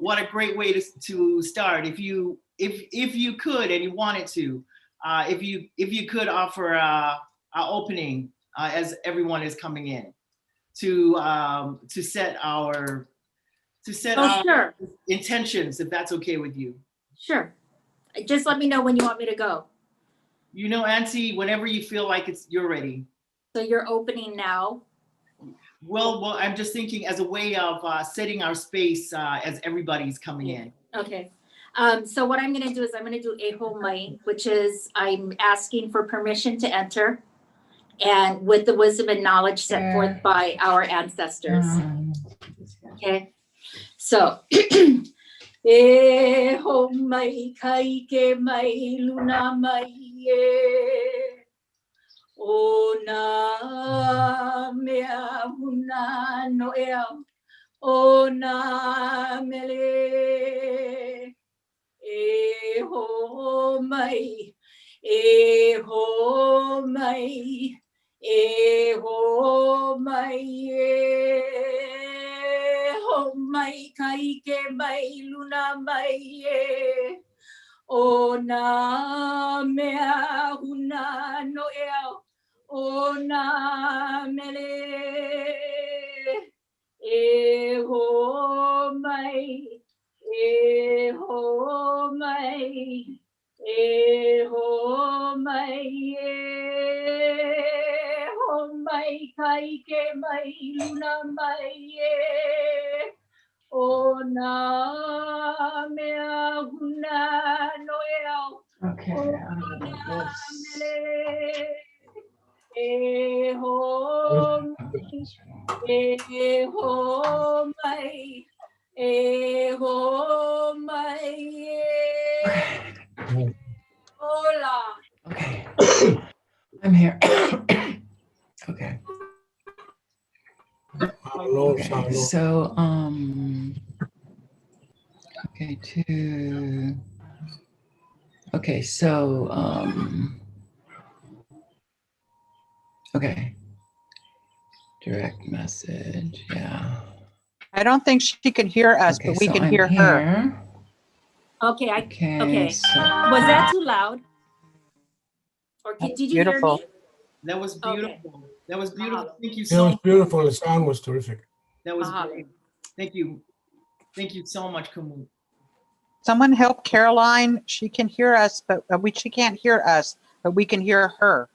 what a great way to start. If you could and you wanted to, if you could offer an opening as everyone is coming in to set our sure. intentions, if that's okay with you. Sure. Just let me know when you want me to go. You know, Auntie, whenever you feel like you're ready. So you're opening now? Well, I'm just thinking as a way of setting our space as everybody's coming in. Okay. So what I'm going to do is I'm going to do eho mai, which is I'm asking for permission to enter, and with the wisdom and knowledge set forth by our ancestors. Okay. So. Eho mai kaike mai luna mai e o na mea huna noel o na mele eho mai eho mai eho mai eho mai kaike mai luna mai e o na mea huna noel o na mele eho mai eho mai eho mai eho mai kaike mai luna mai e o na mea huna noel. Okay, Eho mai, eho mai, hola. Okay, I'm here. Okay. Okay, so okay, direct message, yeah. I don't think she can hear us, Okay, but we so can I'm hear here. her. Okay, Okay. So, So, was that too loud? Or did you Beautiful. hear me? That was beautiful. Okay. That was beautiful. Mahalo. Thank you It so was much. beautiful. The sound was terrific. That was Mahalo. great. Thank you. Thank you so much, Kumu. Someone help Caroline. She can hear us, but she can't hear us, but we can hear her.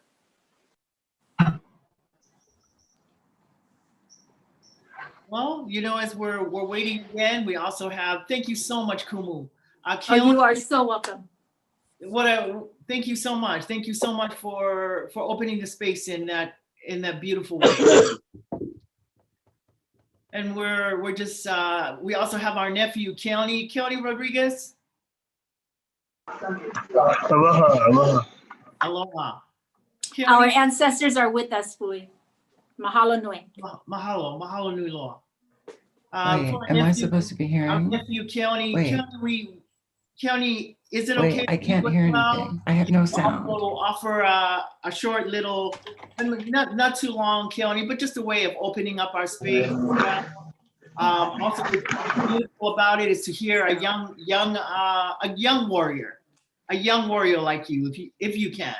Well, you know, as we're waiting again, we also have, thank you so much, Kumu. You are so welcome. Thank you so much. Thank you so much for opening the space in that beautiful way. And we're just we also have our nephew Kelly Rodriguez. Aloha. Aloha. Our ancestors are with us, Fui. Mahalo nui. Mahalo nui loa. wait, am I supposed to be hearing? Our nephew Kelly, is it okay? Wait, I can't hear anything. I have no sound. We'll offer a short little, not too long, Kelly, but just a way of opening up our space. Also, what's beautiful about it is to hear a young warrior like you, if you can.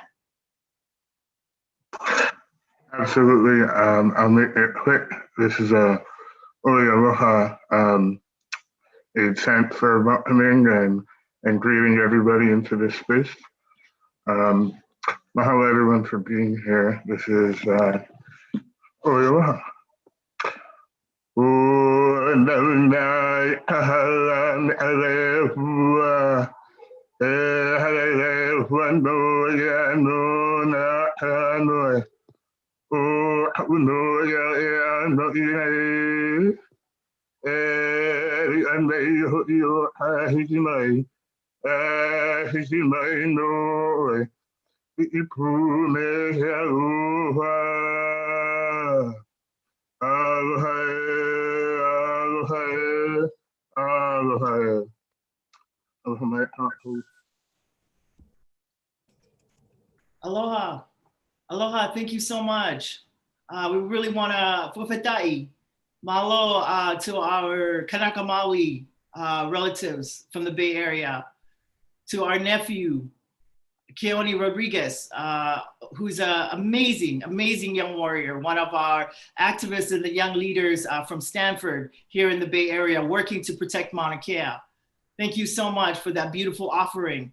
Absolutely. I'll make it quick. This is a Oli Aloha. It's sent for welcoming and greeting everybody into this space. Mahalo everyone for being here. This is Oli Aloha. Aloha, thank you so much. We really want to fufetai. Malo to our Kanaka Maui relatives from the Bay Area, to our nephew, Keone Rodriguez, who's an amazing, amazing young warrior, one of our activists and the young leaders from Stanford here in the Bay Area, working to protect Mauna Kea. Thank you so much for that beautiful offering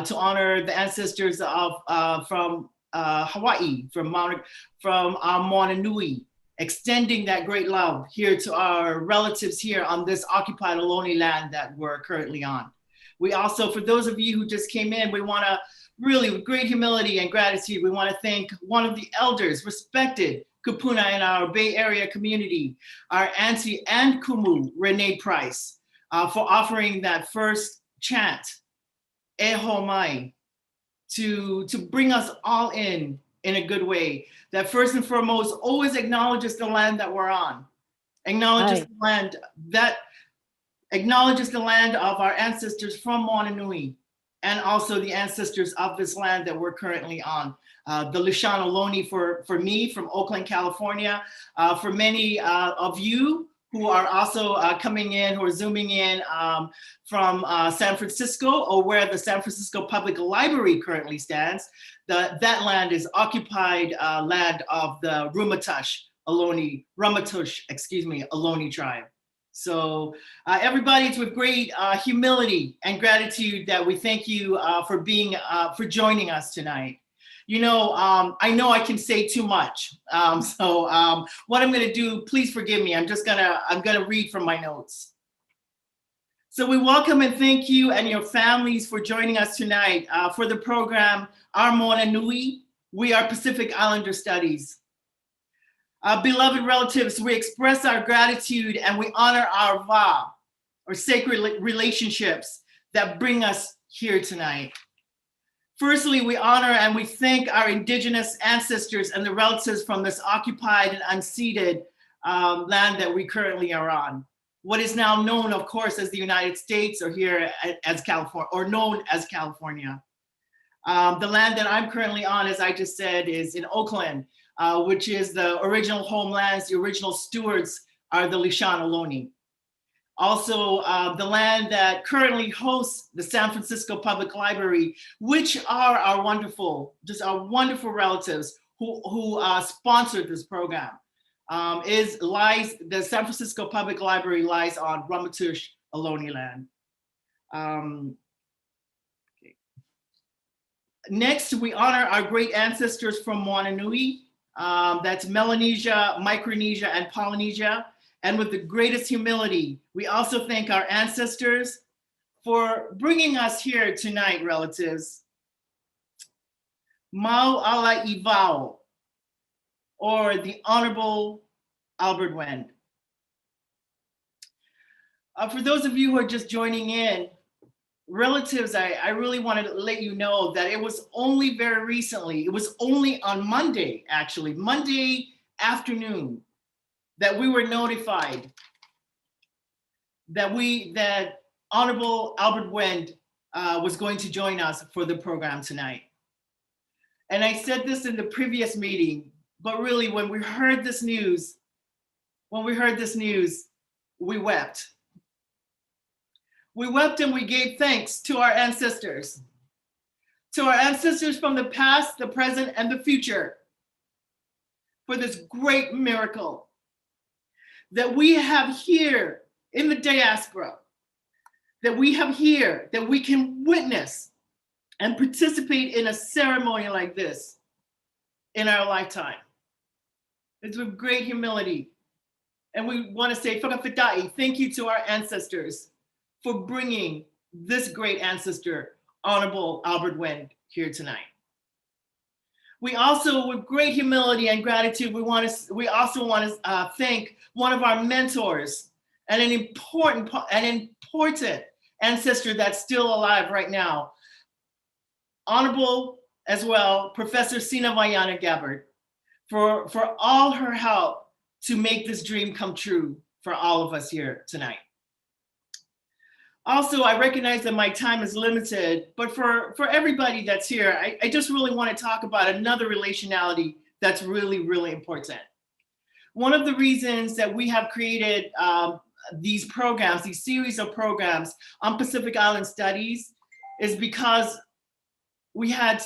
to honor the ancestors of from Hawaii, from Moana Nui, extending that great love here to our relatives here on this occupied Ohlone land that we're currently on. We also, for those of you who just came in, we want to really, with great humility and gratitude, we want to thank one of the elders, respected kupuna in our Bay Area community, our auntie and kumu, Renee Price, for offering that first chant, E ho mai, to bring us all in a good way. That first and foremost always acknowledges the land that we're on, acknowledges the land that acknowledges the land of our ancestors from Moana Nui, and also the ancestors of this land that we're currently on. The Lishan Ohlone for me from Oakland, California, for many of you who are also coming in, who are zooming in from San Francisco, or where the San Francisco Public Library currently stands. That land is occupied land of the Ramatush Ohlone tribe. So everybody, it's with great humility and gratitude that we thank you for joining us tonight. You know, I know I can say too much. So what I'm gonna do, please forgive me. I'm gonna read from my notes. So we welcome and thank you and your families for joining us tonight for the program, Our Moana Nui, We Are Pacific Islander Studies. Beloved relatives, we express our gratitude and we honor our va, or sacred relationships that bring us here tonight. Firstly, we honor and we thank our indigenous ancestors and the relatives from this occupied and unceded land that we currently are on. What is now known, of course, as the United States, or here as California, or known as California. The land that I'm currently on, as I just said, is in Oakland, which is the original homelands. The original stewards are the Lishan Ohlone. Also, the land that currently hosts the San Francisco Public Library, which are our wonderful relatives who sponsored this program, the San Francisco Public Library lies on Ramatush Ohlone land. Next, we honor our great ancestors from Moana Nui. That's Melanesia, Micronesia, and Polynesia. And with the greatest humility, we also thank our ancestors for bringing us here tonight, relatives. Mau ala Ivao, or the Honorable Albert Wendt. For those of you who are just joining in, relatives, I really wanted to let you know that it was only very recently, it was only on Monday, actually, Monday afternoon, that we were notified that Honorable Albert Wendt was going to join us for the program tonight. And I said this in the previous meeting, but really when we heard this news, we wept. We wept and we gave thanks to our ancestors from the past, the present, and the future for this great miracle that we have here in the diaspora, that we have here, that we can witness and participate in a ceremony like this in our lifetime. It's with great humility. And we want to say, whakawhitai, thank you to our ancestors for bringing this great ancestor, Honorable Albert Wendt, here tonight. We also, with great humility and gratitude, we also want to thank one of our mentors and an important ancestor that's still alive right now, Honorable as well, Professor Sina Vayana for all her help to make this dream come true for all of us here tonight. Also, I recognize that my time is limited, but for everybody that's here, I just really want to talk about another relationality that's really, really important. One of the reasons that we have created these programs, these series of programs on Pacific Island studies is because we had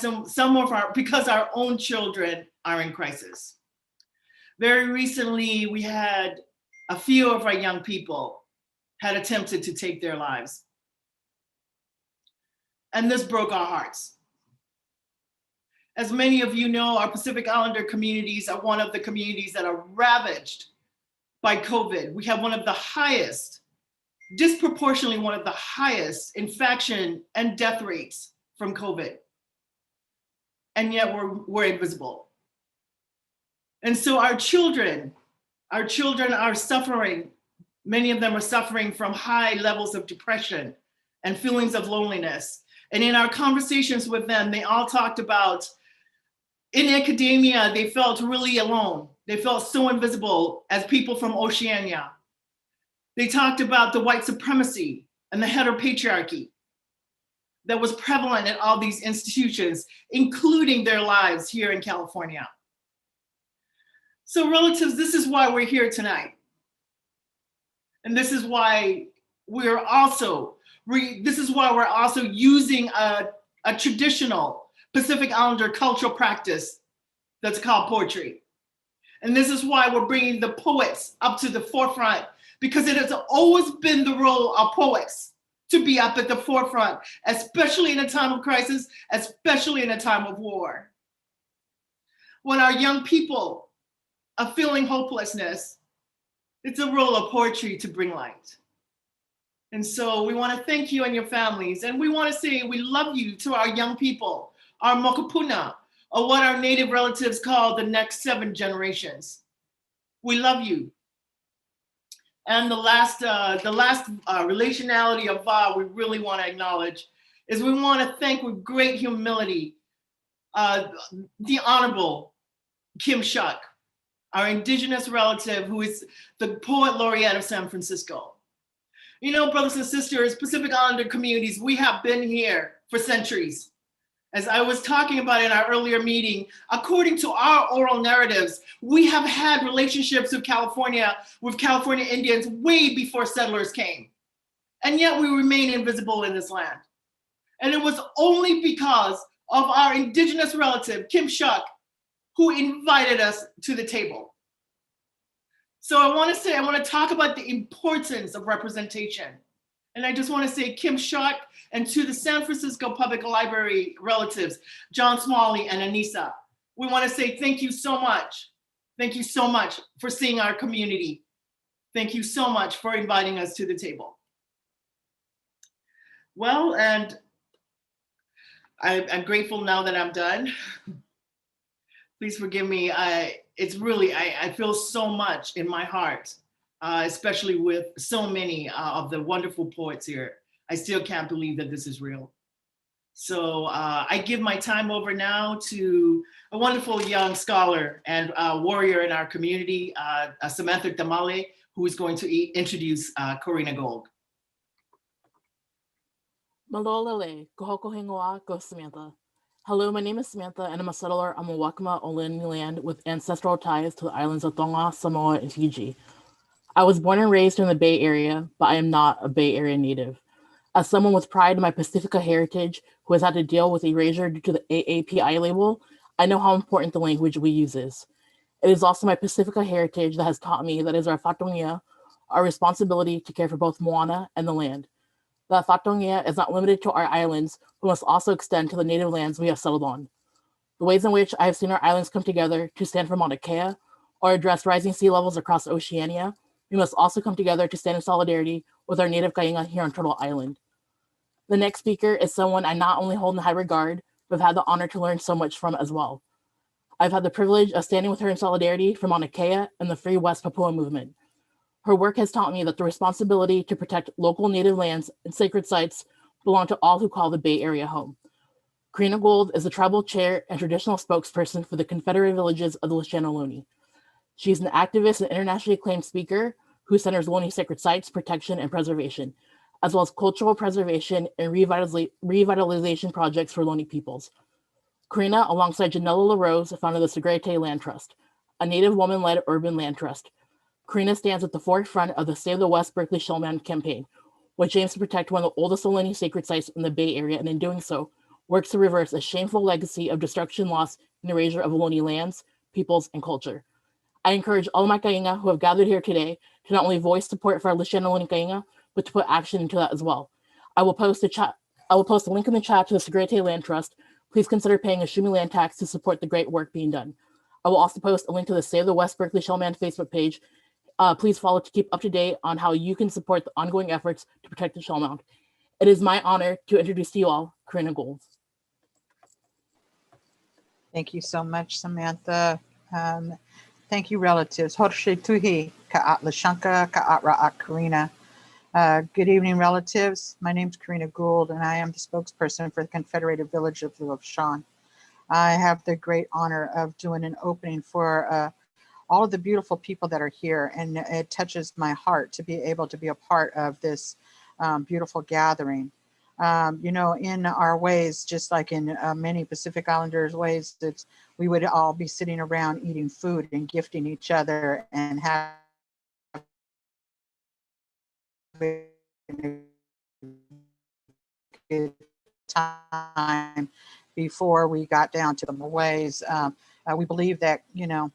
because our own children are in crisis. Very recently, we had a few of our young people had attempted to take their lives. And this broke our hearts. As many of you know, our Pacific Islander communities are one of the communities that are ravaged by COVID. We have one of the highest, disproportionately one of the highest infection and death rates from COVID. And yet we're invisible. And so our children are suffering. Many of them are suffering from high levels of depression and feelings of loneliness. And in our conversations with them, they all talked about, in academia, they felt really alone. They felt so invisible as people from Oceania. They talked about the white supremacy and the heteropatriarchy that was prevalent in all these institutions, including their lives here in California. So relatives, this is why we're here tonight. And this is why we're also using a traditional Pacific Islander cultural practice that's called poetry. And this is why we're bringing the poets up to the forefront, because it has always been the role of poets to be up at the forefront, especially in a time of crisis, especially in a time of war. When our young people are feeling hopelessness, it's a role of poetry to bring light. And so we want to thank you and your families. And we want to say we love you to our young people, our mokopuna, or what our Native relatives call the next 7 generations. We love you. And the last relationality of Va we really want to acknowledge is we want to thank with great humility the Honorable Kim Shuck, our Indigenous relative who is the Poet Laureate of San Francisco. You know, brothers and sisters, Pacific Islander communities, we have been here for centuries. As I was talking about in our earlier meeting, according to our oral narratives, we have had relationships with California Indians way before settlers came. And yet we remain invisible in this land. And it was only because of our Indigenous relative, Kim Shuck, who invited us to the table. So I want to talk about the importance of representation. And I just want to say Kim Shuck, and to the San Francisco Public Library relatives, John Smalley and Anissa, we want to say thank you so much. Thank you so much for seeing our community. Thank you so much for inviting us to the table. Well, and I'm grateful now that I'm done. Please forgive me. I feel so much in my heart, especially with so many of the wonderful poets here. I still can't believe that this is real. So I give my time over now to a wonderful young scholar and warrior in our community, Samantha Tamale, who is going to introduce Karina Gold. Malolele, kohoko hingoa, ko Samantha. Hello, my name is Samantha, and I'm a settler on Wakima Ohlone land with ancestral ties to the islands of Tonga, Samoa, and Fiji. I was born and raised in the Bay Area, but I am not a Bay Area native. As someone with pride in my Pacifica heritage who has had to deal with erasure due to the AAPI label, I know how important the language we use is. It is also my Pacifica heritage that has taught me that it is our whatongia, our responsibility to care for both Moana and the land. That whatongia is not limited to our islands, but must also extend to the native lands we have settled on. The ways in which I have seen our islands come together to stand for Mauna Kea or address rising sea levels across Oceania, we must also come together to stand in solidarity with our native kainga here on Turtle Island. The next speaker is someone I not only hold in high regard, but have had the honor to learn so much from as well. I've had the privilege of standing with her in solidarity for Mauna Kea and the Free West Papua movement. Her work has taught me that the responsibility to protect local native lands and sacred sites belong to all who call the Bay Area home. Karina Gold is the tribal chair and traditional spokesperson for the Confederate villages of the Lisiate. She's an activist and internationally acclaimed speaker who centers Ohlone sacred sites, protection, and preservation, as well as cultural preservation and revitalization projects for Ohlone peoples. Karina, alongside Janella LaRose, founded the Segrete Land Trust, a Native woman-led urban land trust. Karina stands at the forefront of the Save the West Berkeley Shellman campaign, which aims to protect one of the oldest Ohlone sacred sites in the Bay Area, and in doing so, works to reverse a shameful legacy of destruction, loss, and erasure of Ohlone lands, peoples, and culture. I encourage all my kainga who have gathered here today to not only voice support for our Lisiate Ohlone kainga, but to put action into that as well. I will post a link in the chat to the Segrete Land Trust. Please consider paying a Shumi land tax to support the great work being done. I will also post a link to the Save the West Berkeley Shellman Facebook page. Please follow to keep up to date on how you can support the ongoing efforts to protect the Shellmound. It is my honor to introduce to you all Karina Gold. Thank you so much, Samantha. Thank you, relatives. Horshe tuhi ka'at lashanka ka'at ra'at Karina. Good evening, relatives. My name is Karina Gold, and I am the spokesperson for the Confederated Village of Sean. I have the great honor of doing an opening for all of the beautiful people that are here, and it touches my heart to be able to be a part of this beautiful gathering. You know, in our ways, just like in many Pacific Islanders ways, we would all be sitting around eating food and gifting each other and having a good time before we got down to the ways. We believe that, you know,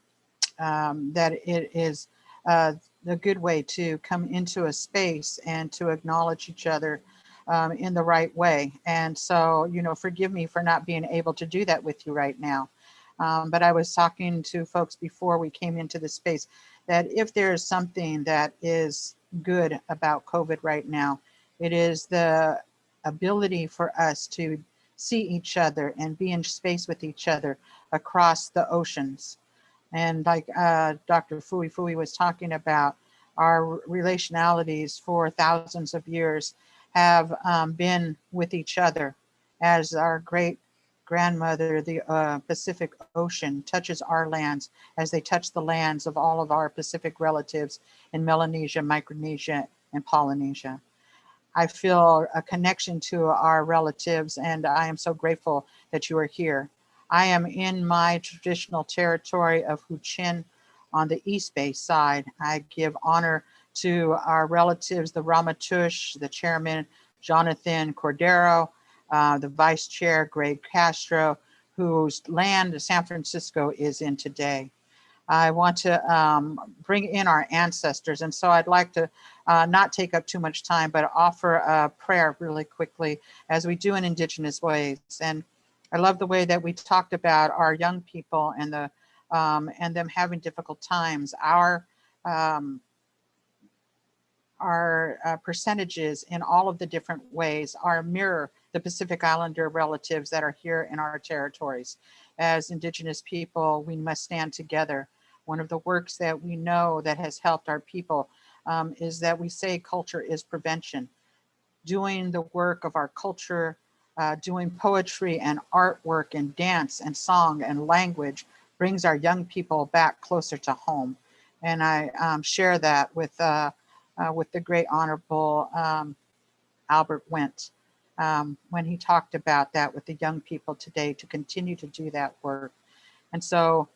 that it is a good way to come into a space and to acknowledge each other in the right way. And so, you know, forgive me for not being able to do that with you right now. But I was talking to folks before we came into the space that if there's something that is good about COVID right now, it is the ability for us to see each other and be in space with each other across the oceans. And like Dr. Fuifuilupe was talking about, our relationalities for thousands of years have been with each other as our great grandmother, the Pacific Ocean, touches our lands as they touch the lands of all of our Pacific relatives in Melanesia, Micronesia, and Polynesia. I feel a connection to our relatives, and I am so grateful that you are here. I am in my traditional territory of Huichin on the East Bay side. I give honor to our relatives, the Ramatush, the chairman, Jonathan Cordero, the vice chair, Greg Castro, whose land San Francisco is in today. I want to bring in our ancestors. And so I'd like to not take up too much time, but offer a prayer really quickly as we do in Indigenous ways. And I love the way that we talked about our young people and them having difficult times. Our percentages in all of the different ways are mirror the Pacific Islander relatives that are here in our territories. As Indigenous people, we must stand together. One of the works that we know that has helped our people is that we say culture is prevention. Doing the work of our culture, doing poetry and artwork and dance and song and language brings our young people back closer to home. And I share that with the great Honorable Albert Wendt when he talked about that with the young people today to continue to do that work. And so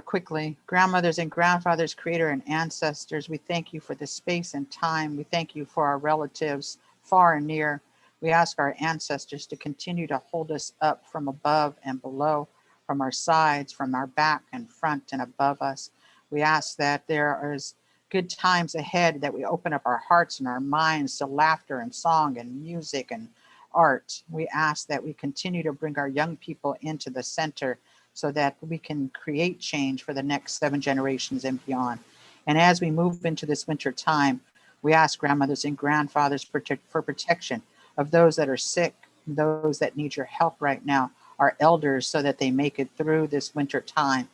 quickly, grandmothers and grandfathers, creator and ancestors, we thank you for the space and time. We thank you for our relatives far and near. We ask our ancestors to continue to hold us up from above and below, from our sides, from our back and front and above us. We ask that there is good times ahead, that we open up our hearts and our minds to laughter and song and music and art. We ask that we continue to bring our young people into the center so that we can create change for the next 7 generations and beyond. And as we move into this winter time, we ask grandmothers and grandfathers for protection of those that are sick, those that need your help right now, our elders, so that they make it through this winter time,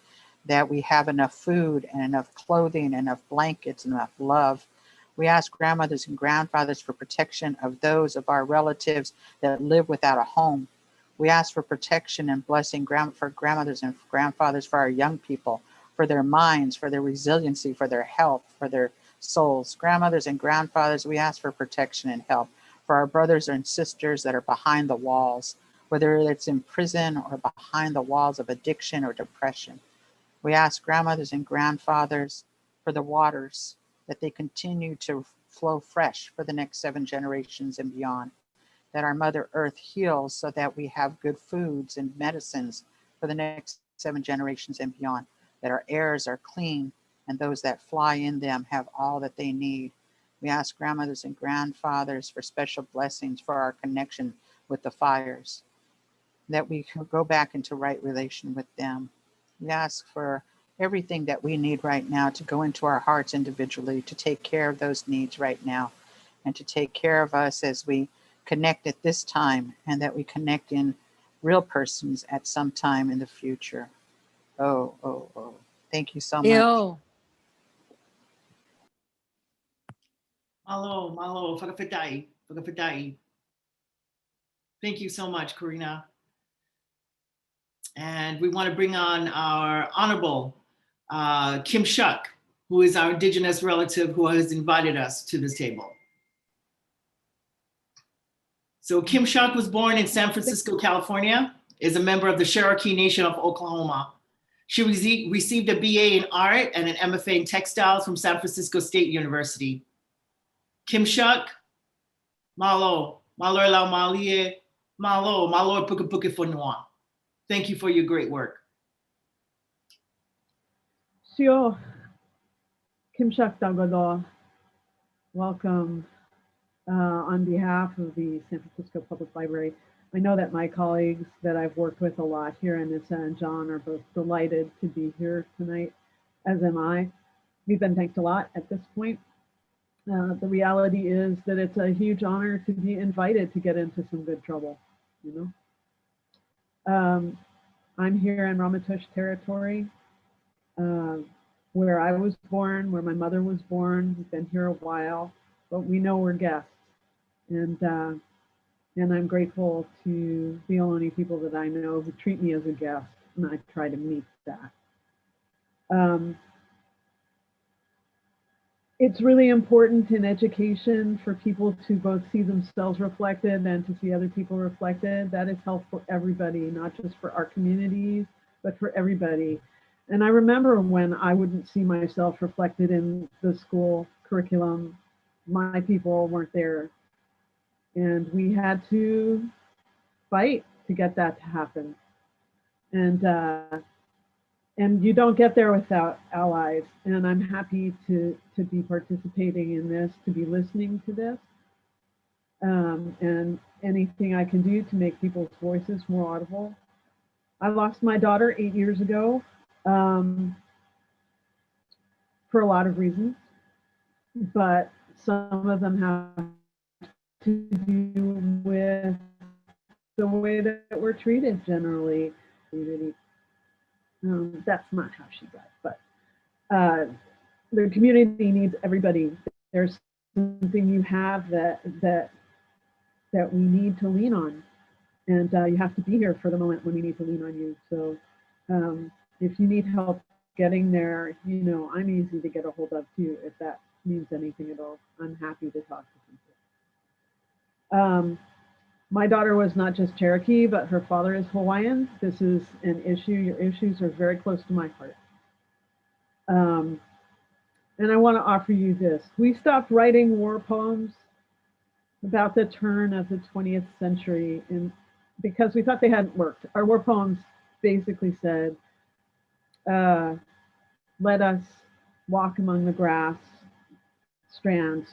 that we have enough food and enough clothing, enough blankets, enough love. We ask grandmothers and grandfathers for protection of those of our relatives that live without a home. We ask for protection and blessing for grandmothers and grandfathers, for our young people, for their minds, for their resiliency, for their health, for their souls. Grandmothers and grandfathers, we ask for protection and help for our brothers and sisters that are behind the walls, whether it's in prison or behind the walls of addiction or depression. We ask grandmothers and grandfathers for the waters, that they continue to flow fresh for the next 7 generations and beyond, that our Mother Earth heals so that we have good foods and medicines for the next 7 generations and beyond, that our airs are clean and those that fly in them have all that they need. We ask grandmothers and grandfathers for special blessings for our connection with the fires, that we can go back into right relation with them. We ask for everything that we need right now to go into our hearts individually, to take care of those needs right now, and to take care of us as we connect at this time, and that we connect in real persons at some time in the future. Oh, oh, oh. Thank you so much. Yo. Malo, malo, whakawhitai, whakawhitai. Thank you so much, Karina. And we want to bring on our Honorable Kim Shuck, who is our Indigenous relative who has invited us to this table. So Kim Shuck was born in San Francisco, California, is a member of the Cherokee Nation of Oklahoma. She received a BA in art and an MFA in textiles from San Francisco State University. Kim Shuck, malo, malo la malie, malo, malo puka puka fonua. Thank you for your great work. Sure. Kim Shuck Dagodo. Welcome on behalf of the San Francisco Public Library. I know that my colleagues that I've worked with a lot here, Anissa and John, are both delighted to be here tonight, as am I. We've been thanked a lot at this point. The reality is that it's a huge honor to be invited to get into some good trouble, you know? I'm here in Ramaytush territory, where I was born, where my mother was born. We've been here a while, but we know we're guests. And I'm grateful to the only people that I know who treat me as a guest, and I try to meet that. It's really important in education for people to both see themselves reflected and to see other people reflected. That is helpful for everybody, not just for our communities, but for everybody. And I remember when I wouldn't see myself reflected in the school curriculum, my people weren't there. And we had to fight to get that to happen. And you don't get there without allies. And I'm happy to be participating in this, to be listening to this. And anything I can do to make people's voices more audible. I lost my daughter 8 years ago for a lot of reasons, but some of them have to do with the way that we're treated generally. That's not how she died, but the community needs everybody. There's something you have that we need to lean on, and you have to be here for the moment when we need to lean on you. So if you need help getting there, you know, I'm easy to get a hold of too, if that means anything at all. I'm happy to talk to people. My daughter was not just Cherokee, but her father is Hawaiian. This is an issue. Your issues are very close to my heart. And I want to offer you this. We stopped writing war poems about the turn of the 20th century because we thought they hadn't worked. Our war poems basically said, let us walk among the grass strands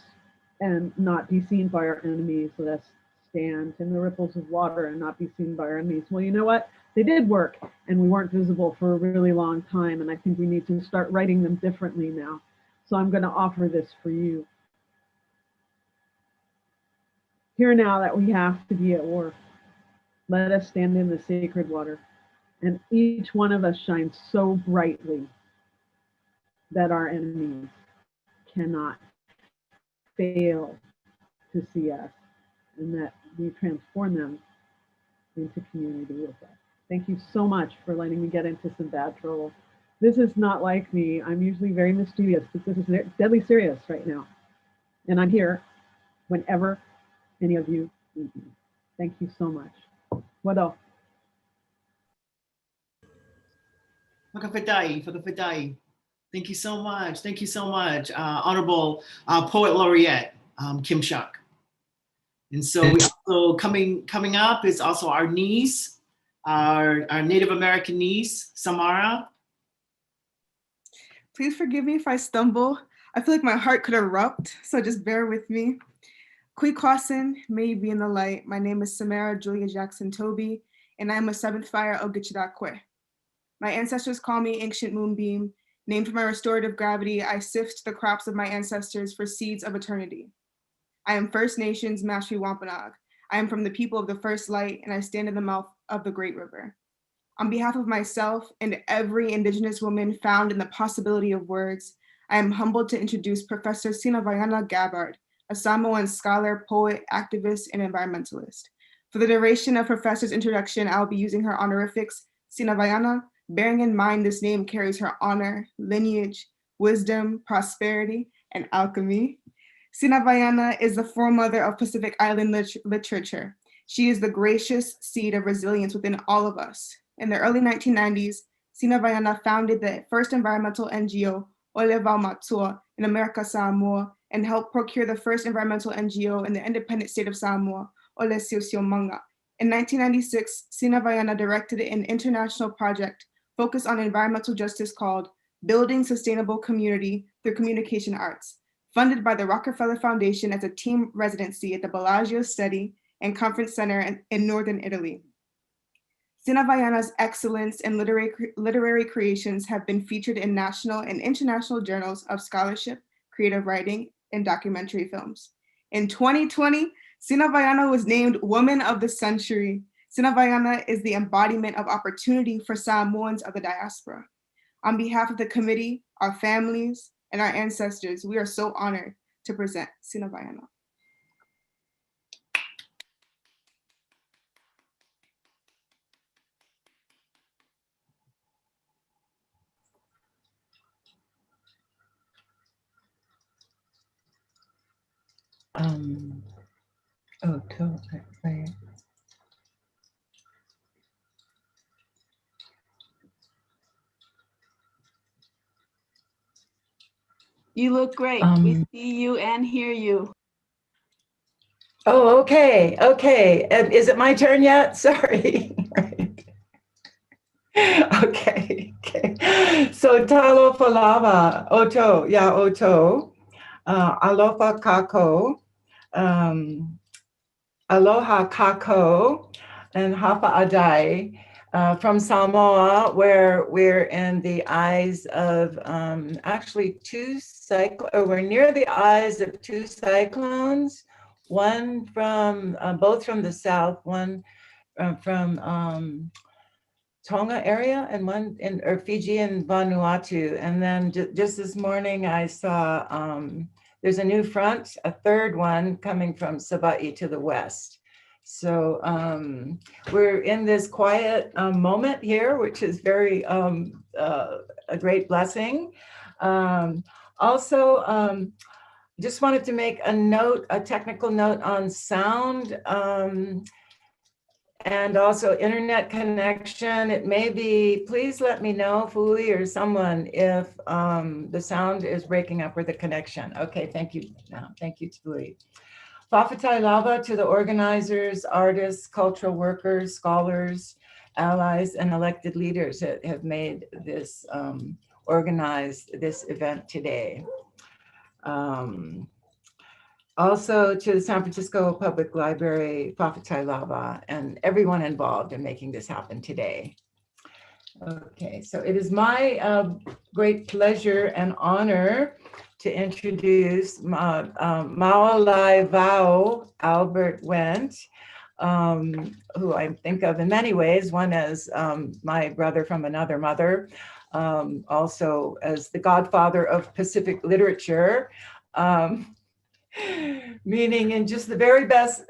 and not be seen by our enemies. Let us stand in the ripples of water and not be seen by our enemies. Well, you know what? They did work, and we weren't visible for a really long time, and I think we need to start writing them differently now. So I'm going to offer this for you. Hear now that we have to be at war. Let us stand in the sacred water, and each one of us shines so brightly that our enemies cannot fail to see us, and that we transform them into community with us. Thank you so much for letting me get into some bad trouble. This is not like me. I'm usually very mischievous, but this is deadly serious right now. And I'm here whenever any of you need me. Thank you so much. Wado. Whakawhitai, whakawhitai. Thank you so much. Thank you so much, Honorable Poet Laureate Kim Shuck. And so we also coming up is also our niece, our Native American niece, Samara. Please forgive me if I stumble. I feel like my heart could erupt, so just bear with me. Kui Kwasin, may you be in the light. My name is Samara Julia Jackson Toby, and I am a 7th fire Ogichidakwe. My ancestors call me Ancient Moonbeam. Named for my restorative gravity, I sift the crops of my ancestors for seeds of eternity. I am First Nations Mashwi Wampanoag. I am from the people of the first light, and I stand in the mouth of the great river. On behalf of myself and every Indigenous woman found in the possibility of words, I am humbled to introduce Professor Sina Vayana Gabbard, a Samoan scholar, poet, activist, and environmentalist. For the duration of Professor's introduction, I will be using her honorifics, Sina Vayana, bearing in mind this name carries her honor, lineage, wisdom, prosperity, and alchemy. Sina Vayana is the foremother of Pacific Island literature. She is the gracious seed of resilience within all of us. In the early 1990s, Sina Vayana founded the first environmental NGO, Ole Vau Matua, in America Samoa, and helped procure the first environmental NGO in the independent state of Samoa, Ole Siusiomanga. In 1996, Sina Vayana directed an international project focused on environmental justice called Building Sustainable Community Through Communication Arts, funded by the Rockefeller Foundation as a team residency at the Bellagio Study and Conference Center in Northern Italy. Sina Vayana's excellence and literary creations have been featured in national and international journals of scholarship, creative writing, and documentary films. In 2020, Sina Vayana was named Woman of the Century. Sina Vayana is the embodiment of opportunity for Samoans of the diaspora. On behalf of the committee, our families, and our ancestors, we are so honored to present Sina Vayana. Right. You look great. We see you and hear you. Oh, okay. Is it my turn yet? Sorry. Okay. So talofa lava, oto, ya oto, alofa kako, aloha kako, and hafa adai. From Samoa, where we're in the eyes of actually we're near the eyes of 2 cyclones, one from, both from the south, one from Tonga area and one in Fiji and Vanuatu. And then just this morning I saw there's a new front, a 3rd one coming from Savaii to the west. So we're in this quiet moment here, which is very a great blessing. Also, just wanted to make a technical note on sound and also internet connection. It may be, please let me know, Fui or someone, if the sound is breaking up or the connection. Okay, thank you. Thank you, Fui. Whawhatai lava to the organizers, artists, cultural workers, scholars, allies, and elected leaders that have made this, organized this event today. Also to the San Francisco Public Library, Whawhatai lava, and everyone involved in making this happen today. Okay, so it is my great pleasure and honor to introduce Maolai Vau Albert Wendt, who I think of in many ways, one as my brother from another mother, also as the godfather of Pacific literature, meaning in just the very best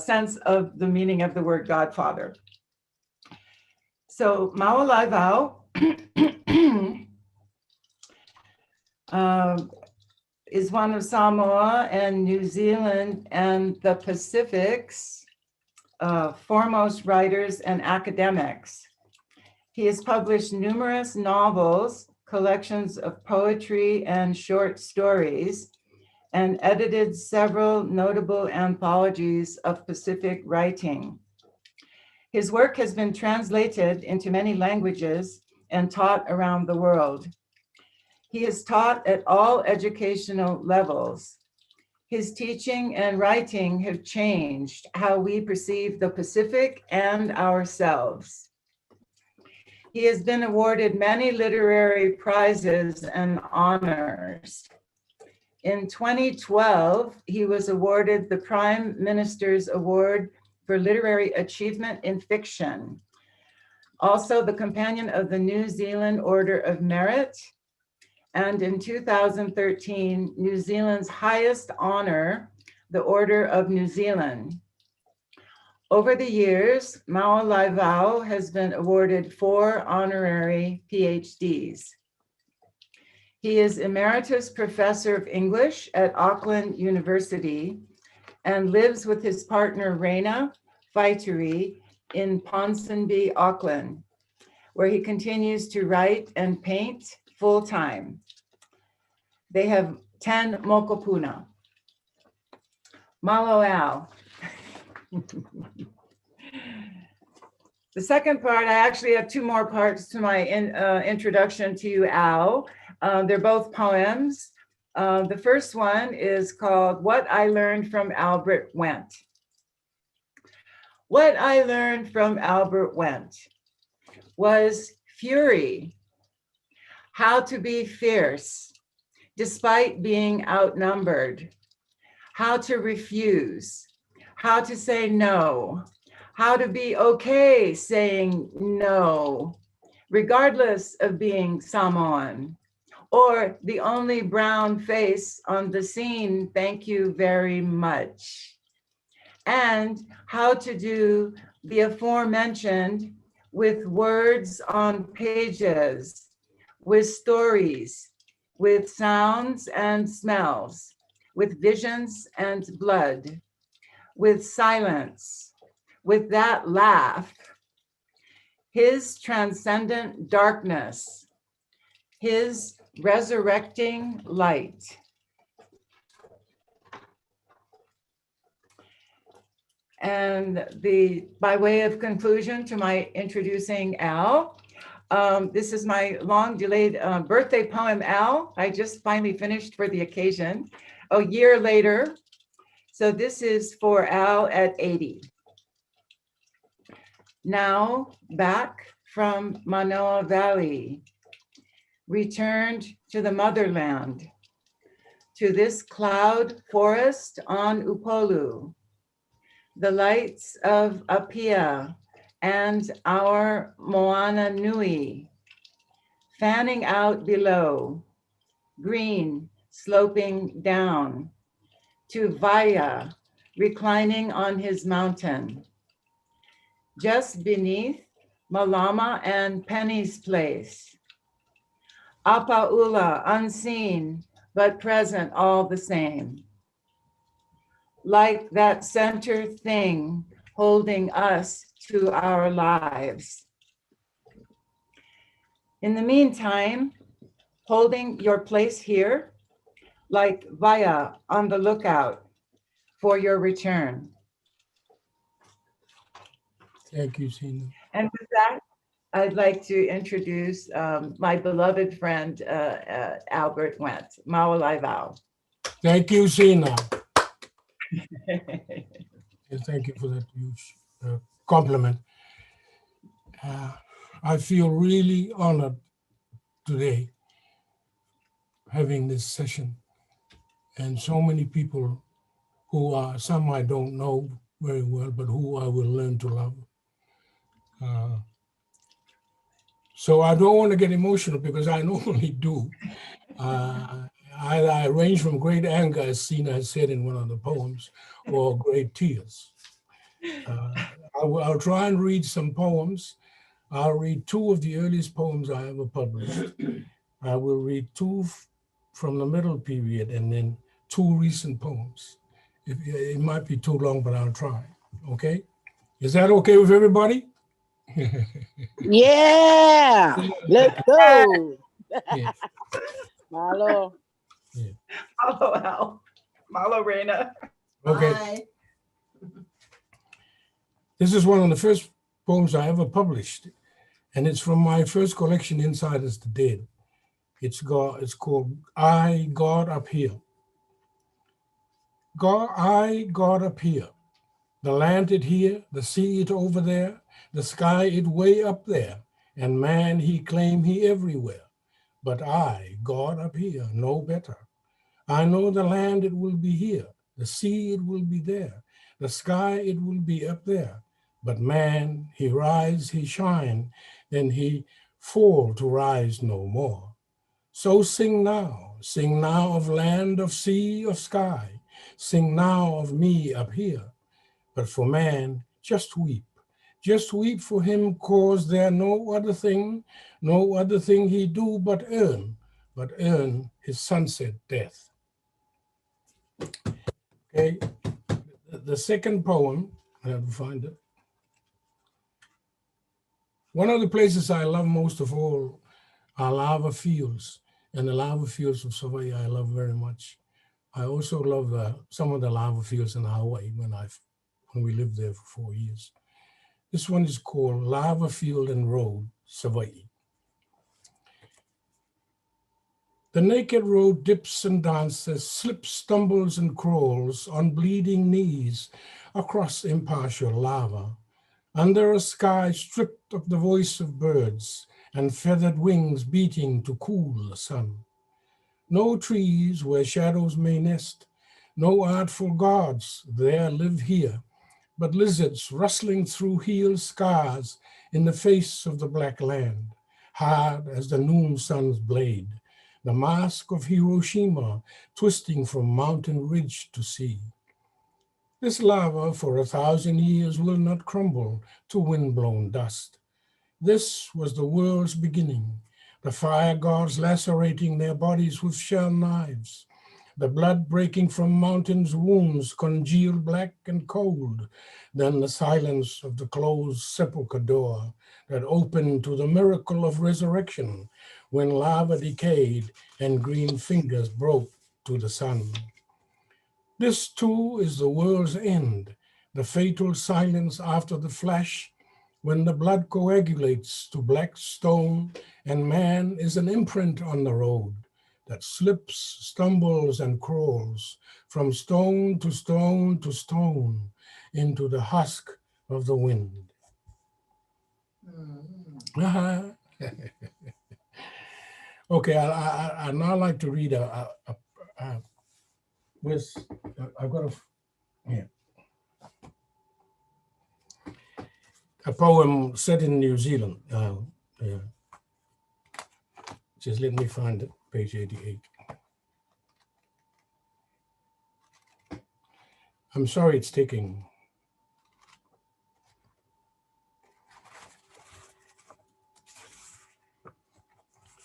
sense of the meaning of the word godfather. So Maolai Vau is one of Samoa and New Zealand and the Pacific's foremost writers and academics. He has published numerous novels, collections of poetry and short stories, and edited several notable anthologies of Pacific writing. His work has been translated into many languages and taught around the world. He has taught at all educational levels. His teaching and writing have changed how we perceive the Pacific and ourselves. He has been awarded many literary prizes and honors. In 2012, he was awarded the Prime Minister's Award for Literary Achievement in Fiction, also the Companion of the New Zealand Order of Merit, and in 2013, New Zealand's highest honor, the Order of New Zealand. Over the years, Mau Laivao has been awarded 4 honorary PhDs. He is Emeritus Professor of English at Auckland University and lives with his partner, Reina Faituri, in Ponsonby, Auckland, where he continues to write and paint full-time. They have 10 mokopuna. Malo Al. The second part, I actually have 2 more parts to my introduction to you, Al. They're both poems. The first one is called What I Learned from Albert Wendt. What I learned from Albert Wendt was fury, how to be fierce despite being outnumbered, how to refuse, how to say no, how to be okay saying no, regardless of being Samoan, or the only brown face on the scene, thank you very much. And how to do the aforementioned with words on pages, with stories, with sounds and smells, with visions and blood, with silence, with that laugh, his transcendent darkness, his resurrecting light. And by way of conclusion to my introducing Al, this is my long delayed birthday poem, Al. I just finally finished for the occasion, a year later. So this is for Al at 80. Now back from Manoa Valley, returned to the motherland, to this cloud forest on Upolu, the lights of Apia and our Moana Nui, fanning out below, green sloping down, to Vaya, reclining on his mountain. Just beneath Malama and Penny's place, Apa'ula, unseen, but present all the same. Like that center thing holding us to our lives. In the meantime, holding your place here, like Vaya on the lookout for your return. Thank you, Sina. And with that, I'd like to introduce my beloved friend, Albert Wendt. Mawalai Vau. Thank you, Sina. And thank you for that huge compliment. I feel really honored today having this session, and so many people who are, some I don't know very well, but who I will learn to love. So I don't want to get emotional because I normally do. I range from great anger, as Sina has said in one of the poems, or great tears. I'll try and read some poems. I'll read 2 of the earliest poems I ever published. I will read 2 from the middle period and then 2 recent poems. It might be too long, but I'll try, okay? Is that okay with everybody? Yeah, let's go. Yeah. Malo. Yeah. Malo, Al. Malo, Reina. Okay. Bye. This is one of the first poems I ever published, and it's from my first collection, Inside is the Dead. It's called I, God Up Here. God up here. The land it here, the sea it over there, the sky it way up there, and man he claim he everywhere. But I, God up here, know better. I know the land it will be here, the sea it will be there, the sky it will be up there. But man, he rise, he shine, then he fall to rise no more. So sing now of land, of sea, of sky. Sing now of me up here. But for man, just weep for him, cause there no other thing he do but earn his sunset death. Okay, the second poem, I have to find it. One of the places I love most of all are lava fields, and the lava fields of Savai'i I love very much. I also love some of the lava fields in Hawaii when we lived there for 4 years. This one is called Lava Field and Road, Savai'i. The naked road dips and dances, slips, stumbles, and crawls on bleeding knees across impartial lava, under a sky stripped of the voice of birds and feathered wings beating to cool the sun. No trees where shadows may nest, no artful gods there live here, but lizards rustling through healed scars in the face of the black land, hard as the noon sun's blade, the mask of Hiroshima twisting from mountain ridge to sea. This lava for 1,000 years will not crumble to wind-blown dust. This was the world's beginning, the fire gods lacerating their bodies with shell knives, the blood breaking from mountains' wounds congealed black and cold, then the silence of the closed sepulchre door that opened to the miracle of resurrection when lava decayed and green fingers broke to the sun. This too is the world's end, the fatal silence after the flash, when the blood coagulates to black stone and man is an imprint on the road that slips, stumbles, and crawls from stone to stone to stone into the husk of the wind. Okay, I'd now like to read I've got a poem set in New Zealand. Just let me find it, page 88. I'm sorry it's taking.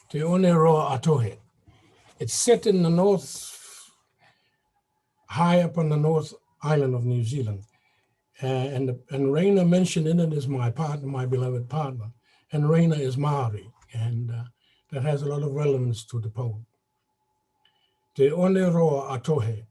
Te One Roa Atohe. It's set in the north, high up on the North Island of New Zealand. And Reina mentioned in it as my partner, my beloved partner. And Reina is Maori, and that has a lot of relevance to the poem. Te One Roa Atohe.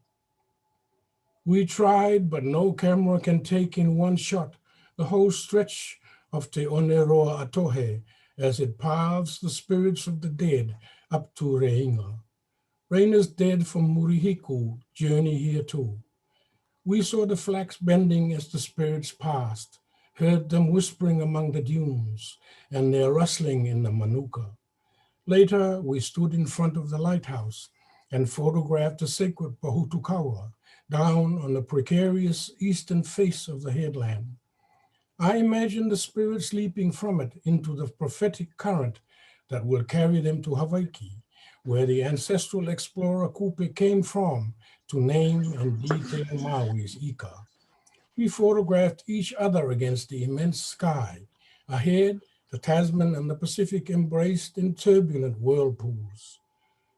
We tried, but no camera can take in one shot the whole stretch of Te One Roa Atohe as it paths the spirits of the dead up to Reinga. Reina's dead from Murihiku journey here too. We saw the flax bending as the spirits passed, heard them whispering among the dunes and their rustling in the manuka. Later, we stood in front of the lighthouse and photographed the sacred Pahutukawa down on the precarious eastern face of the headland. I imagine the spirits leaping from it into the prophetic current that will carry them to Hawaii, where the ancestral explorer Kupe came from to name and detail Maui's Ika. We photographed each other against the immense sky. Ahead, the Tasman and the Pacific embraced in turbulent whirlpools.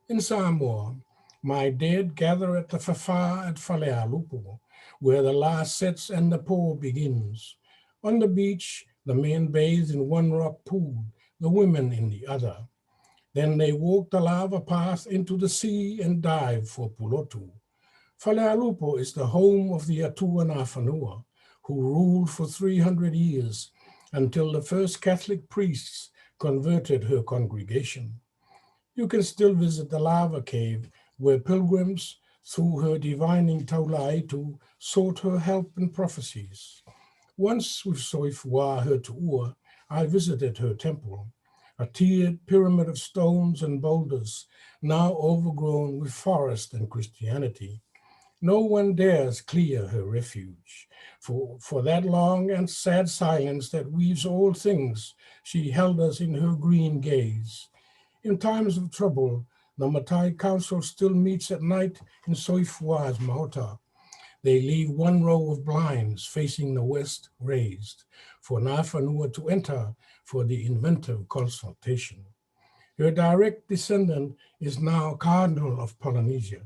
In Samoa, my dead gather at the Whawha at Whalealupo, where the last sets and the po begins. On the beach, the men bathe in one rock pool, the women in the other. Then they walk the lava path into the sea and dive for Pulotu. Falealupo is the home of the Atua Whanua, who ruled for 300 years until the first Catholic priests converted her congregation. You can still visit the lava cave where pilgrims, through her divining Taulaitu, sought her help and prophecies. Once with Soifua, her tuua, I visited her temple, a tiered pyramid of stones and boulders, now overgrown with forest and Christianity. No one dares clear her refuge. For that long and sad silence that weaves all things, she held us in her green gaze. In times of trouble, the Matai Council still meets at night in Soifua's Mahota. They leave one row of blinds facing the west raised for Ngāwhanua to enter for the inventive consultation. Her direct descendant is now Cardinal of Polynesia.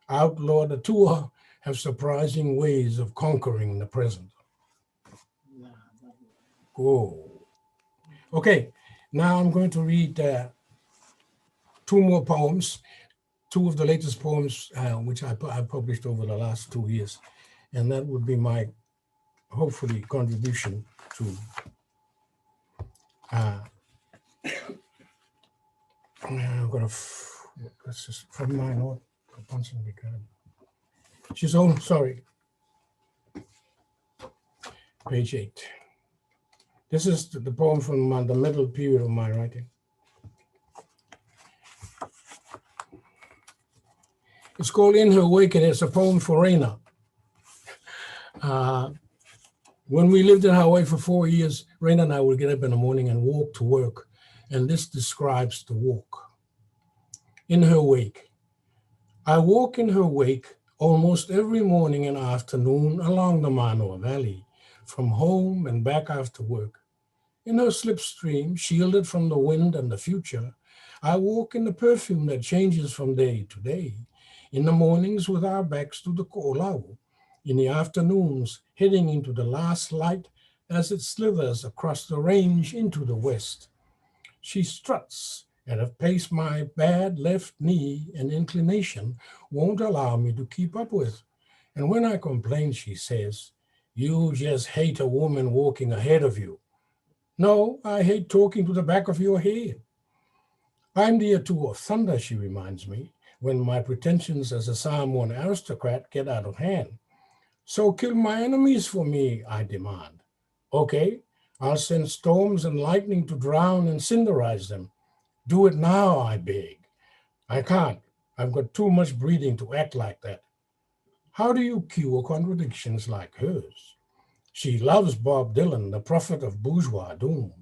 Outlawed Atua have surprising ways of conquering the present. Oh. Okay, now I'm going to read two more poems, two of the latest poems which I published over the last 2 years. And that would be my, hopefully, contribution to I'm going to, this is from my note. She's on, sorry. Page 8. This is the poem from the middle period of my writing. It's called In Her Wake, and it's a poem for Reina. When we lived in Hawaii for 4 years, Reina and I would get up in the morning and walk to work, and this describes the walk. In her wake. I walk in her wake almost every morning and afternoon along the Manoa Valley, from home and back after work. In her slipstream, shielded from the wind and the future, I walk in the perfume that changes from day to day. In the mornings with our backs to the ko'olau, in the afternoons heading into the last light as it slithers across the range into the west. She struts at a pace my bad left knee and inclination won't allow me to keep up with. And when I complain, she says, "You just hate a woman walking ahead of you." No, I hate talking to the back of your head. I'm the Atua of thunder, she reminds me, when my pretensions as a Samoan aristocrat get out of hand. So kill my enemies for me, I demand. Okay, I'll send storms and lightning to drown and cinderize them. Do it now, I beg. I can't. I've got too much breeding to act like that. How do you cure contradictions like hers? She loves Bob Dylan, the prophet of bourgeois doom.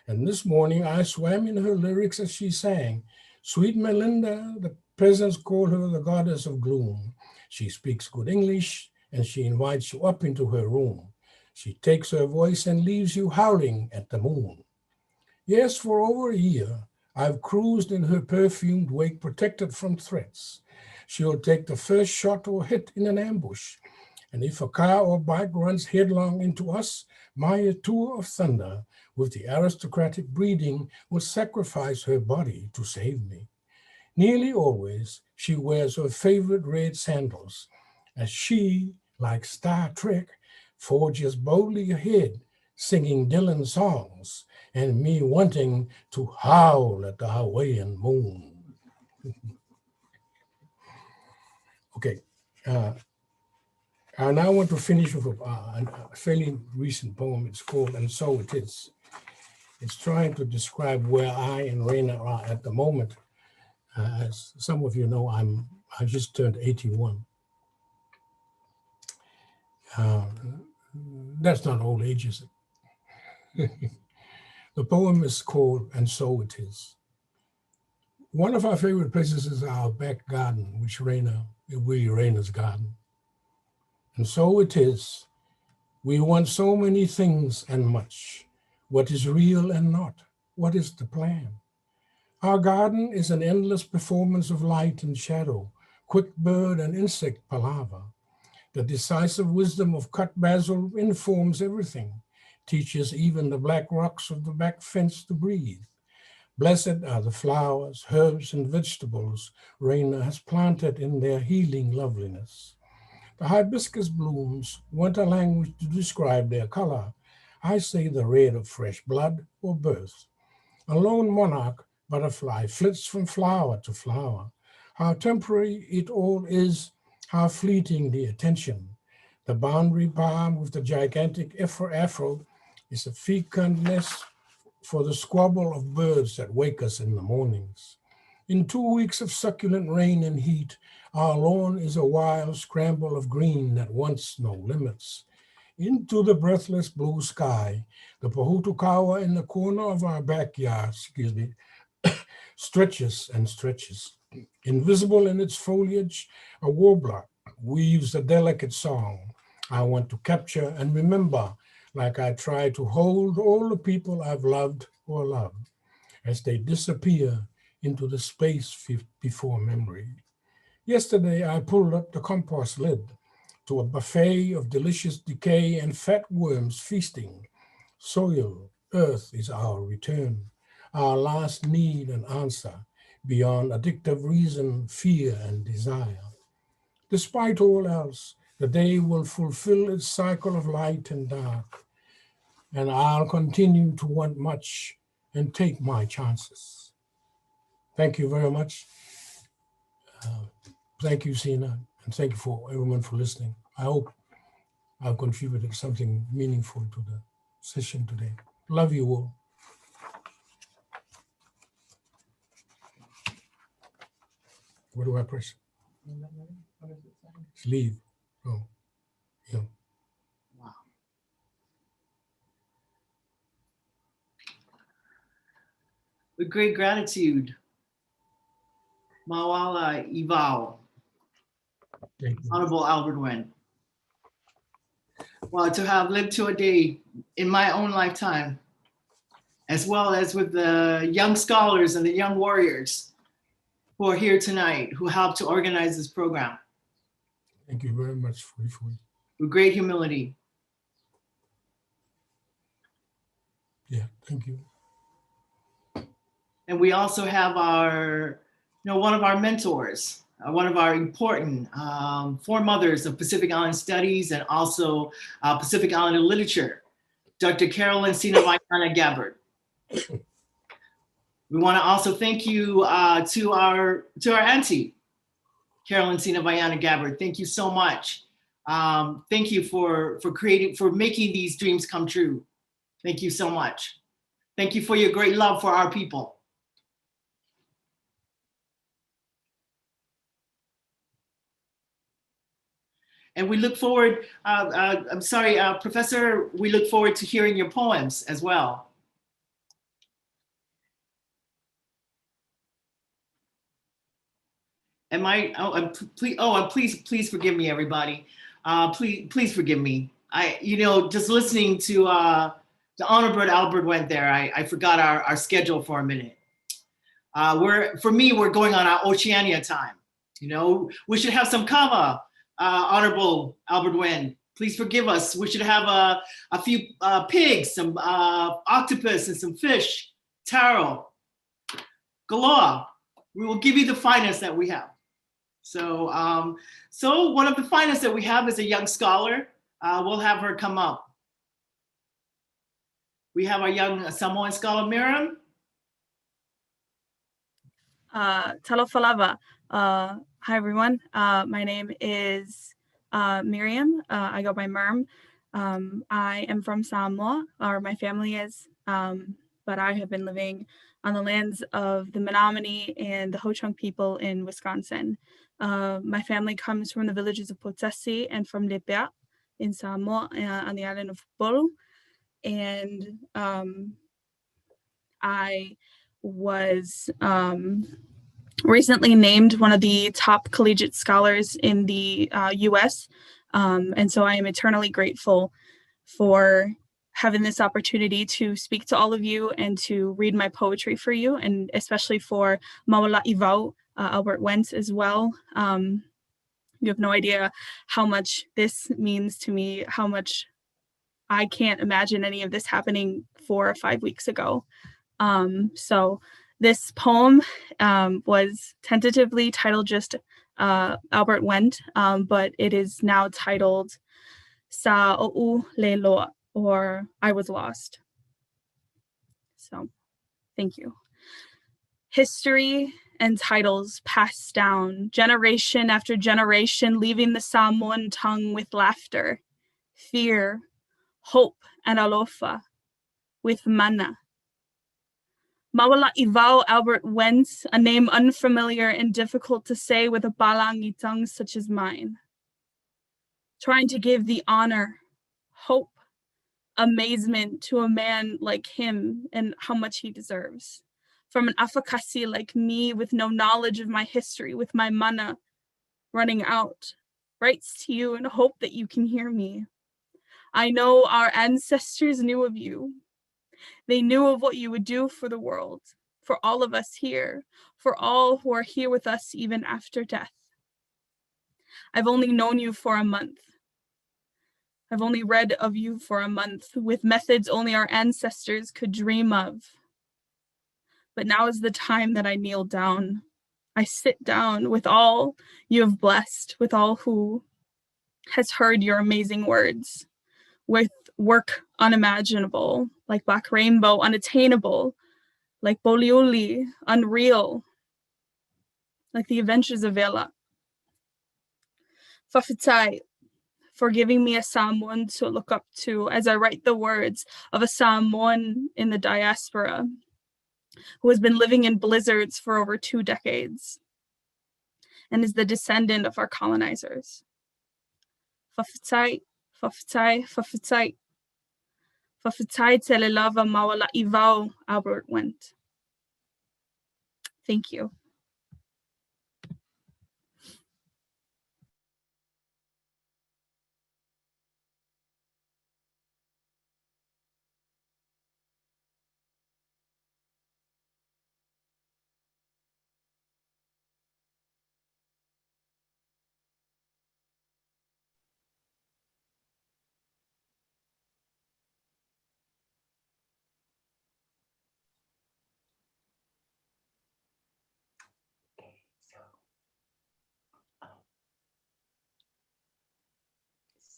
And this morning I swam in her lyrics as she sang, "Sweet Melinda, the peasants call her the goddess of gloom. She speaks good English and she invites you up into her room. She takes her voice and leaves you howling at the moon." Yes, for over a year, I've cruised in her perfumed wake, protected from threats. She'll take the first shot or hit in an ambush. And if a car or bike runs headlong into us, my Atua of thunder, with the aristocratic breeding, will sacrifice her body to save me. Nearly always, she wears her favorite red sandals, as she, like Star Trek, forges boldly ahead, singing Dylan songs, and me wanting to howl at the Hawaiian moon. Okay, I now want to finish with a fairly recent poem. It's called And So It Is. It's trying to describe where I and Reina are at the moment. As some of you know, I just turned 81. That's not old age, is it? The poem is called And So It Is. One of our favorite places is our back garden, which Reina's garden. And so it is, we want so many things and much. What is real and not? What is the plan? Our garden is an endless performance of light and shadow, quick bird and insect palaver. The decisive wisdom of cut basil informs everything, teaches even the black rocks of the back fence to breathe. Blessed are the flowers, herbs, and vegetables Raina has planted in their healing loveliness. The hibiscus blooms want a language to describe their color. I say the red of fresh blood or birth. A lone monarch butterfly flits from flower to flower. How temporary it all is, how fleeting the attention. The boundary palm with the gigantic afro is a fecund nest for the squabble of birds that wake us in the mornings. In 2 weeks of succulent rain and heat, our lawn is a wild scramble of green that wants no limits. Into the breathless blue sky, the pohutukawa in the corner of our backyard, stretches and stretches. Invisible in its foliage, a warbler weaves a delicate song. I want to capture and remember, like I try to hold all the people I've loved or love as they disappear into the space before memory. Yesterday, I pulled up the compost lid to a buffet of delicious decay and fat worms feasting. Soil, earth is our return, our last need and answer beyond addictive reason, fear, and desire. Despite all else, the day will fulfill its cycle of light and dark, and I'll continue to want much and take my chances. Thank you very much. Thank you, Sina, and thank you for everyone for listening. I hope I've contributed something meaningful to the session today. Love you all. What do I press? It's leave. Oh, yeah. Wow. With great gratitude, Mawala Ivao, Honorable Albert Wendt. Well, to have lived to a day in my own lifetime, as well as with the young scholars and the young warriors who are here tonight, who helped to organize this program. Thank you very much, Fuifuilupe. With great humility. Yeah, thank you. And we also have our, one of our mentors, one of our important foremothers of Pacific Island Studies and also Pacific Islander literature, Dr. Carolyn Sina Vayana Gabbard. We want to also thank you to our auntie, Carolyn Sina Vayana Gabbard. Thank you so much. Thank you for making these dreams come true. Thank you so much. Thank you for your great love for our people. And we look forward, I'm sorry, Professor, we look forward to hearing your poems as well. Please forgive me, everybody. Please forgive me. Just listening to the Honorable Albert Wendt there, I forgot our schedule for a minute. For me, we're going on our Oceania time. We should have some kava, Honorable Albert Wendt. Please forgive us. We should have a few pigs, some octopus and some fish, taro, galore. We will give you the finest that we have. So one of the finest that we have is a young scholar. We'll have her come up. We have our young Samoan scholar, Miriam. Talofalava. Hi, everyone. My name is Miriam. I go by Merm. I am from Samoa, or my family is, but I have been living on the lands of the Menominee and the Ho-Chunk people in Wisconsin. My family comes from the villages of Potesi and from Lepea in Samoa on the island of Polu. And I was recently named one of the top collegiate scholars in the US. And so I am eternally grateful for having this opportunity to speak to all of you and to read my poetry for you, and especially for Mawala Ivao, Albert Wendt as well. You have no idea how much this means to me, how much I can't imagine any of this happening 4 or 5 weeks ago. So This poem was tentatively titled just Albert Wendt, but it is now titled Sa O'u Le Loa, or I Was Lost. So, thank you. History and titles passed down generation after generation, leaving the Samoan tongue with laughter, fear, hope, and alofa, with mana. Mawala Ivao Albert Wendt, a name unfamiliar and difficult to say with a balangi tongue such as mine. Trying to give the honor, hope, amazement to a man like him and how much he deserves. From an afakasi like me with no knowledge of my history, with my mana running out, writes to you and hope that you can hear me. I know our ancestors knew of you. They knew of what you would do for the world, for all of us here, for all who are here with us even after death. I've only known you for a month. I've only read of you for a month with methods only our ancestors could dream of. But now is the time that I kneel down. I sit down with all you have blessed, with all who has heard your amazing words, with work unimaginable, like Black Rainbow, unattainable, like Boliuli, unreal, like the Adventures of Vela. Fafitai, for giving me a Samoan to look up to as I write the words of a Samoan in the diaspora who has been living in blizzards for over 2 decades and is the descendant of our colonizers. Fafitai, fafitai, fafitai. Fafitai telelava mawala ivao Albert Wendt. Thank you.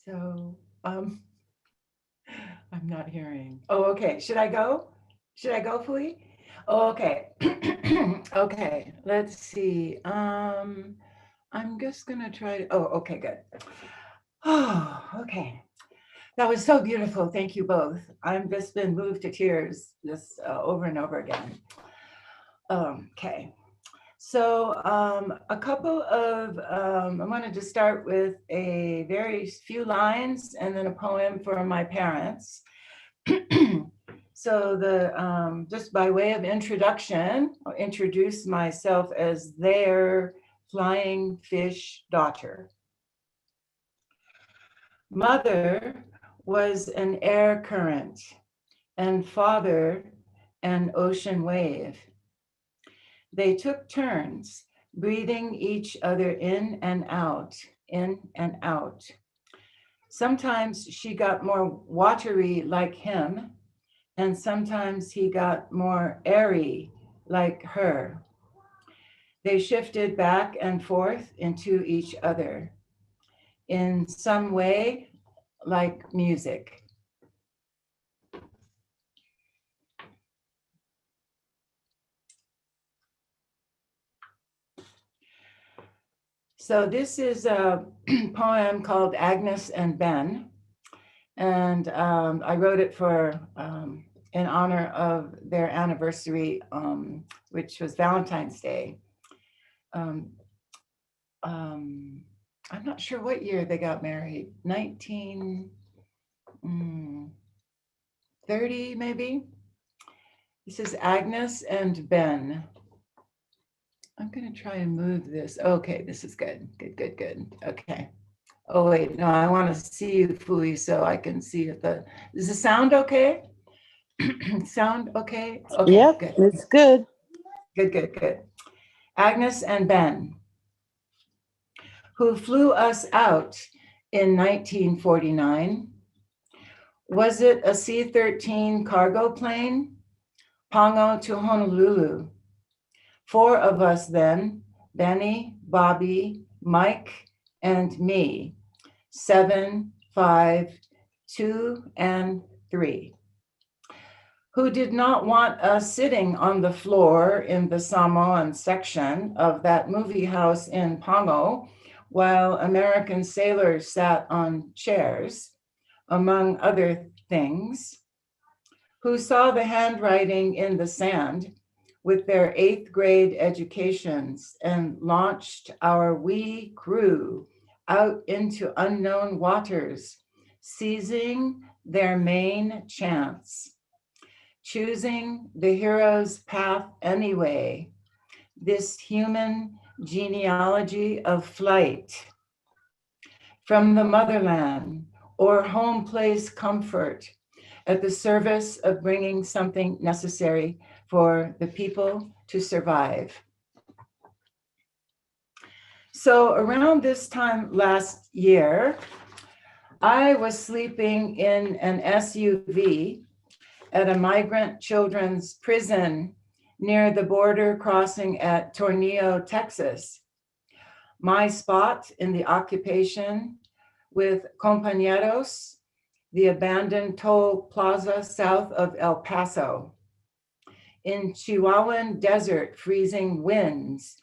So, I'm not hearing. Oh, okay. Should I go? Should I go, Fui? Oh, okay. Okay. Let's see. I'm just gonna try to. Oh, okay, good. Oh, okay. That was so beautiful. Thank you both. I've just been moved to tears just over and over again. Okay. So a couple of, I wanted to start with a very few lines and then a poem for my parents. So just by way of introduction, I'll introduce myself as their flying fish daughter. Mother was an air current and father an ocean wave. They took turns breathing each other in and out, in and out. Sometimes she got more watery like him, and sometimes he got more airy like her. They shifted back and forth into each other, in some way like music. So this is a poem called Agnes and Ben, and I wrote it for in honor of their anniversary, which was Valentine's Day. I'm not sure what year they got married, 1930 maybe. This is Agnes and Ben. I'm going to try and move this. Okay, this is good. Good. Okay. Oh, wait, no, I want to see you, Fui, so I can see if is the sound okay? Sound okay? Okay, yep, good. It's good. Good. Agnes and Ben, who flew us out in 1949. Was it a C-13 cargo plane? Pongo to Honolulu, 4 of us then, Benny, Bobby, Mike, and me. 7, 5, 2, and 3. Who did not want us sitting on the floor in the Samoan section of that movie house in Pango, while American sailors sat on chairs, among other things. Who saw the handwriting in the sand with their 8th grade educations and launched our wee crew out into unknown waters, seizing their main chance, choosing the hero's path anyway, this human genealogy of flight from the motherland or home place comfort at the service of bringing something necessary for the people to survive. So around this time last year, I was sleeping in an SUV at a migrant children's prison near the border crossing at Tornillo, Texas. My spot in the occupation with compañeros, the abandoned toll plaza south of El Paso. In Chihuahuan desert freezing winds,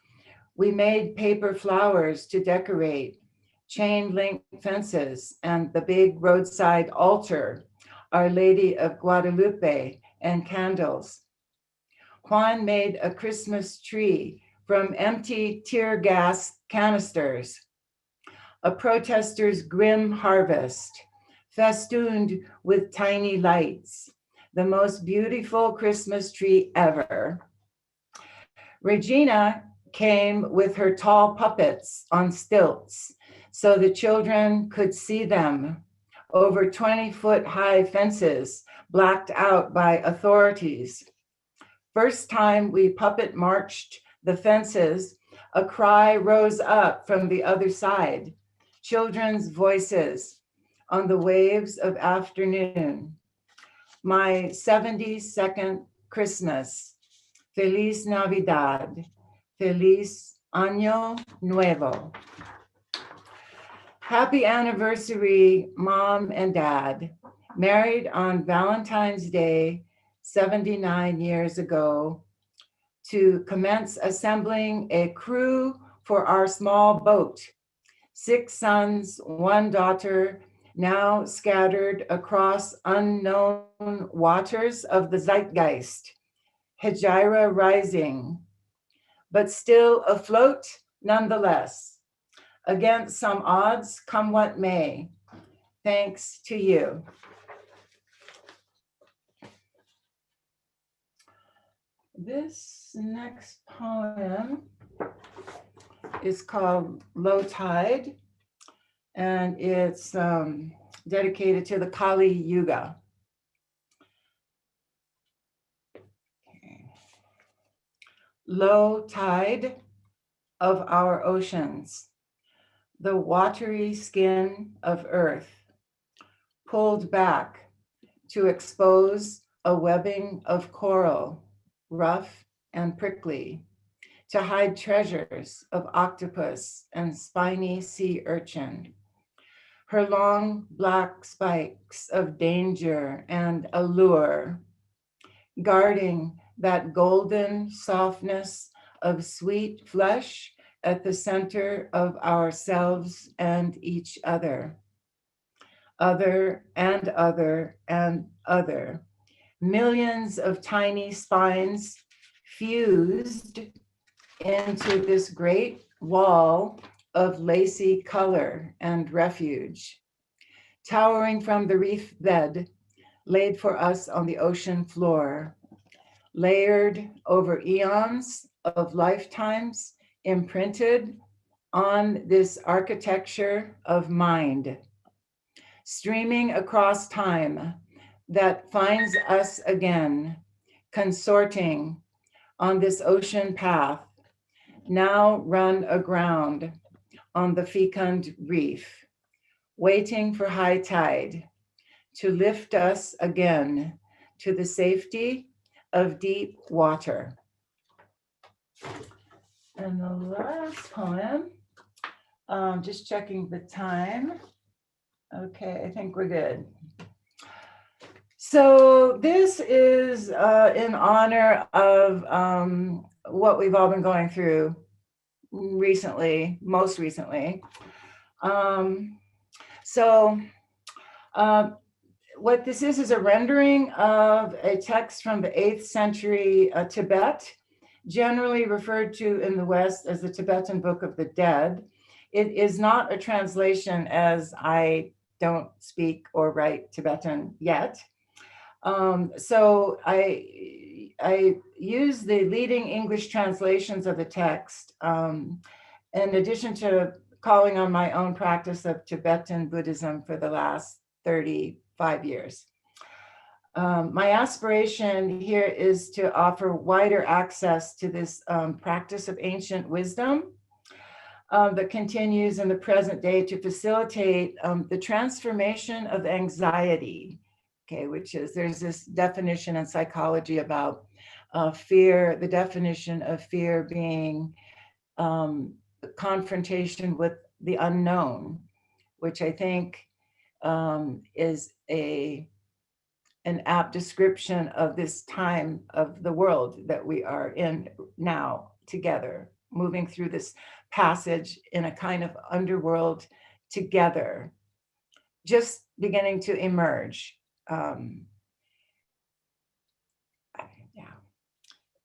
we made paper flowers to decorate, chain link fences, and the big roadside altar, Our Lady of Guadalupe, and candles. Juan made a Christmas tree from empty tear gas canisters, a protester's grim harvest, festooned with tiny lights, the most beautiful Christmas tree ever. Regina came with her tall puppets on stilts so the children could see them over 20-foot high fences blacked out by authorities. First time we puppet marched the fences, a cry rose up from the other side, children's voices on the waves of afternoon. My 72nd Christmas, Feliz Navidad, Feliz Año Nuevo. Happy anniversary, Mom and Dad, married on Valentine's Day, 79 years ago, to commence assembling a crew for our small boat. 6 sons, 1 daughter, now scattered across unknown waters of the zeitgeist, Hejira rising, but still afloat nonetheless, against some odds, come what may, thanks to you. This next poem is called Low Tide, and it's dedicated to the Kali Yuga. Okay. Low tide of our oceans, the watery skin of earth, pulled back to expose a webbing of coral, rough and prickly, to hide treasures of octopus and spiny sea urchin. Her long black spikes of danger and allure, guarding that golden softness of sweet flesh at the center of ourselves and each other. Other and other and other. Millions of tiny spines fused into this great wall of lacy color and refuge, towering from the reef bed laid for us on the ocean floor, layered over eons of lifetimes imprinted on this architecture of mind, streaming across time that finds us again, consorting on this ocean path, now run aground on the fecund reef, waiting for high tide to lift us again to the safety of deep water. And the last poem, just checking the time. Okay, I think we're good. So this is in honor of what we've all been going through recently, most recently. What this is a rendering of a text from the 8th century Tibet, generally referred to in the West as the Tibetan Book of the Dead. It is not a translation, as I don't speak or write Tibetan yet. So I use the leading English translations of the text, in addition to calling on my own practice of Tibetan Buddhism for the last 35 years. My aspiration here is to offer wider access to this practice of ancient wisdom that continues in the present day to facilitate the transformation of anxiety, okay, which is, there's this definition in psychology about fear, the definition of fear being confrontation with the unknown, which I think is an apt description of this time of the world that we are in now together, moving through this passage in a kind of underworld together, just beginning to emerge.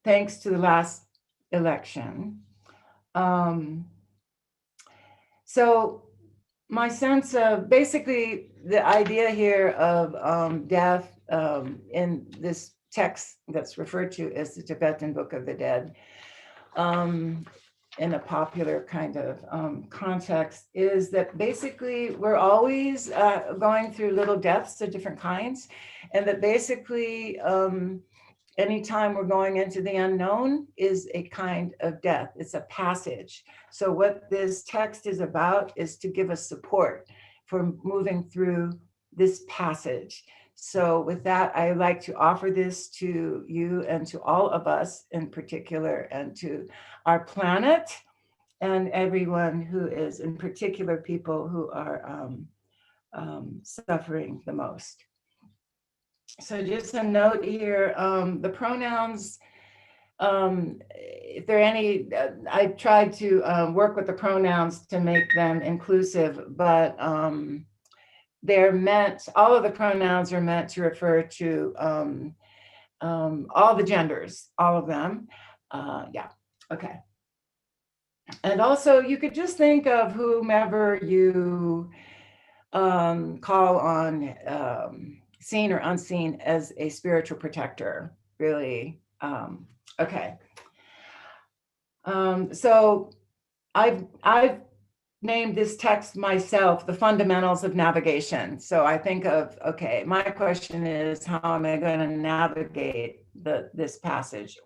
Thanks to the last election. So my sense of basically the idea here of death in this text that's referred to as the Tibetan Book of the Dead, in a popular kind of context, is that basically we're always going through little deaths of different kinds, and that basically anytime we're going into the unknown is a kind of death. It's a passage. So what this text is about is to give us support for moving through this passage. So with that, I like to offer this to you and to all of us in particular, and to our planet and everyone who is, in particular, people who are suffering the most. So just a note here, the pronouns, if there are any, I tried to work with the pronouns to make them inclusive, but they're meant, all of the pronouns are meant to refer to all the genders, all of them. Yeah, okay. And also you could just think of whomever you call on, seen or unseen, as a spiritual protector, really. Okay. So I've named this text myself, The Fundamentals of Navigation. So I think of, okay, my question is, how am I going to navigate this passage,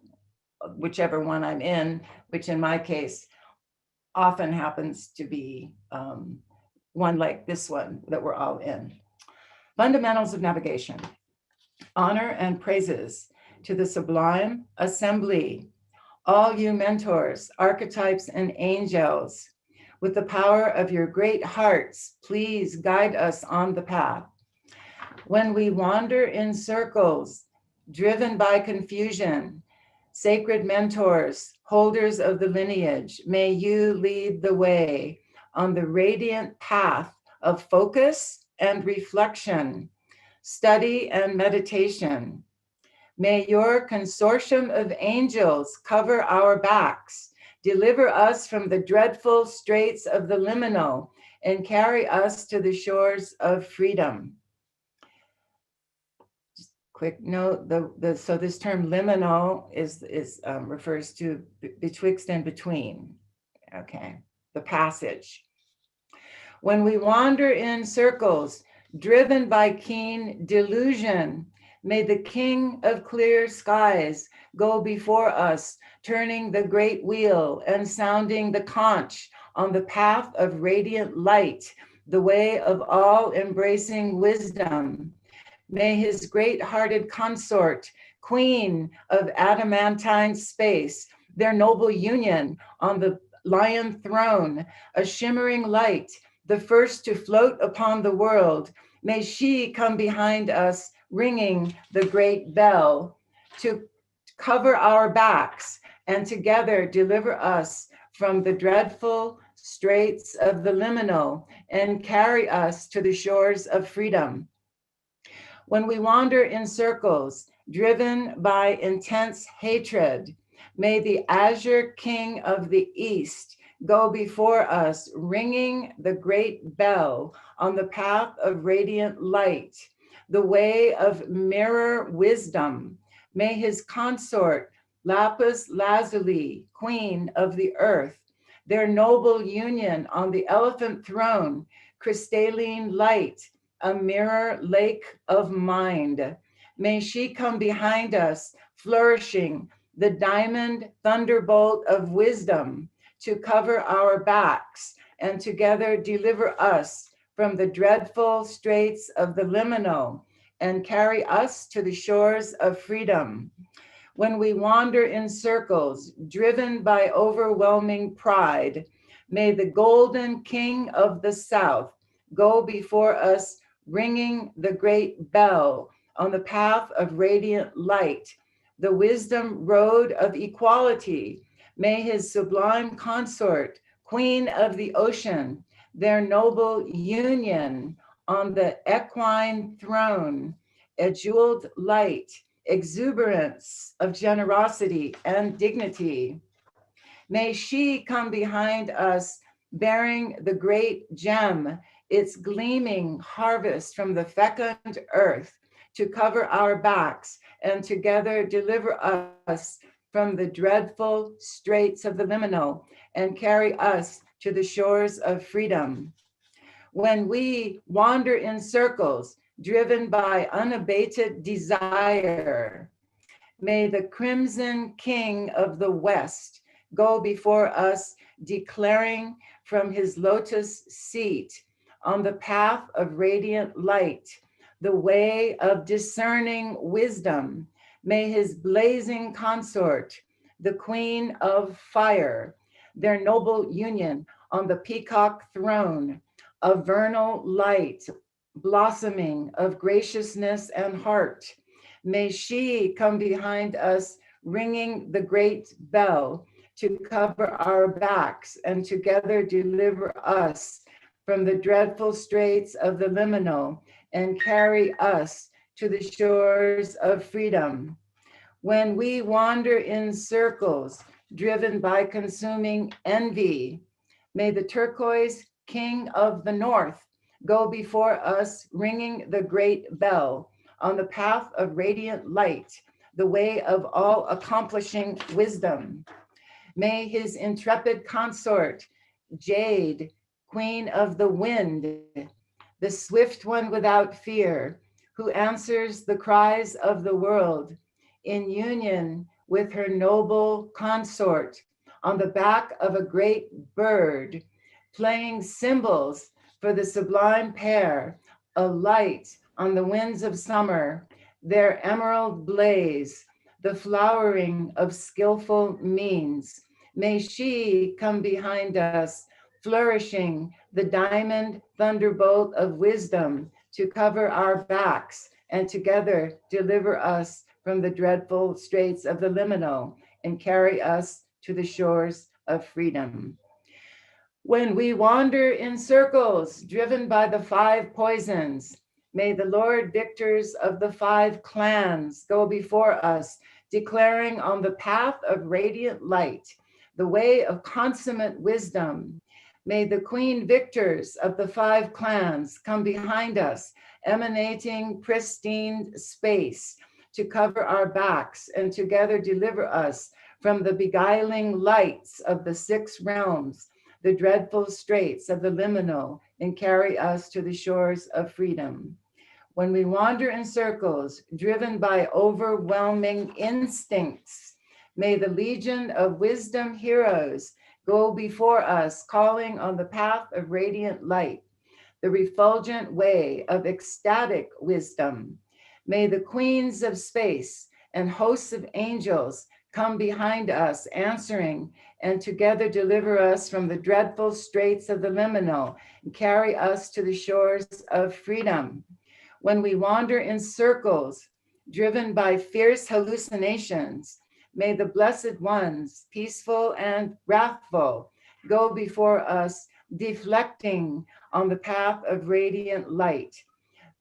whichever one I'm in, which in my case often happens to be one like this one that we're all in. Fundamentals of Navigation. Honor and praises to the sublime assembly, all you mentors, archetypes, and angels. With the power of your great hearts, please guide us on the path. When we wander in circles, driven by confusion, sacred mentors, holders of the lineage, may you lead the way on the radiant path of focus and reflection, study and meditation. May your consortium of angels cover our backs, deliver us from the dreadful straits of the liminal, and carry us to the shores of freedom. Just quick note, so this term liminal refers to betwixt and between, okay, the passage. When we wander in circles, driven by keen delusion, may the King of clear skies go before us, turning the great wheel and sounding the conch on the path of radiant light, the way of all embracing wisdom. May his great-hearted consort, queen of adamantine space, their noble union on the lion throne, a shimmering light, the first to float upon the world. May she come behind us, ringing the great bell to cover our backs and together deliver us from the dreadful straits of the liminal and carry us to the shores of freedom. When we wander in circles, driven by intense hatred, may the azure king of the east go before us, ringing the great bell on the path of radiant light, the way of mirror wisdom. May his consort, lapis lazuli, queen of the earth, their noble union on the elephant throne, crystalline light, a mirror lake of mind. May she come behind us, flourishing the diamond thunderbolt of wisdom to cover our backs and together deliver us from the dreadful straits of the liminal and carry us to the shores of freedom. When we wander in circles, driven by overwhelming pride, may the golden king of the south go before us, ringing the great bell on the path of radiant light, the wisdom road of equality. May his sublime consort, queen of the ocean, their noble union on the equine throne, a jeweled light, exuberance of generosity and dignity. May she come behind us, bearing the great gem, its gleaming harvest from the fecund earth, to cover our backs and together deliver us from the dreadful straits of the liminal and carry us to the shores of freedom. When we wander in circles, driven by unabated desire, may the crimson king of the west go before us, declaring from his lotus seat on the path of radiant light, the way of discerning wisdom. May his blazing consort, the queen of fire, their noble union on the peacock throne, a vernal light, blossoming of graciousness and heart. May she come behind us, ringing the great bell to cover our backs and together deliver us from the dreadful straits of the liminal and carry us to the shores of freedom. When we wander in circles, driven by consuming envy, may the turquoise king of the north go before us, ringing the great bell on the path of radiant light, the way of all accomplishing wisdom. May his intrepid consort, jade, queen of the wind, the swift one without fear, who answers the cries of the world, in union with her noble consort, on the back of a great bird, playing cymbals for the sublime pair, a light on the winds of summer, their emerald blaze, the flowering of skillful means. May she come behind us, flourishing the diamond thunderbolt of wisdom to cover our backs and together deliver us from the dreadful straits of the liminal and carry us to the shores of freedom. When we wander in circles, driven by the five poisons, may the Lord victors of the five clans go before us, declaring on the path of radiant light, the way of consummate wisdom. May the queen victors of the five clans come behind us, emanating pristine space to cover our backs and together deliver us from the beguiling lights of the six realms, the dreadful straits of the liminal, and carry us to the shores of freedom. When we wander in circles, driven by overwhelming instincts, may the legion of wisdom heroes go before us, calling on the path of radiant light, the refulgent way of ecstatic wisdom. May the queens of space and hosts of angels come behind us, answering, and together deliver us from the dreadful straits of the liminal and carry us to the shores of freedom. When we wander in circles, driven by fierce hallucinations, may the blessed ones, peaceful and wrathful, go before us, deflecting on the path of radiant light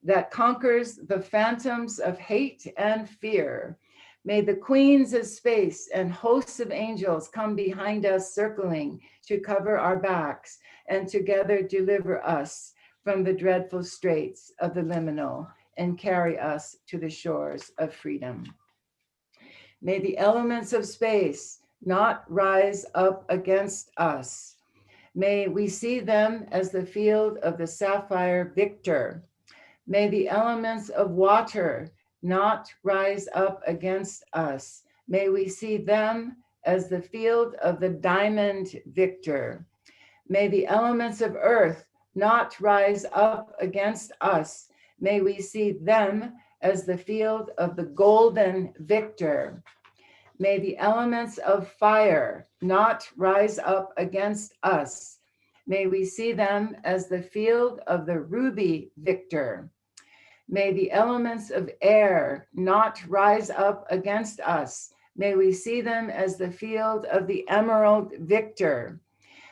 that conquers the phantoms of hate and fear. May the queens of space and hosts of angels come behind us, circling to cover our backs and together deliver us from the dreadful straits of the liminal and carry us to the shores of freedom. May the elements of space not rise up against us. May we see them as the field of the sapphire victor. May the elements of water not rise up against us. May we see them as the field of the diamond victor. May the elements of earth not rise up against us. May we see them as the field of the golden victor. May the elements of fire not rise up against us. May we see them as the field of the ruby victor. May the elements of air not rise up against us. May we see them as the field of the emerald victor.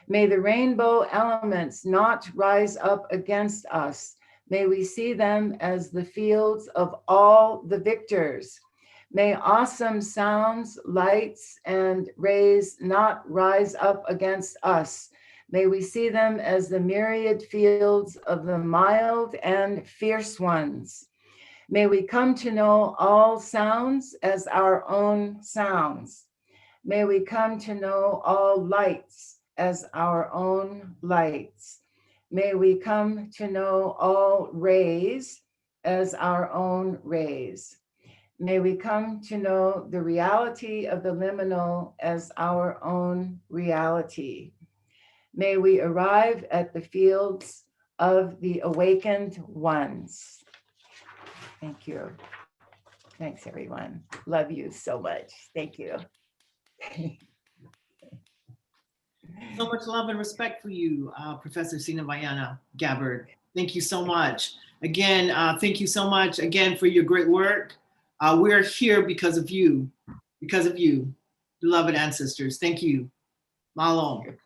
May the rainbow elements not rise up against us. May we see them as the fields of all the victors. May awesome sounds, lights, and rays not rise up against us. May we see them as the myriad fields of the mild and fierce ones. May we come to know all sounds as our own sounds. May we come to know all lights as our own lights. May we come to know all rays as our own rays. May we come to know the reality of the liminal as our own reality. May we arrive at the fields of the awakened ones. Thank you. Thanks, everyone. Love you so much. Thank you. So much love and respect for you, Professor Sina Vayana Gabbard. Thank you so much. Again, thank you so much again for your great work. We're here because of you, beloved ancestors. Thank you. Mahalo.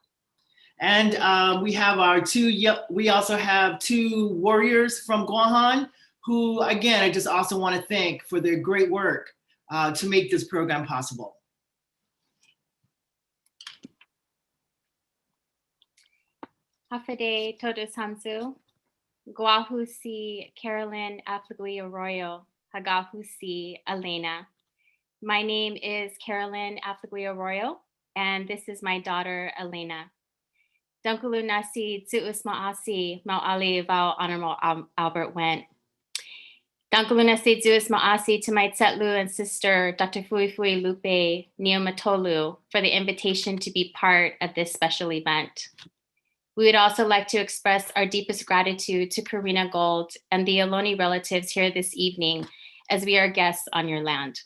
And we also have two warriors from Guahan who, again, I just also want to thank for their great work to make this program possible. Hafide Todos Hansu, Guahusi Carolyn Afligui Arroyo, Hagahusi Elena. My name is Carolyn Afligui Arroyo, and this is my daughter, Elena. Dunkulu Nasi Tsuus Ma'asi, Mau'ali Vau Honorable Albert Wendt. Dunkulu Nasi Tsuus Ma'asi to my Tsetlu and sister, Dr. Fuifuilupe Niumeitolu, for the invitation to be part of this special event. We would also like to express our deepest gratitude to Karina Gold and the Ohlone relatives here this evening as we are guests on your land.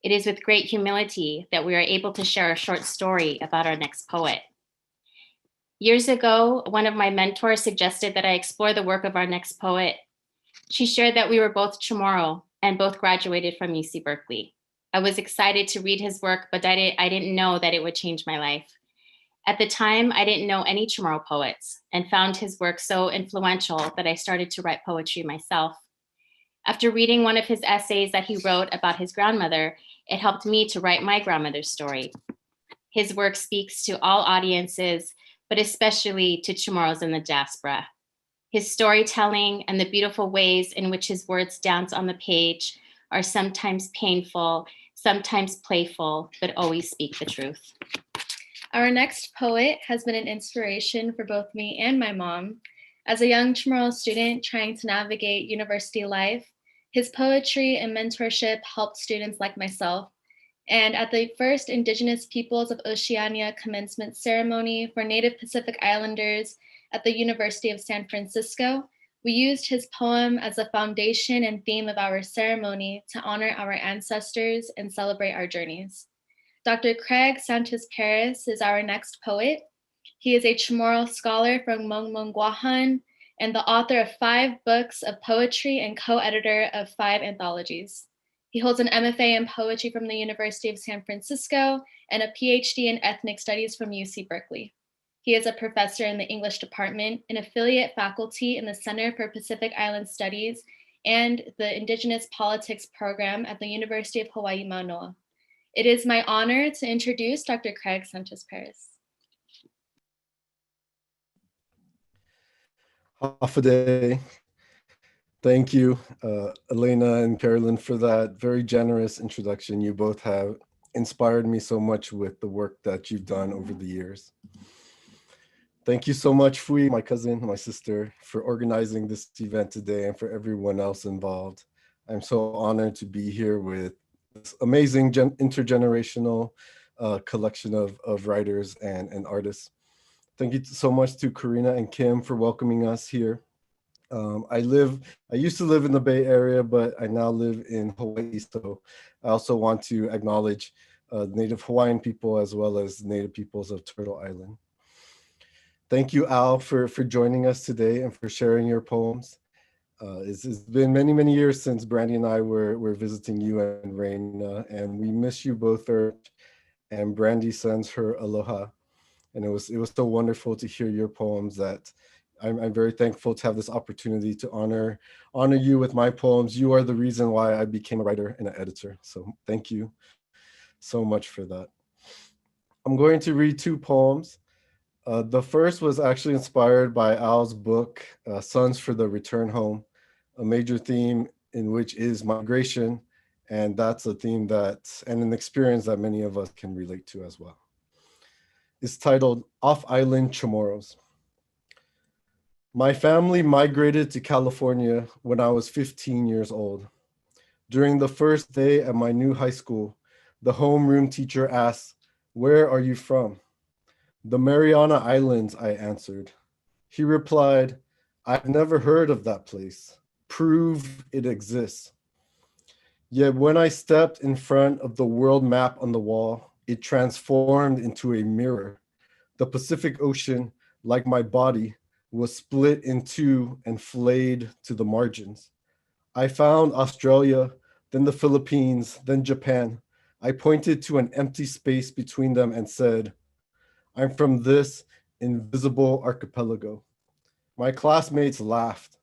It is with great humility that we are able to share a short story about our next poet. Years ago, one of my mentors suggested that I explore the work of our next poet. She shared that we were both Chamorro and both graduated from UC Berkeley. I was excited to read his work, but I didn't know that it would change my life. At the time, I didn't know any Chamorro poets and found his work so influential that I started to write poetry myself. After reading one of his essays that he wrote about his grandmother, it helped me to write my grandmother's story. His work speaks to all audiences, but especially to Chamorros in the diaspora. His storytelling and the beautiful ways in which his words dance on the page are sometimes painful, sometimes playful, but always speak the truth. Our next poet has been an inspiration for both me and my mom. As a young Chamorro student trying to navigate university life, his poetry and mentorship helped students like myself. And at the first Indigenous Peoples of Oceania commencement ceremony for Native Pacific Islanders at the University of San Francisco, we used his poem as a foundation and theme of our ceremony to honor our ancestors and celebrate our journeys. Dr. Craig Sanchez Perez is our next poet. He is a Chamorro scholar from Guahan and the author of 5 books of poetry and co-editor of 5 anthologies. He holds an MFA in poetry from the University of San Francisco and a PhD in ethnic studies from UC Berkeley. He is a professor in the English department, an affiliate faculty in the Center for Pacific Island Studies, and the Indigenous Politics program at the University of Hawaii Manoa. It is my honor to introduce Dr. Craig Sanchez Perez. Hafa. Thank you, Elena and Carolyn, for that very generous introduction. You both have inspired me so much with the work that you've done over the years. Thank you so much, Fui, my cousin, my sister, for organizing this event today and for everyone else involved. I'm so honored to be here with this amazing intergenerational collection of writers and artists. Thank you so much to Karina and Kim for welcoming us here. I used to live in the Bay Area, but I now live in Hawaii. So I also want to acknowledge Native Hawaiian people as well as Native peoples of Turtle Island. Thank you, Al, for joining us today and for sharing your poems. It's been many, many years since Brandy and I were visiting you and Raina, and we miss you both very much. And Brandy sends her aloha. And it was so wonderful to hear your poems that I'm very thankful to have this opportunity to honor you with my poems. You are the reason why I became a writer and an editor. So thank you so much for that. I'm going to read 2 poems. The first was actually inspired by Al's book, Sons for the Return Home, a major theme in which is migration. And that's a theme and an experience that many of us can relate to as well. It's titled Off-Island Chamorros. My family migrated to California when I was 15 years old. During the first day at my new high school, the homeroom teacher asked, "Where are you from?" "The Mariana Islands," I answered. He replied, "I've never heard of that place. Prove it exists." Yet when I stepped in front of the world map on the wall, it transformed into a mirror. The Pacific Ocean, like my body, was split in 2 and flayed to the margins. I found Australia, then the Philippines, then Japan. I pointed to an empty space between them and said, "I'm from this invisible archipelago." My classmates laughed.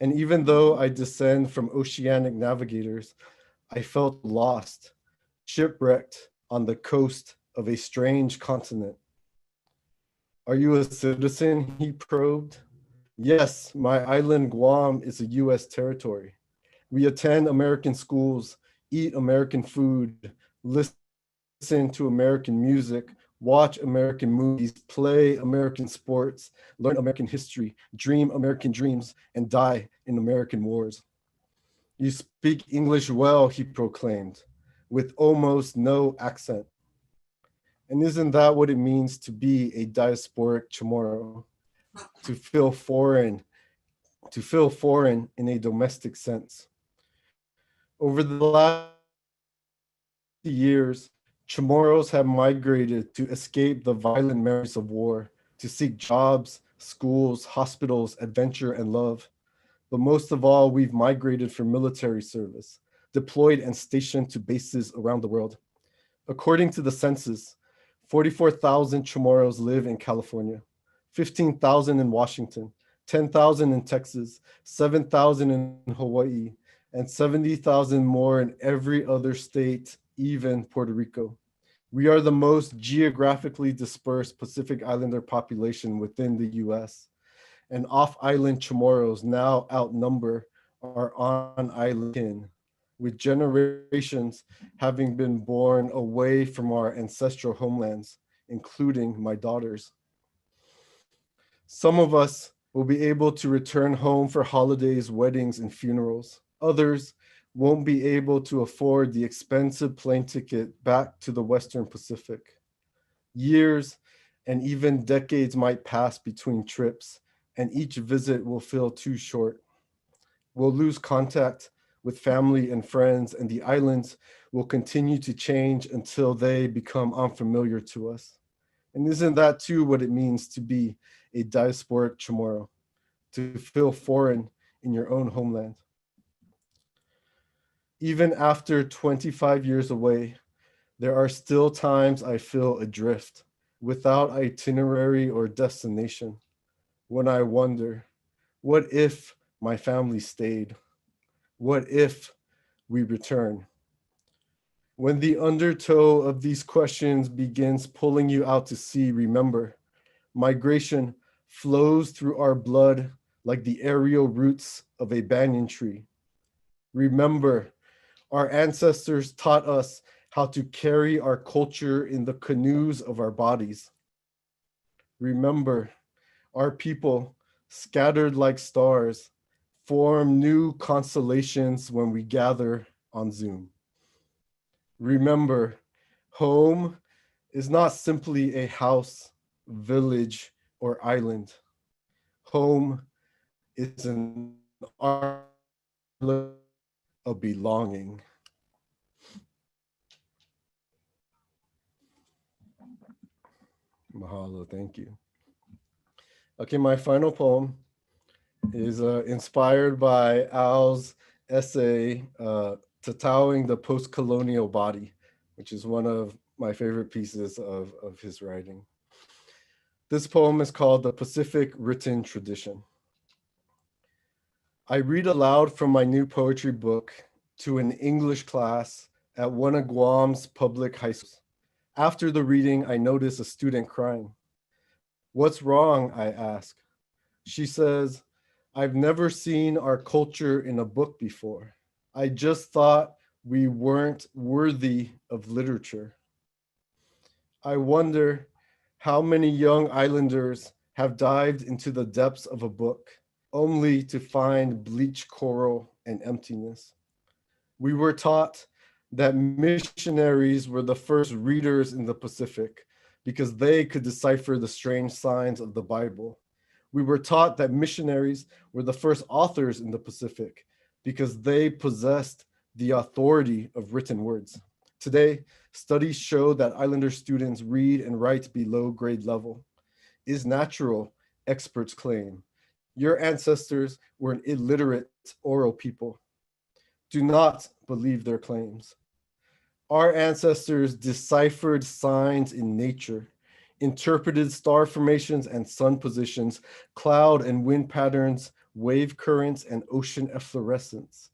And even though I descend from oceanic navigators, I felt lost, shipwrecked on the coast of a strange continent. "Are you a citizen?" he probed. "Yes, my island Guam is a US territory. We attend American schools, eat American food, listen to American music, watch American movies, play American sports, learn American history, dream American dreams, and die in American wars." "You speak English well," he proclaimed, with almost no accent. And isn't that what it means to be a diasporic Chamorro? To feel foreign in a domestic sense. Over the last years, Chamorros have migrated to escape the violent memories of war, to seek jobs, schools, hospitals, adventure, and love. But most of all, we've migrated for military service, deployed and stationed to bases around the world. According to the census, 44,000 Chamorros live in California, 15,000 in Washington, 10,000 in Texas, 7,000 in Hawaii, and 70,000 more in every other state, even Puerto Rico. We are the most geographically dispersed Pacific Islander population within the US, and off-island Chamorros now outnumber our on-island kin, with generations having been born away from our ancestral homelands, including my daughters. Some of us will be able to return home for holidays, weddings, and funerals. Others won't be able to afford the expensive plane ticket back to the Western Pacific. Years and even decades might pass between trips, and each visit will feel too short. We'll lose contact with family and friends, and the islands will continue to change until they become unfamiliar to us. And isn't that too what it means to be a diasporic Chamorro, to feel foreign in your own homeland? Even after 25 years away, there are still times I feel adrift, without itinerary or destination, when I wonder, what if my family stayed? What if we return? When the undertow of these questions begins pulling you out to sea, remember, migration flows through our blood like the aerial roots of a banyan tree. Remember, our ancestors taught us how to carry our culture in the canoes of our bodies. Remember, our people, scattered like stars, form new constellations when we gather on Zoom. Remember, home is not simply a house, village, or island. Home is an art of belonging. Mahalo, thank you. Okay, my final poem is inspired by Al's essay, Tatauing the Post-Colonial Body, which is one of my favorite pieces of his writing. This poem is called The Pacific Written Tradition. I read aloud from my new poetry book to an English class at one of Guam's public high schools. After the reading, I notice a student crying. "What's wrong?" I ask. She says, "I've never seen our culture in a book before. I just thought we weren't worthy of literature." I wonder how many young islanders have dived into the depths of a book only to find bleached coral and emptiness. We were taught that missionaries were the first readers in the Pacific because they could decipher the strange signs of the Bible. We were taught that missionaries were the first authors in the Pacific because they possessed the authority of written words. Today, studies show that Islander students read and write below grade level. Is natural, experts claim. Your ancestors were an illiterate oral people. Do not believe their claims. Our ancestors deciphered signs in nature, interpreted star formations and sun positions, cloud and wind patterns, wave currents, and ocean efflorescence.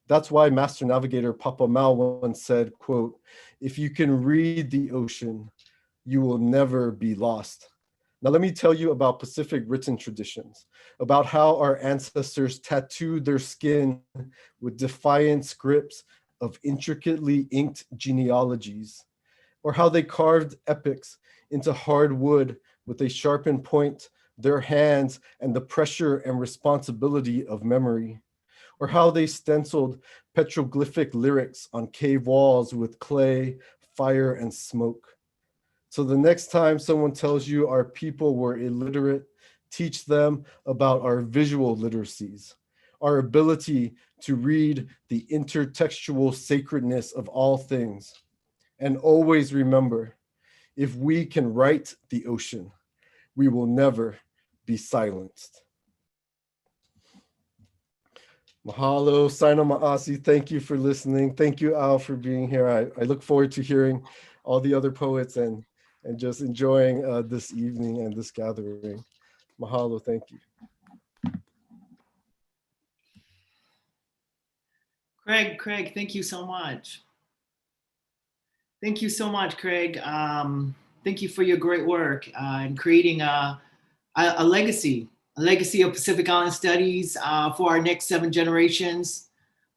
That's why Master Navigator Papa Mau once said, quote, "If you can read the ocean, you will never be lost." Now let me tell you about Pacific written traditions, about how our ancestors tattooed their skin with defiant scripts of intricately inked genealogies, or how they carved epics into hard wood with a sharpened point, their hands, and the pressure and responsibility of memory, or how they stenciled petroglyphic lyrics on cave walls with clay, fire, and smoke. So the next time someone tells you our people were illiterate, teach them about our visual literacies, our ability to read the intertextual sacredness of all things. And always remember, if we can write the ocean, we will never be silenced. Mahalo, Sina Ma'asi, thank you for listening. Thank you, Al, for being here. I look forward to hearing all the other poets and just enjoying this evening and this gathering. Mahalo, thank you. Craig, thank you so much. Thank you so much, Craig. Thank you for your great work in creating a legacy of Pacific Island studies for our next 7 generations.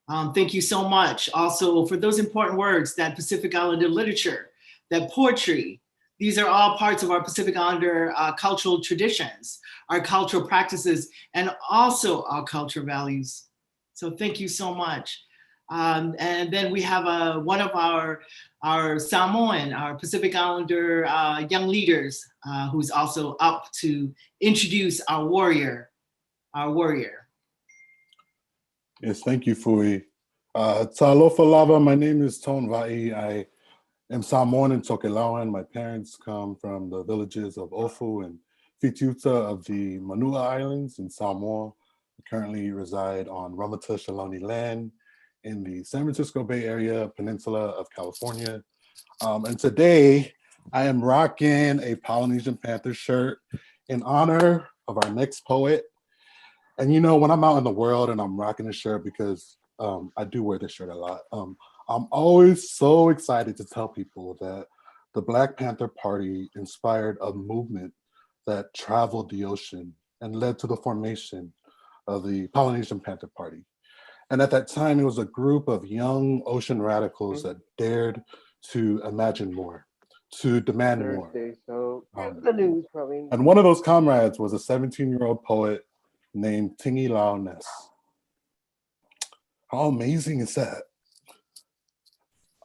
Thank you so much also for those important words, that Pacific Islander literature, that poetry. These are all parts of our Pacific Islander cultural traditions, our cultural practices, and also our cultural values. So thank you so much. And then we have one of our Samoan, our Pacific Islander young leaders who's also up to introduce our warrior. Yes, thank you, Fui. Talofa lava, my name is Ton Vai. I am Samoan and Tokelauan. My parents come from the villages of Ofu and Fitiuta of the Manua Islands in Samoa. I currently reside on Ramatush Ohlone land in the San Francisco Bay Area peninsula of California. And today I am rocking a Polynesian Panther shirt in honor of our next poet. And you know, when I'm out in the world and I'm rocking this shirt, because I do wear this shirt a lot, I'm always so excited to tell people that the Black Panther Party inspired a movement that traveled the ocean and led to the formation of the Polynesian Panther Party. And at that time, it was a group of young ocean radicals that dared to imagine more, to demand more. And one of those comrades was a 17-year-old poet named Tangi Loudness. How amazing is that?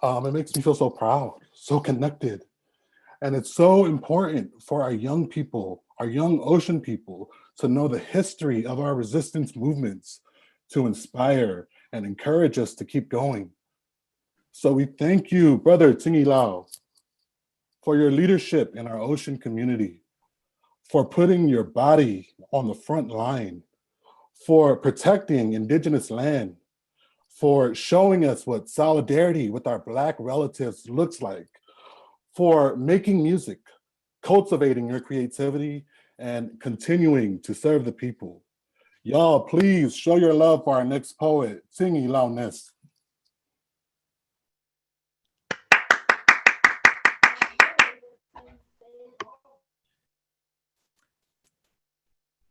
It makes me feel so proud, so connected. And it's so important for our young people, our young ocean people, to know the history of our resistance movements, to inspire and encourage us to keep going. So we thank you, Brother Tangi Lau, for your leadership in our ocean community, for putting your body on the front line, for protecting Indigenous land, for showing us what solidarity with our Black relatives looks like, for making music, cultivating your creativity, and continuing to serve the people. Y'all, please show your love for our next poet, Tangi Loudness.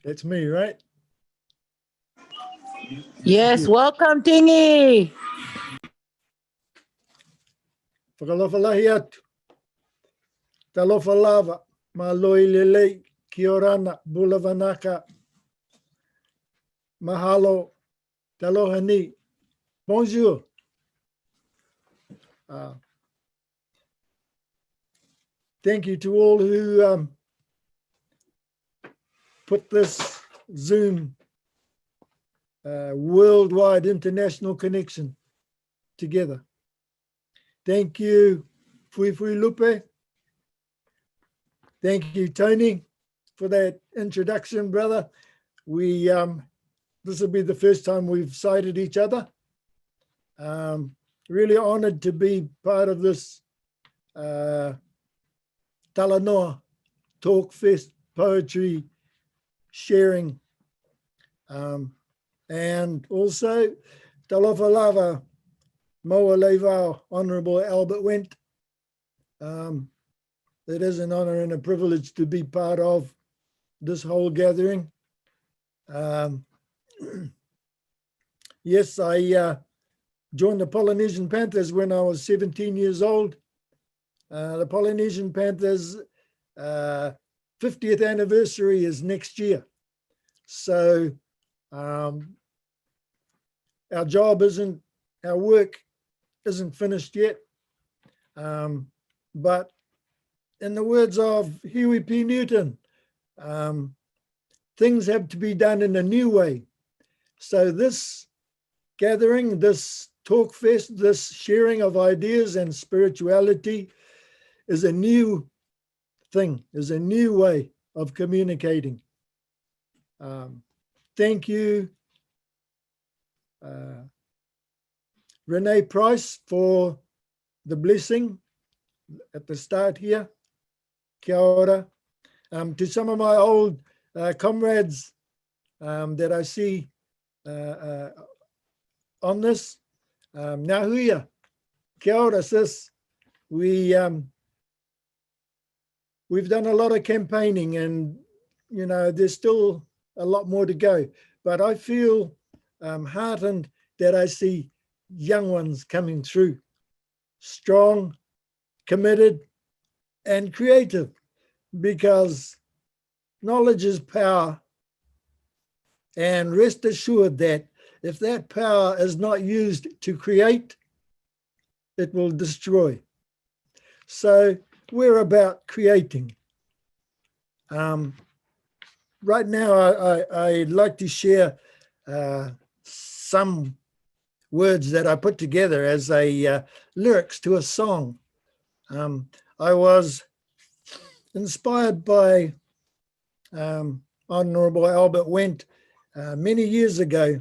That's me, right? Yes, welcome, Tingy. Whakalawhalahi atu. Talofa lava, maloi lelei, kiorana, bulavanaka, mahalo, taloha ni. Bonjour. Thank you to all who put this Zoom worldwide international connection together. Thank you, Fuifuilupe. Thank you, Tony, for that introduction, brother. We this will be the first time we've sighted each other. Really honored to be part of this Talanoa Talk Fest poetry sharing. And also, Talofa lava, Moa levao, Honorable Albert Wendt. It is an honor and a privilege to be part of this whole gathering. Yes, I joined the Polynesian Panthers when I was 17 years old. The Polynesian Panthers 50th anniversary is next year. So our work isn't finished yet. But in the words of Huey P. Newton, things have to be done in a new way. So this gathering, this talk fest, this sharing of ideas and spirituality is a new thing, is a new way of communicating. Thank you, Renee Price, for the blessing at the start here. Kia ora. To some of my old comrades that I see on this, Ngahuia, kia ora, sis. We've done a lot of campaigning, and you know there's still a lot more to go. But I feel heartened that I see young ones coming through, strong, committed, and creative, because knowledge is power. And rest assured that if that power is not used to create, it will destroy. So we're about creating. Right now, I'd like to share some words that I put together as a lyrics to a song. I was inspired by Honorable Albert Wendt many years ago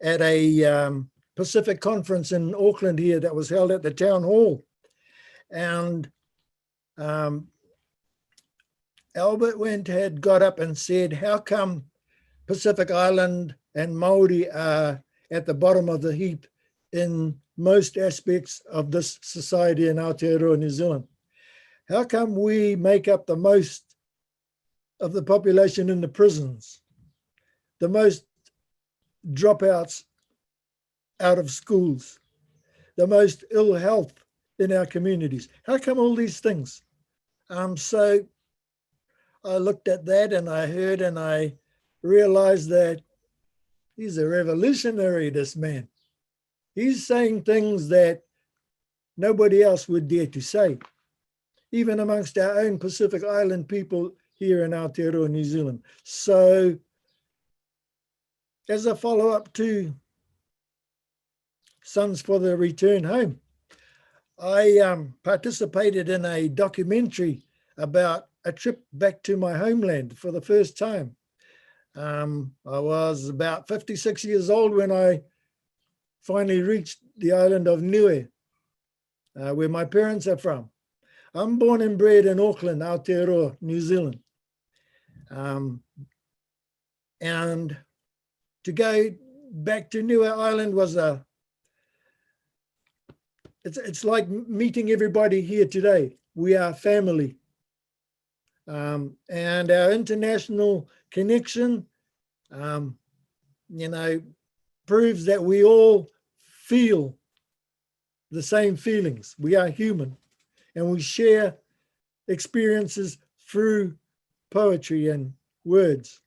at a Pacific conference in Auckland here that was held at the town hall. And Albert Wendt had got up and said, how come Pacific Island and Māori are at the bottom of the heap in most aspects of this society in Aotearoa, New Zealand? How come we make up the most of the population in the prisons, the most dropouts out of schools, the most ill health in our communities? How come all these things? So I looked at that and I heard and I realized that he's a revolutionary, this man. He's saying things that nobody else would dare to say, even amongst our own Pacific Island people here in Aotearoa, New Zealand. So as a follow-up to Sons for the Return Home, I participated in a documentary about a trip back to my homeland for the first time. I was about 56 years old when I finally reached the island of Niue, where my parents are from. I'm born and bred in Auckland, Aotearoa, New Zealand. And to go back to Niue Island was it's like meeting everybody here today. We are family. And our international connection, proves that we all feel the same feelings. We are human and we share experiences through poetry and words.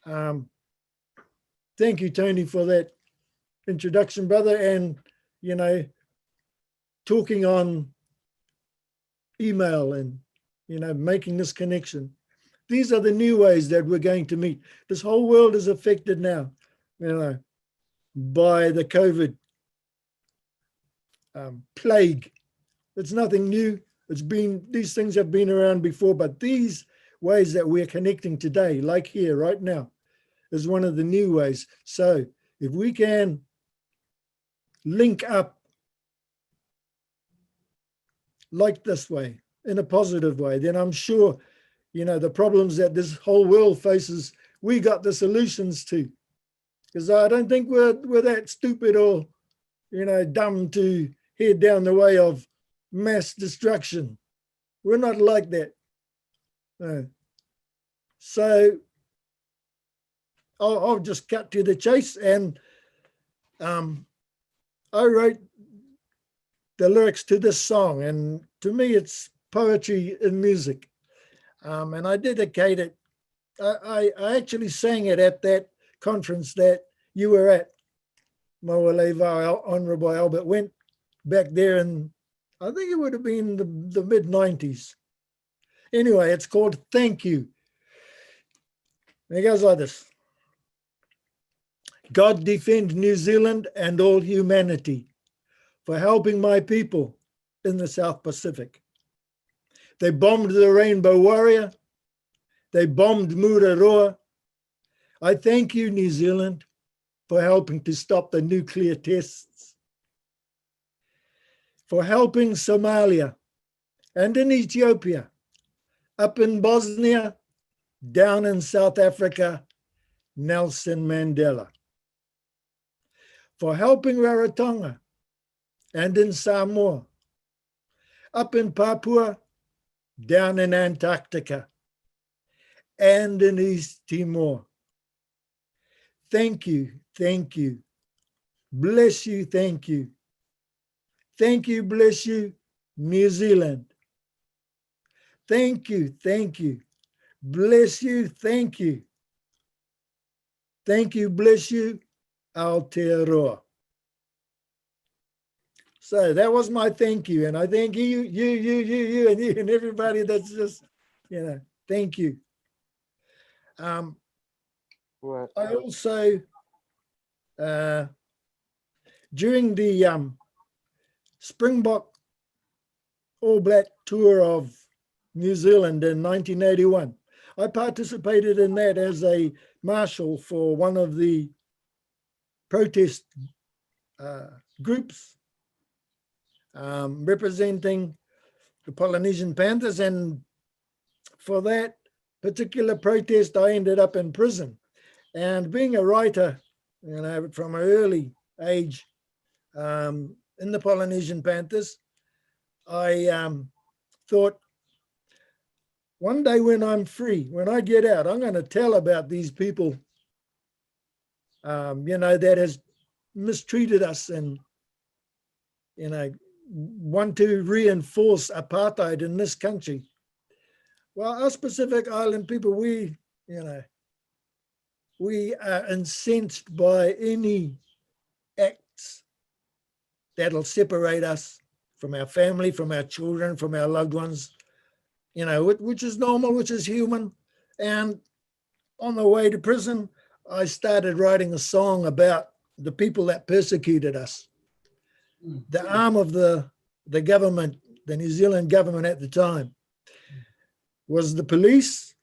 Thank you, Tony, for that introduction, brother. And, talking on email and, making this connection. These are the new ways that we're going to meet. This whole world is affected now, by the COVID plague. It's nothing new. These things have been around before, but these ways that we're connecting today, like here, right now, is one of the new ways. So if we can link up like this way, in a positive way, then I'm sure, the problems that this whole world faces, we got the solutions to. Because I don't think we're that stupid or, dumb to head down the way of mass destruction. We're not like that. So I'll just cut to the chase. And I wrote the lyrics to this song, and to me it's poetry in music. And I dedicate it. I actually sang it at that conference that you were at, Mawaleva, Honorable Albert Wendt, back there in, I think it would have been the mid-90s. Anyway, it's called Thank You. And it goes like this. God defend New Zealand and all humanity for helping my people in the South Pacific. They bombed the Rainbow Warrior. They bombed Mururoa. I thank you, New Zealand, for helping to stop the nuclear tests, for helping Somalia and in Ethiopia, up in Bosnia, down in South Africa, Nelson Mandela, for helping Rarotonga and in Samoa, up in Papua, down in Antarctica, and in East Timor. Thank you, thank you. Bless you, thank you. Thank you, bless you, New Zealand. Thank you, thank you. Bless you, thank you. Thank you, bless you, Aotearoa. So that was my thank you. And I thank you, and everybody that's just, thank you. I also during the Springbok All Black tour of New Zealand in 1981. I participated in that as a marshal for one of the protest groups representing the Polynesian Panthers, and for that particular protest I ended up in prison. And being a writer, you know, from an early age in the Polynesian Panthers, I thought, one day when I'm free, when I get out, I'm going to tell about these people, you know, that has mistreated us and, you know, want to reinforce apartheid in this country. Well, us Pacific Island people, we are incensed by any acts that'll separate us from our family, from our children, from our loved ones, you know, which is normal, which is human. And on the way to prison, I started writing a song about the people that persecuted us. The arm of the government, the New Zealand government at the time, was the police,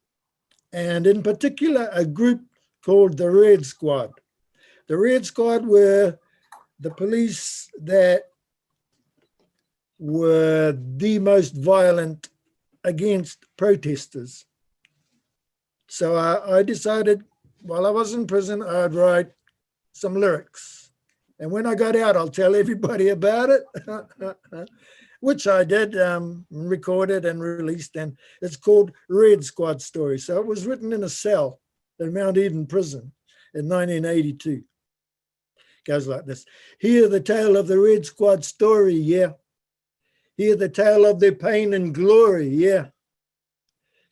and in particular, a group called the Red Squad. The Red Squad were the police that were the most violent against protesters. So I decided while I was in prison, I'd write some lyrics. And when I got out, I'll tell everybody about it, which I did, recorded and released. And it's called Red Squad Story. So it was written in a cell in Mount Eden Prison in 1982. Goes like this. Hear the tale of the Red Squad story, yeah. Hear the tale of their pain and glory, yeah.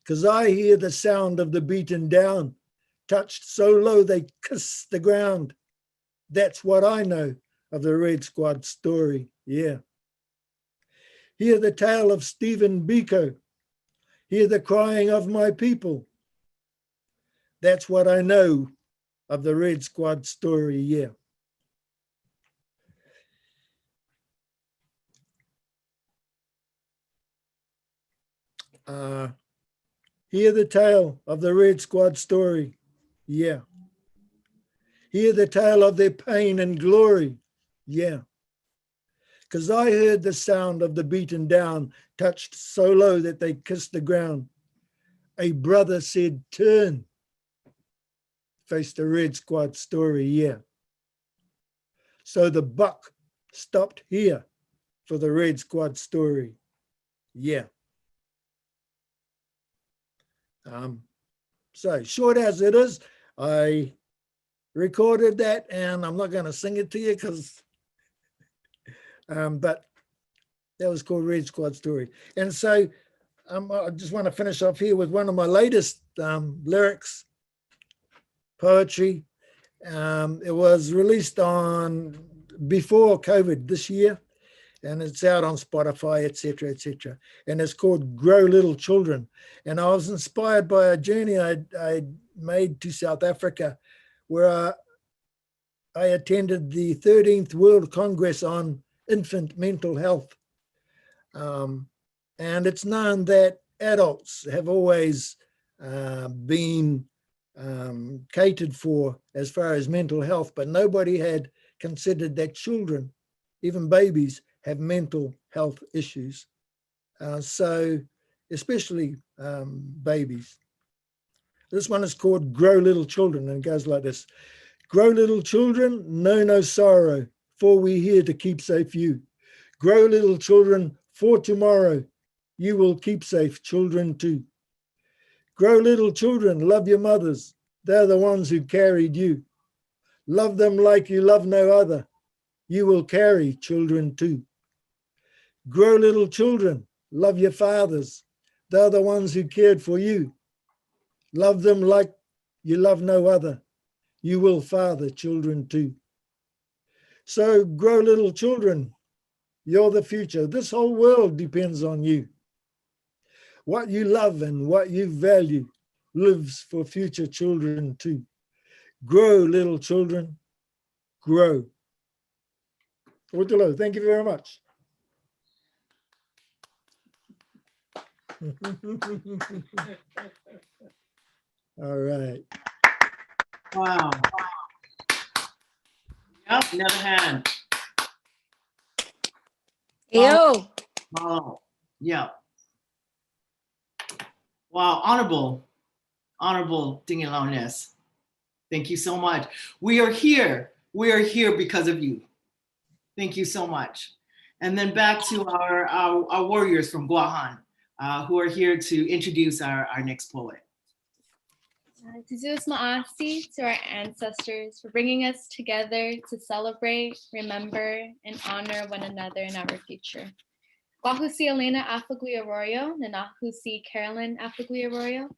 Because I hear the sound of the beaten down, touched so low they kiss the ground. That's what I know of the Red Squad story, yeah. Hear the tale of Stephen Biko. Hear the crying of my people. That's what I know of the Red Squad story, yeah. Hear the tale of the Red Squad story, yeah. Hear the tale of their pain and glory, yeah. Because I heard the sound of the beaten down, touched so low that they kissed the ground. A brother said, turn. Face the Red Squad story, yeah. So the buck stopped here for the Red Squad story, yeah. So short as it is, I recorded that, and I'm not going to sing it to you because, but that was called Red Squad Story. And so I just want to finish off here with one of my latest lyrics, poetry. It was released before COVID this year, and it's out on Spotify, etc., etc. And it's called Grow Little Children. And I was inspired by a journey I made to South Africa, where I attended the 13th World Congress on Infant Mental Health. And it's known that adults have always been catered for as far as mental health, but nobody had considered that children, even babies, have mental health issues. So especially babies. This one is called Grow Little Children, and it goes like this. Grow little children, know no sorrow, for we here to keep safe you. Grow little children, for tomorrow you will keep safe children too. Grow little children, love your mothers, they're the ones who carried you. Love them like you love no other, you will carry children too. Grow little children, love your fathers, they're the ones who cared for you. Love them like you love no other, you will father children too. So grow little children, you're the future. This whole world depends on you. What you love and what you value lives for future children too. Grow little children, grow. Otelo, thank you very much. All right. Wow. Yep, another hand. Yo. Oh, yeah. Wow, honorable Tangi Loudness. Thank you so much. We are here because of you. Thank you so much. And then back to our warriors from Guahan, who are here to introduce our next poet. Tizu's Ma'asi to our ancestors for bringing us together to celebrate, remember, and honor one another in our future. Wahusi Elena Afagui Arroyo, Nanahusi Carolyn Afagui Arroyo.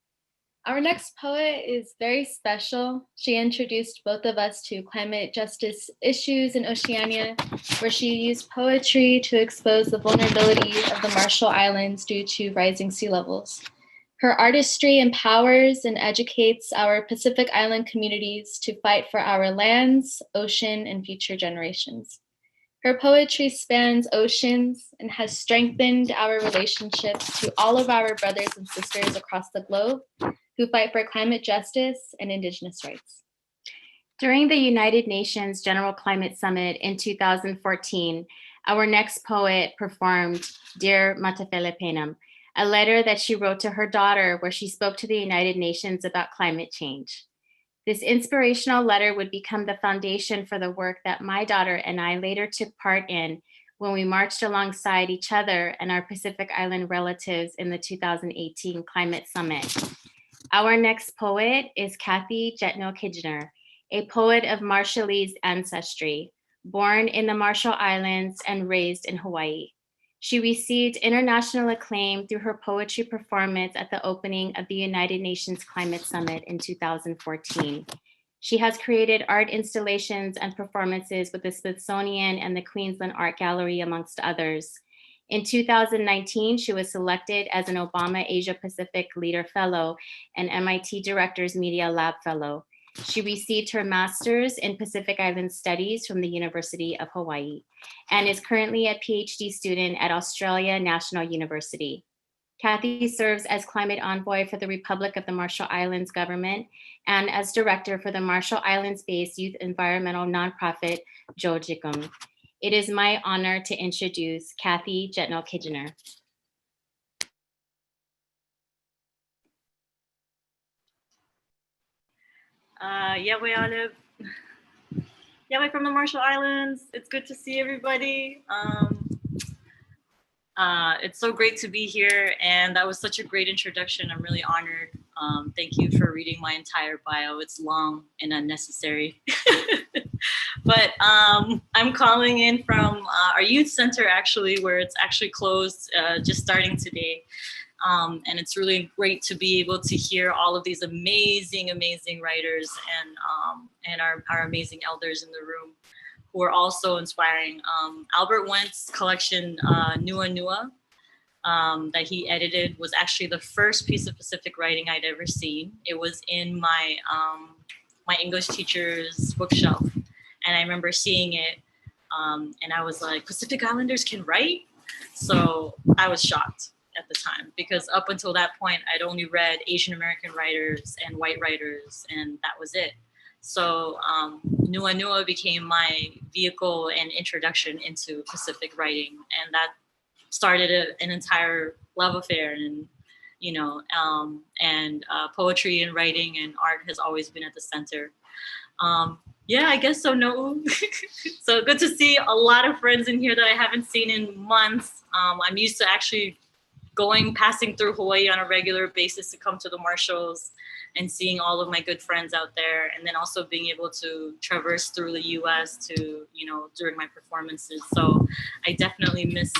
Our next poet is very special. She introduced both of us to climate justice issues in Oceania, where she used poetry to expose the vulnerability of the Marshall Islands due to rising sea levels. Her artistry empowers and educates our Pacific Island communities to fight for our lands, ocean, and future generations. Her poetry spans oceans and has strengthened our relationships to all of our brothers and sisters across the globe who fight for climate justice and Indigenous rights. During the United Nations General Climate Summit in 2014, our next poet performed Dear Matafele Penam, a letter that she wrote to her daughter where she spoke to the United Nations about climate change. This inspirational letter would become the foundation for the work that my daughter and I later took part in when we marched alongside each other and our Pacific Island relatives in the 2018 Climate Summit. Our next poet is Kathy Jetnil-Kijiner, a poet of Marshallese ancestry, born in the Marshall Islands and raised in Hawaii. She received international acclaim through her poetry performance at the opening of the United Nations Climate Summit in 2014. She has created art installations and performances with the Smithsonian and the Queensland Art Gallery, amongst others. In 2019, she was selected as an Obama Asia Pacific Leader Fellow and MIT Director's Media Lab Fellow. She received her master's in Pacific Island Studies from the University of Hawaii and is currently a PhD student at Australia National University. Kathy serves as climate envoy for the Republic of the Marshall Islands government and as director for the Marshall Islands-based youth environmental nonprofit Jojikum. It is my honor to introduce Kathy Jetnil-Kijiner. Yahweh Olive, Yahweh from the Marshall Islands. It's good to see everybody. It's so great to be here, and that was such a great introduction. I'm really honored. Thank you for reading my entire bio. It's long and unnecessary. But I'm calling in from our youth center, actually, where it's actually closed, just starting today. And it's really great to be able to hear all of these amazing, amazing writers and our amazing elders in the room who are also inspiring. Albert Wendt's collection, Nua Nua, that he edited was actually the first piece of Pacific writing I'd ever seen. It was in my, my English teacher's bookshelf. And I remember seeing it and I was like, Pacific Islanders can write? So I was shocked at the time, because up until that point, I'd only read Asian American writers and white writers, and that was it. So Nua Nua became my vehicle and introduction into Pacific writing, and that started an entire love affair. And poetry and writing and art has always been at the center. Yeah, I guess so, No'u. So good to see a lot of friends in here that I haven't seen in months. I'm used to actually passing through Hawaii on a regular basis to come to the Marshalls and seeing all of my good friends out there. And then also being able to traverse through the US to, during my performances. So I definitely miss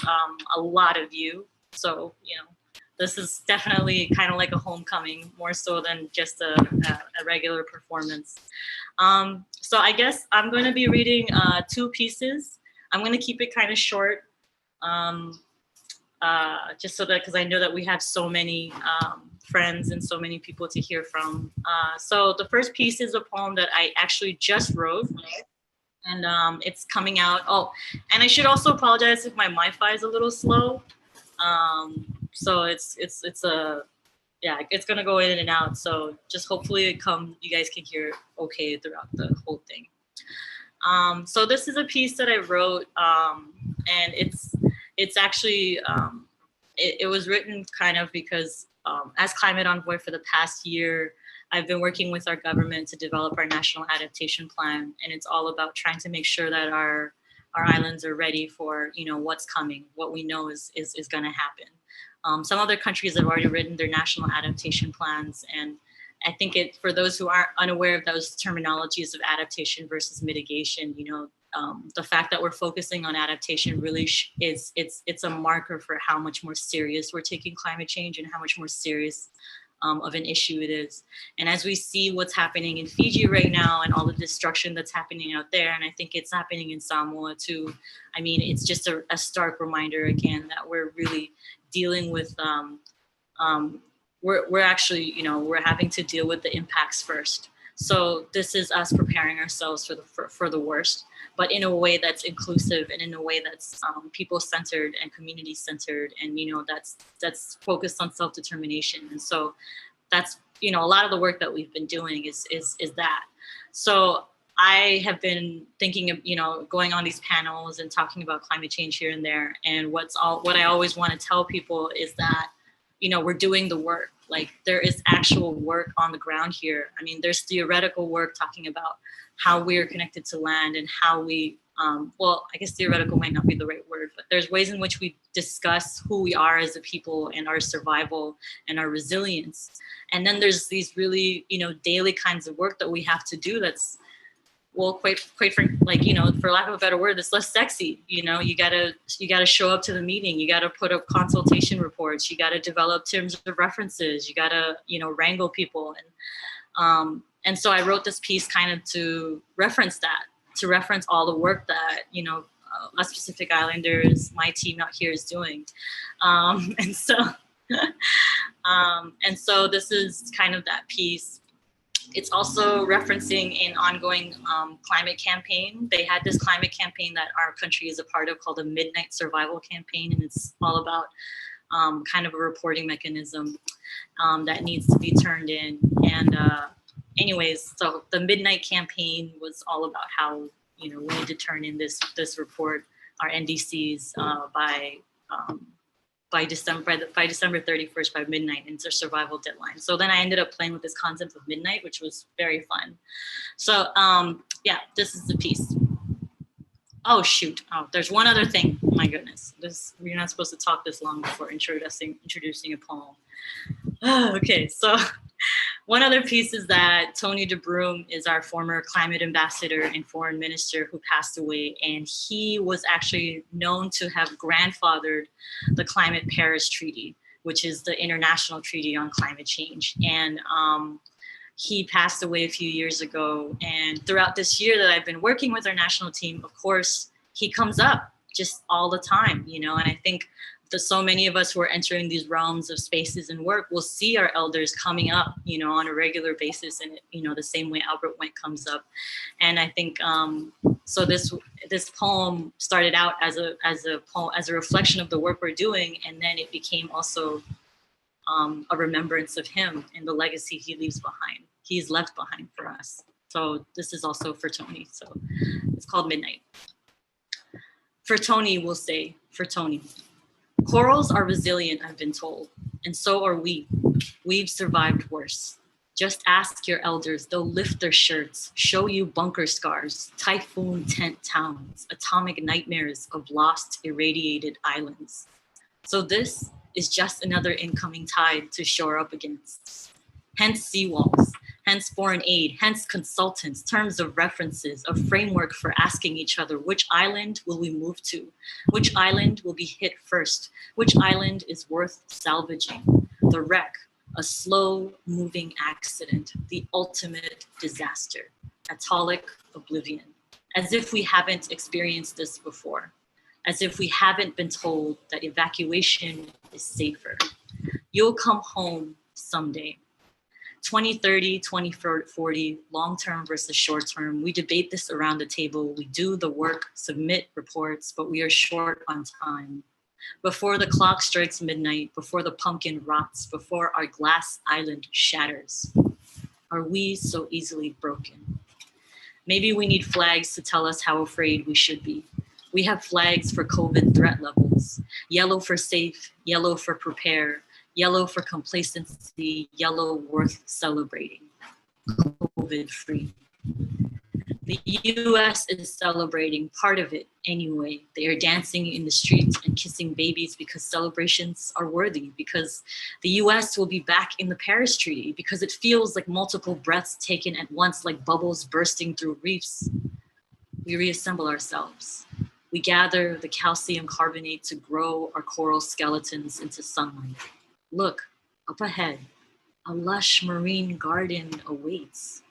a lot of you. So, this is definitely kind of like a homecoming, more so than just a regular performance. So I guess I'm going to be reading 2 pieces. I'm going to keep it kind of short, just so that, because I know that we have so many friends and so many people to hear from. So the first piece is a poem that I actually just wrote. And it's coming out. Oh, and I should also apologize if my Wi-Fi is a little slow. So it's gonna go in and out. So just hopefully you guys can hear okay throughout the whole thing. So this is a piece that I wrote, and it's actually, it was written kind of because as climate envoy for the past year, I've been working with our government to develop our national adaptation plan, and it's all about trying to make sure that our islands are ready for, you know, what's coming, what we know is going to happen. Some other countries have already written their national adaptation plans, and I think for those who aren't unaware of those terminologies of adaptation versus mitigation, you know, the fact that we're focusing on adaptation really it's a marker for how much more serious we're taking climate change and how much more serious of an issue it is. And as we see what's happening in Fiji right now and all the destruction that's happening out there, and I think it's happening in Samoa too, I mean, it's just a stark reminder again that we're really dealing with, we're actually, you know, we're having to deal with the impacts first. So this is us preparing ourselves for the worst, but in a way that's inclusive and in a way that's people-centered and community-centered, and you know that's focused on self-determination. And so that's, you know, a lot of the work that we've been doing is that. So I have been thinking of, you know, going on these panels and talking about climate change here and there. And what I always want to tell people is that, you know, we're doing the work. Like there is actual work on the ground here. I mean, there's theoretical work talking about how we're connected to land and how we, well, I guess theoretical might not be the right word, but there's ways in which we discuss who we are as a people and our survival and our resilience. And then there's these really, you know, daily kinds of work that we have to do that's, well, quite frankly, like, you know, for lack of a better word, it's less sexy. You know, you gotta show up to the meeting. You gotta put up consultation reports. You gotta develop terms of references. You gotta, you know, wrangle people. And so I wrote this piece kind of to reference that, to reference all the work that, you know, us Pacific Islanders, my team out here is doing. And so this is kind of that piece. It's also referencing an ongoing climate campaign. They had this climate campaign that our country is a part of called the Midnight Survival Campaign. And it's all about kind of a reporting mechanism that needs to be turned in. And anyways, so the Midnight campaign was all about how, you know, we need to turn in this report, our NDCs by December 31st by midnight, and it's a survival deadline. So then I ended up playing with this concept of midnight, which was very fun. So yeah, this is the piece. Oh shoot, oh, there's one other thing. Oh my goodness, you're not supposed to talk this long before introducing a poem. Okay, so one other piece is that Tony DeBroom is our former climate ambassador and foreign minister who passed away, and he was actually known to have grandfathered the Climate Paris Treaty, which is the international treaty on climate change. And he passed away a few years ago. And throughout this year that I've been working with our national team, of course, he comes up just all the time, you know, and I think so many of us who are entering these realms of spaces and work will see our elders coming up, you know, on a regular basis, and you know, the same way Albert Wendt comes up. And I think so. This poem started out as a reflection of the work we're doing, and then it became also a remembrance of him and the legacy he leaves behind. He's left behind for us. So this is also for Tony. So it's called Midnight. For Tony, we'll say, for Tony. Corals are resilient, I've been told, and so are we. We've survived worse. Just ask your elders, they'll lift their shirts, show you bunker scars, typhoon tent towns, atomic nightmares of lost, irradiated islands. So this is just another incoming tide to shore up against. Hence seawalls, hence foreign aid, hence consultants, terms of references, a framework for asking each other, which island will we move to? Which island will be hit first? Which island is worth salvaging? The wreck, a slow moving accident, the ultimate disaster, atolic oblivion, as if we haven't experienced this before, as if we haven't been told that evacuation is safer. You'll come home someday. 2030, 2040, long-term versus short-term. We debate this around the table. We do the work, submit reports, but we are short on time. Before the clock strikes midnight, before the pumpkin rots, before our glass island shatters, are we so easily broken? Maybe we need flags to tell us how afraid we should be. We have flags for COVID threat levels. Yellow for safe, yellow for prepare, yellow for complacency, yellow worth celebrating. COVID free. The US is celebrating part of it anyway. They are dancing in the streets and kissing babies because celebrations are worthy, because the US will be back in the Paris Treaty, because it feels like multiple breaths taken at once, like bubbles bursting through reefs. We reassemble ourselves. We gather the calcium carbonate to grow our coral skeletons into sunlight. Look, up ahead, a lush marine garden awaits.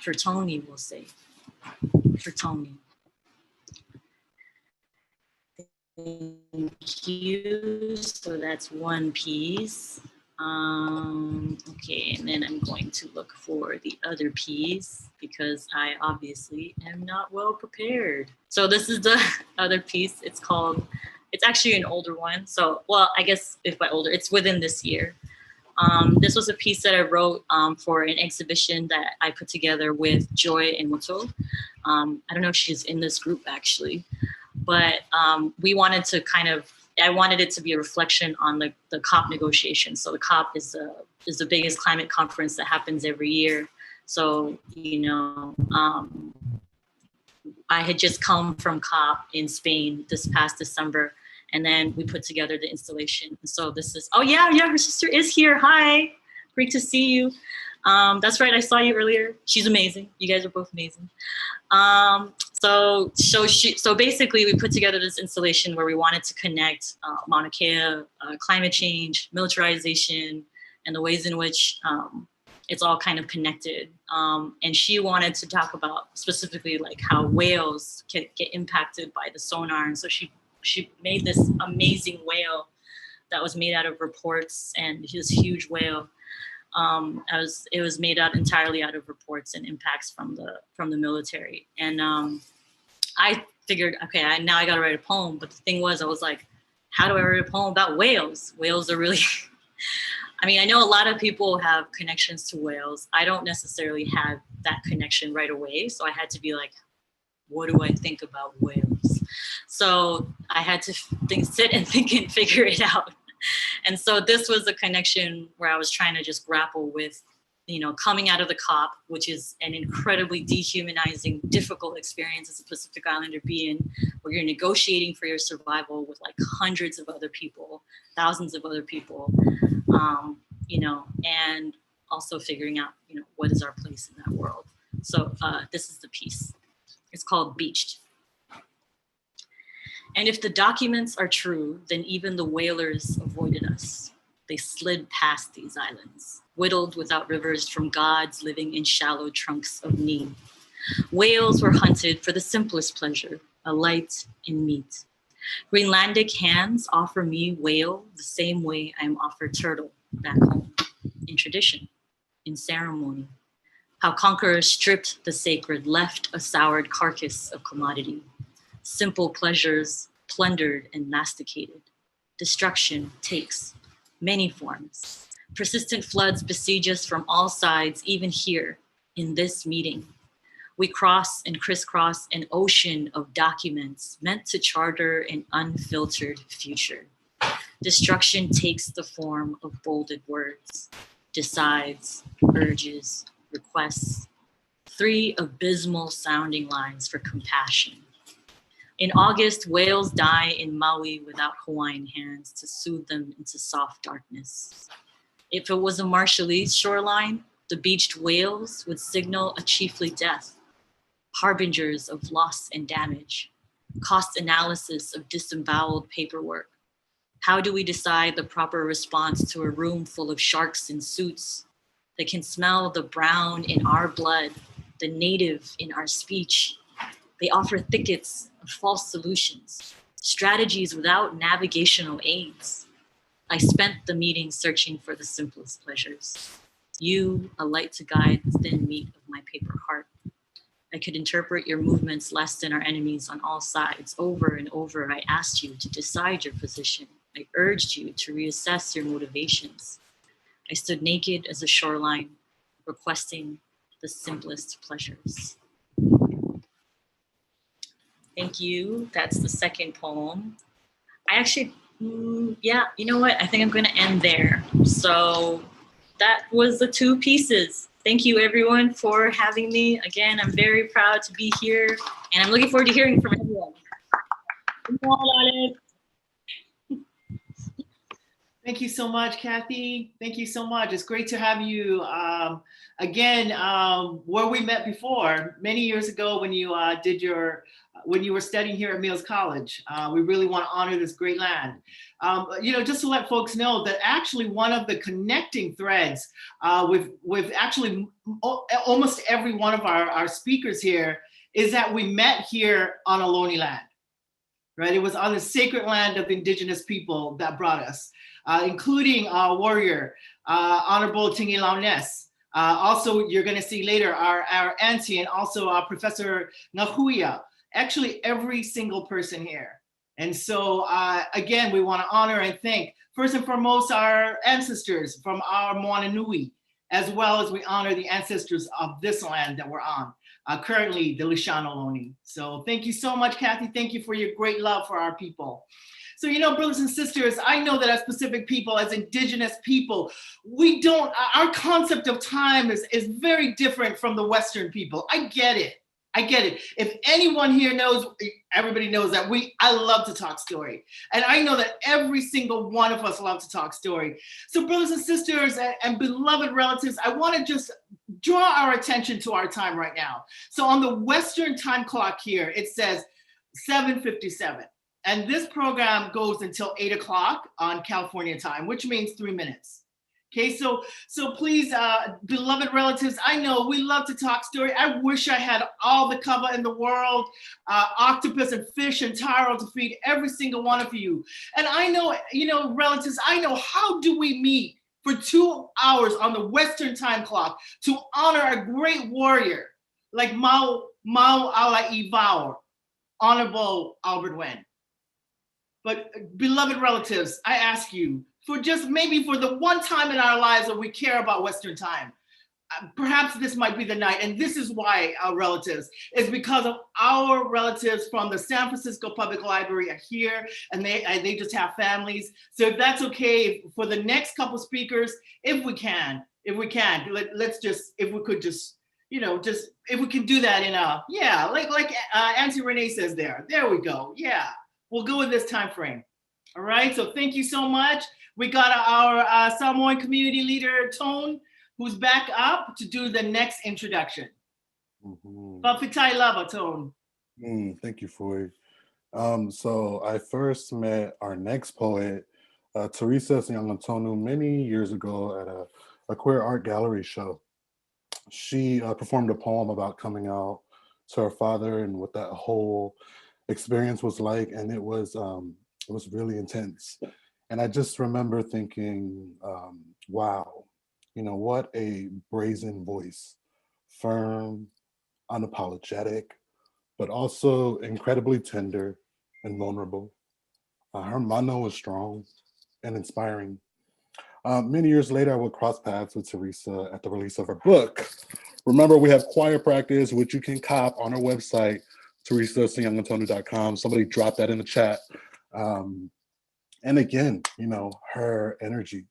For Tony, we'll say. For Tony. Thank you. So that's one piece. Okay, and then I'm going to look for the other piece because I obviously am not well prepared. So this is the other piece. It's actually an older one. So, well, I guess if by older, it's within this year. This was a piece that I wrote for an exhibition that I put together with Joy and Moto. I don't know if she's in this group actually, but we wanted to I wanted it to be a reflection on the COP negotiations. So the COP is the biggest climate conference that happens every year. So, I had just come from COP in Spain this past December. And then we put together the installation. So this is, oh yeah, her sister is here. Hi, great to see you. That's right, I saw you earlier. She's amazing. You guys are both amazing. So basically we put together this installation where we wanted to connect Mauna Kea, climate change, militarization, and the ways in which it's all kind of connected. And she wanted to talk about specifically like how whales can get impacted by the sonar. And so she made this amazing whale that was made out of reports, and this huge whale. It was made entirely out of reports and impacts from the military. And I figured, okay, now I got to write a poem. But the thing was, I was like, how do I write a poem about whales? Whales are really, I mean, I know a lot of people have connections to whales. I don't necessarily have that connection right away. So I had to be like, what do I think about whales? So I had to sit and think and figure it out. And so this was a connection where I was trying to just grapple with, coming out of the COP, which is an incredibly dehumanizing, difficult experience as a Pacific Islander being, where you're negotiating for your survival with like hundreds of other people, thousands of other people, and also figuring out, what is our place in that world. So this is the piece. It's called Beached. And if the documents are true, then even the whalers avoided us. They slid past these islands, whittled without rivers from gods living in shallow trunks of need. Whales were hunted for the simplest pleasure, a light in meat. Greenlandic hands offer me whale the same way I am offered turtle back home, in tradition, in ceremony. How conquerors stripped the sacred, left a soured carcass of commodity. Simple pleasures plundered and masticated. Destruction takes many forms. Persistent floods besiege us from all sides, even here in this meeting. We cross and crisscross an ocean of documents meant to charter an unfiltered future. Destruction takes the form of bolded words, decides, urges, requests, 3 abysmal sounding lines for compassion. In August, whales die in Maui without Hawaiian hands to soothe them into soft darkness. If it was a Marshallese shoreline, the beached whales would signal a chiefly death, harbingers of loss and damage, cost analysis of disemboweled paperwork. How do we decide the proper response to a room full of sharks in suits that can smell the brown in our blood, the native in our speech? They offer thickets of false solutions, strategies without navigational aids. I spent the meeting searching for the simplest pleasures. You, a light to guide the thin meat of my paper heart. I could interpret your movements less than our enemies on all sides. Over and over, I asked you to decide your position. I urged you to reassess your motivations. I stood naked as a shoreline, requesting the simplest pleasures. Thank you. That's the second poem. I actually, yeah, you know what? I think I'm going to end there. So that was the two pieces. Thank you, everyone, for having me. Again, I'm very proud to be here, and I'm looking forward to hearing from everyone. Thank you so much, Kathy. Thank you so much. It's great to have you again, where we met before, many years ago when you when you were studying here at Mills College. We really want to honor this great land. You know, just to let folks know that actually one of the connecting threads with actually almost every one of our speakers here is that we met here on Ohlone land, right? It was on the sacred land of indigenous people that brought us. Including our warrior, Honorable Tangi Loudness. Also, you're going to see later our auntie and also our Professor Ngahuia. Actually, every single person here. And so, again, we want to honor and thank, first and foremost, our ancestors from our Moana Nui, as well as we honor the ancestors of this land that we're on, currently the Lishan Ohlone. So thank you so much, Kathy. Thank you for your great love for our people. So, you know, brothers and sisters, I know that as Pacific people, as indigenous people, we don't, our concept of time is very different from the Western people. I get it. I get it. If anyone here knows, everybody knows that I love to talk story. And I know that every single one of us love to talk story. So brothers and sisters and beloved relatives, I want to just draw our attention to our time right now. So on the Western time clock here, it says 7:57. And this program goes until 8 o'clock on California time, which means 3 minutes. Okay, so please, beloved relatives, I know we love to talk story. I wish I had all the kava in the world, octopus and fish and taro to feed every single one of you. And I know, you know, relatives, I know, how do we meet for 2 hours on the Western time clock to honor a great warrior like Mau Ala Ivao, Honorable Albert Wendt? But beloved relatives, I ask you, for just maybe for the one time in our lives that we care about Western time, perhaps this might be the night. And this is why our relatives, is because of our relatives from the San Francisco Public Library are here, and they just have families. So if that's okay, for the next couple speakers, if we can, let's just, if we could just, you know, just, if we can do that in a, yeah, like Auntie Renee says there we go, yeah. We'll go with this time frame. All right, so thank you so much. We got our Samoan community leader, Tone, who's back up to do the next introduction. Papitai lava, Tone. Thank you, Foy. So I first met our next poet, Theresa Nyangantonu, many years ago at a queer art gallery show. She performed a poem about coming out to her father and what that whole experience was like, and it was really intense. And I just remember thinking, wow, you know, what a brazen voice, firm, unapologetic, but also incredibly tender and vulnerable. Her mano was strong and inspiring. Many years later, I would cross paths with Theresa at the release of her book. Remember, we have choir practice, which you can cop on our website, teresanyangantonu.com. Somebody dropped that in the chat. And again, you know, her energy,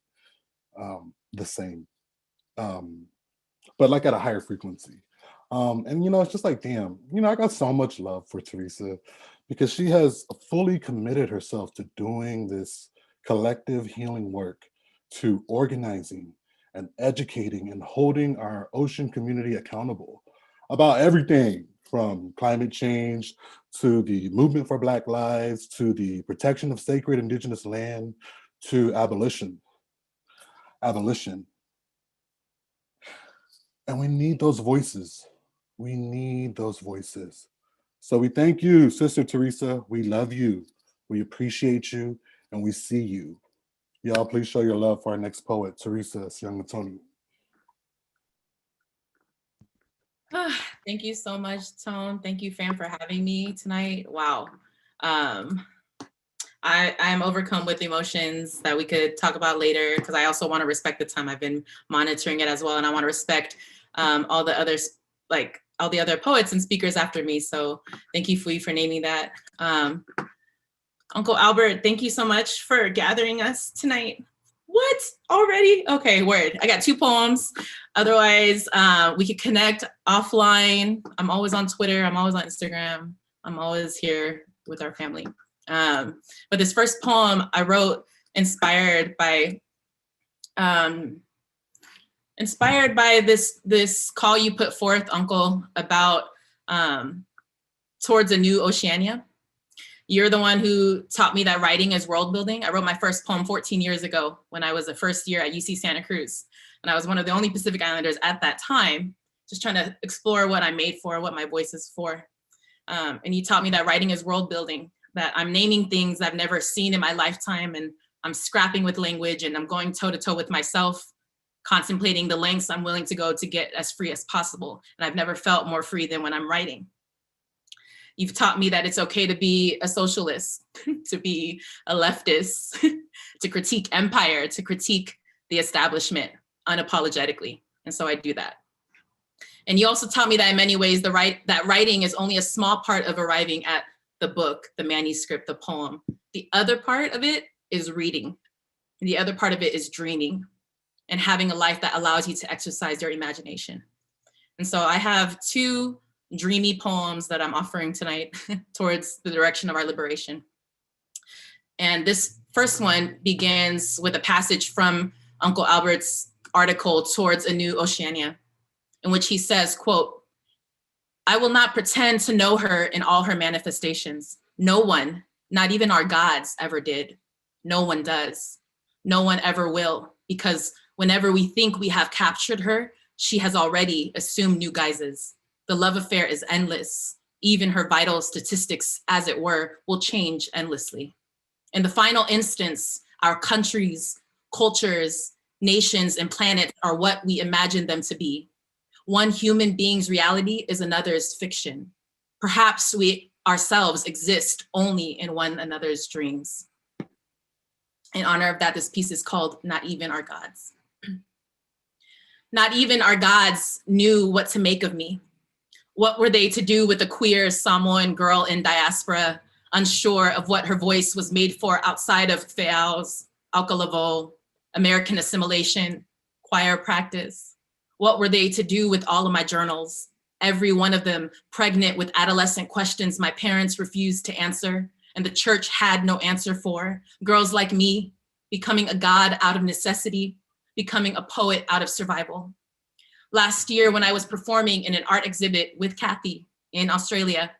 the same, but like at a higher frequency. And, you know, it's just like, damn, you know, I got so much love for Theresa because she has fully committed herself to doing this collective healing work, to organizing and educating and holding our ocean community accountable about everything from climate change to the movement for Black lives, to the protection of sacred indigenous land, to abolition. And we need those voices. We need those voices. So we thank you, Sister Theresa. We love you. We appreciate you, and we see you. Y'all, please show your love for our next poet, Theresa Nyangantonu. Thank you so much, Tone. Thank you, fam, for having me tonight. Wow. I'm overcome with emotions that we could talk about later, because I also want to respect the time. I've been monitoring it as well, and I want to respect all the others, like all the other poets and speakers after me. So thank you, Fui, for naming that. Uncle Albert, thank you so much for gathering us tonight. What? Already? Okay, word. I got 2 poems. Otherwise, we could connect offline. I'm always on Twitter. I'm always on Instagram. I'm always here with our family. But this first poem I wrote inspired by this call you put forth, Uncle, about towards a new Oceania. You're the one who taught me that writing is world building. I wrote my first poem 14 years ago when I was a first year at UC Santa Cruz. And I was one of the only Pacific Islanders at that time, just trying to explore what I'm made for, what my voice is for. And you taught me that writing is world building, that I'm naming things I've never seen in my lifetime, and I'm scrapping with language, and I'm going toe to toe with myself, contemplating the lengths I'm willing to go to get as free as possible. And I've never felt more free than when I'm writing. You've taught me that it's okay to be a socialist, to be a leftist, to critique empire, to critique the establishment unapologetically. And so I do that. And you also taught me that in many ways, that writing is only a small part of arriving at the book, the manuscript, the poem. The other part of it is reading. And the other part of it is dreaming and having a life that allows you to exercise your imagination. And so I have 2 dreamy poems that I'm offering tonight towards the direction of our liberation. And this first one begins with a passage from Uncle Albert's article, Towards a New Oceania, in which he says, quote, "I will not pretend to know her in all her manifestations. No one, not even our gods, ever did. No one does. No one ever will, because whenever we think we have captured her, she has already assumed new guises. The love affair is endless. Even her vital statistics, as it were, will change endlessly. In the final instance, our countries, cultures, nations, and planets are what we imagine them to be. One human being's reality is another's fiction. Perhaps we ourselves exist only in one another's dreams." In honor of that, this piece is called Not Even Our Gods. Not even our gods knew what to make of me. What were they to do with a queer Samoan girl in diaspora, unsure of what her voice was made for outside of feaus, alkalavo, American assimilation, choir practice? What were they to do with all of my journals, every one of them pregnant with adolescent questions my parents refused to answer and the church had no answer for? Girls like me, becoming a god out of necessity, becoming a poet out of survival. Last year, when I was performing in an art exhibit with Kathy in Australia,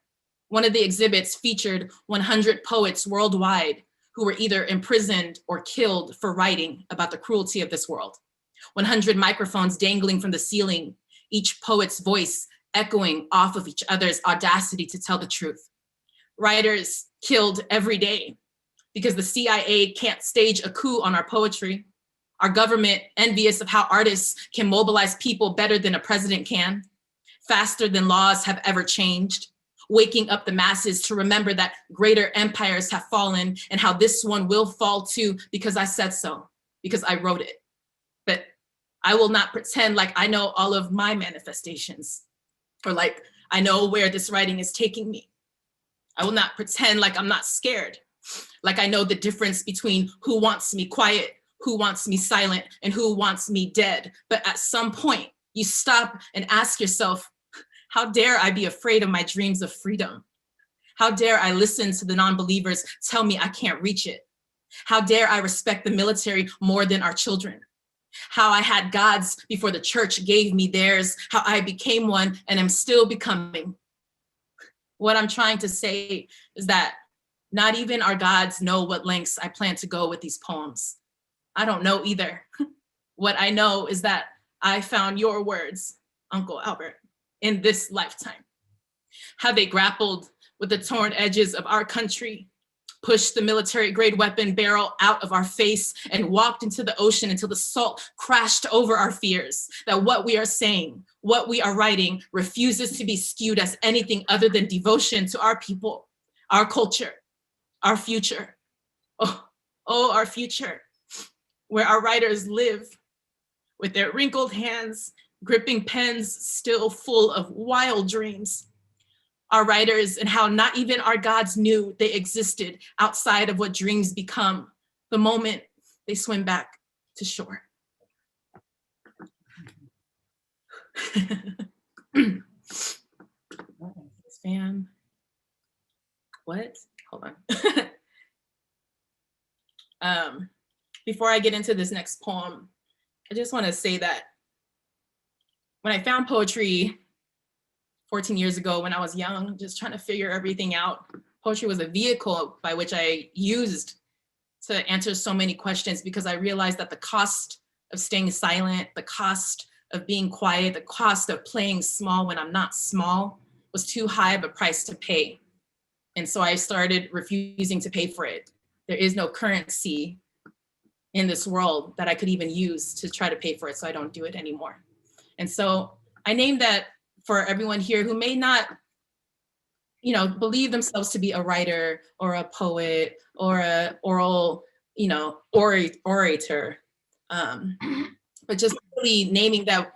one of the exhibits featured 100 poets worldwide who were either imprisoned or killed for writing about the cruelty of this world. 100 microphones dangling from the ceiling, each poet's voice echoing off of each other's audacity to tell the truth. Writers killed every day because the CIA can't stage a coup on our poetry. Our government envious of how artists can mobilize people better than a president can, faster than laws have ever changed, waking up the masses to remember that greater empires have fallen and how this one will fall too because I said so, because I wrote it. But I will not pretend like I know all of my manifestations or like I know where this writing is taking me. I will not pretend like I'm not scared, like I know the difference between who wants me quiet, who wants me silent, and who wants me dead. But at some point, you stop and ask yourself, how dare I be afraid of my dreams of freedom? How dare I listen to the non-believers tell me I can't reach it? How dare I respect the military more than our children? How I had gods before the church gave me theirs, how I became one and am still becoming. What I'm trying to say is that not even our gods know what lengths I plan to go with these poems. I don't know either. What I know is that I found your words, Uncle Albert, in this lifetime. How they grappled with the torn edges of our country, pushed the military grade weapon barrel out of our face and walked into the ocean until the salt crashed over our fears, that what we are saying, what we are writing refuses to be skewed as anything other than devotion to our people, our culture, our future. Oh, our future, where our writers live with their wrinkled hands, gripping pens still full of wild dreams. Our writers and how not even our gods knew they existed outside of what dreams become the moment they swim back to shore. Fam, what? Hold on. Before I get into this next poem, I just want to say that when I found poetry 14 years ago when I was young, just trying to figure everything out, poetry was a vehicle by which I used to answer so many questions, because I realized that the cost of staying silent, the cost of being quiet, the cost of playing small when I'm not small was too high of a price to pay. And so I started refusing to pay for it. There is no currency in this world that I could even use to try to pay for it, so I don't do it anymore. And so I named that for everyone here who may not, believe themselves to be a writer or a poet or a oral, orator, but just really naming that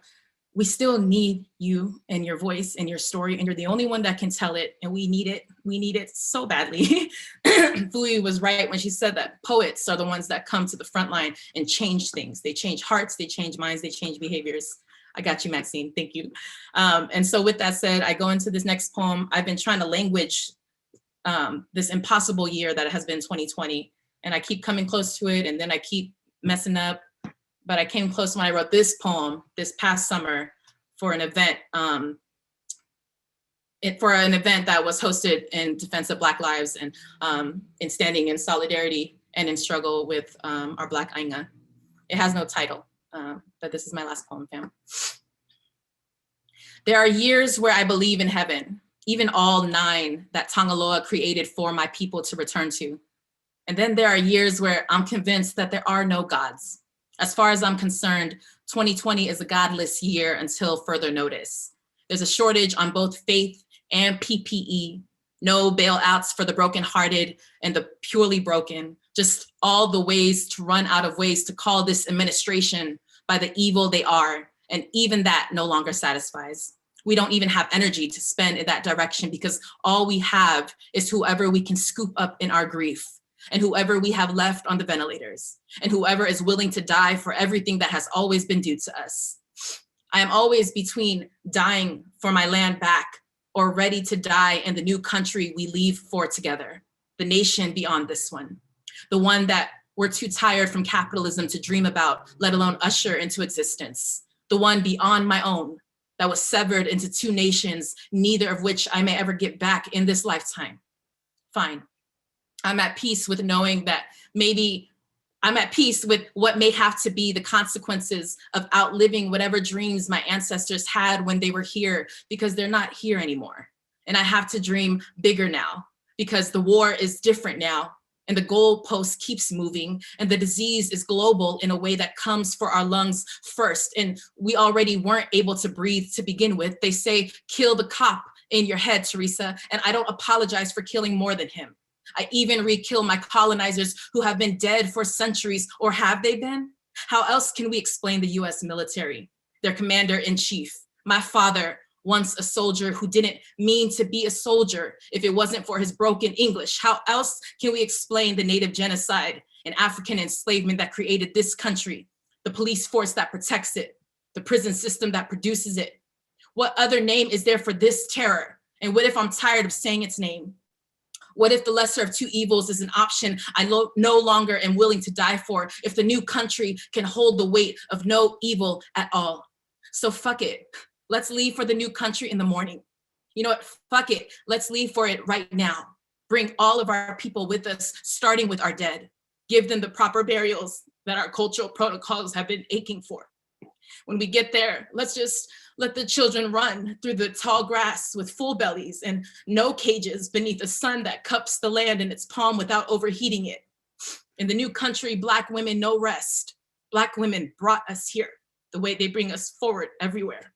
we still need you and your voice and your story, and you're the only one that can tell it, and we need it so badly. Fui was right when she said that poets are the ones that come to the front line and change things. They change hearts, they change minds, they change behaviors. I got you, Maxine, thank you. And so with that said, I go into this next poem. I've been trying to language this impossible year that has been 2020, and I keep coming close to it, and then I keep messing up. But I came close when I wrote this poem this past summer for an event, that was hosted in defense of Black lives and in standing in solidarity and in struggle with our Black Ainga. It has no title, but this is my last poem, fam. There are years where I believe in heaven, even all 9 that Tangaloa created for my people to return to. And then there are years where I'm convinced that there are no gods. As far as I'm concerned, 2020 is a godless year until further notice. There's a shortage on both faith and PPE, no bailouts for the brokenhearted and the purely broken, just all the ways to run out of ways to call this administration by the evil they are, and even that no longer satisfies. We don't even have energy to spend in that direction, because all we have is whoever we can scoop up in our grief, and whoever we have left on the ventilators, and whoever is willing to die for everything that has always been due to us. I am always between dying for my land back or ready to die in the new country we leave for together, the nation beyond this one, the one that we're too tired from capitalism to dream about, let alone usher into existence, the one beyond my own that was severed into 2 nations, neither of which I may ever get back in this lifetime. Fine. I'm at peace with knowing that maybe I'm at peace with what may have to be the consequences of outliving whatever dreams my ancestors had when they were here, because they're not here anymore. And I have to dream bigger now, because the war is different now, and the goalpost keeps moving, and the disease is global in a way that comes for our lungs first. And we already weren't able to breathe to begin with. They say, kill the cop in your head, Theresa, and I don't apologize for killing more than him. I even re-kill my colonizers who have been dead for centuries, or have they been? How else can we explain the US military, their commander-in-chief, my father, once a soldier who didn't mean to be a soldier if it wasn't for his broken English? How else can we explain the Native genocide and African enslavement that created this country, the police force that protects it, the prison system that produces it? What other name is there for this terror? And what if I'm tired of saying its name? What if the lesser of 2 evils is an option I no longer am willing to die for, if the new country can hold the weight of no evil at all? So fuck it. Let's leave for the new country in the morning. You know what? Fuck it. Let's leave for it right now. Bring all of our people with us, starting with our dead. Give them the proper burials that our cultural protocols have been aching for. When we get there, let's just let the children run through the tall grass with full bellies and no cages beneath a sun that cups the land in its palm without overheating it. In the new country, Black women know rest. Black women brought us here the way they bring us forward everywhere.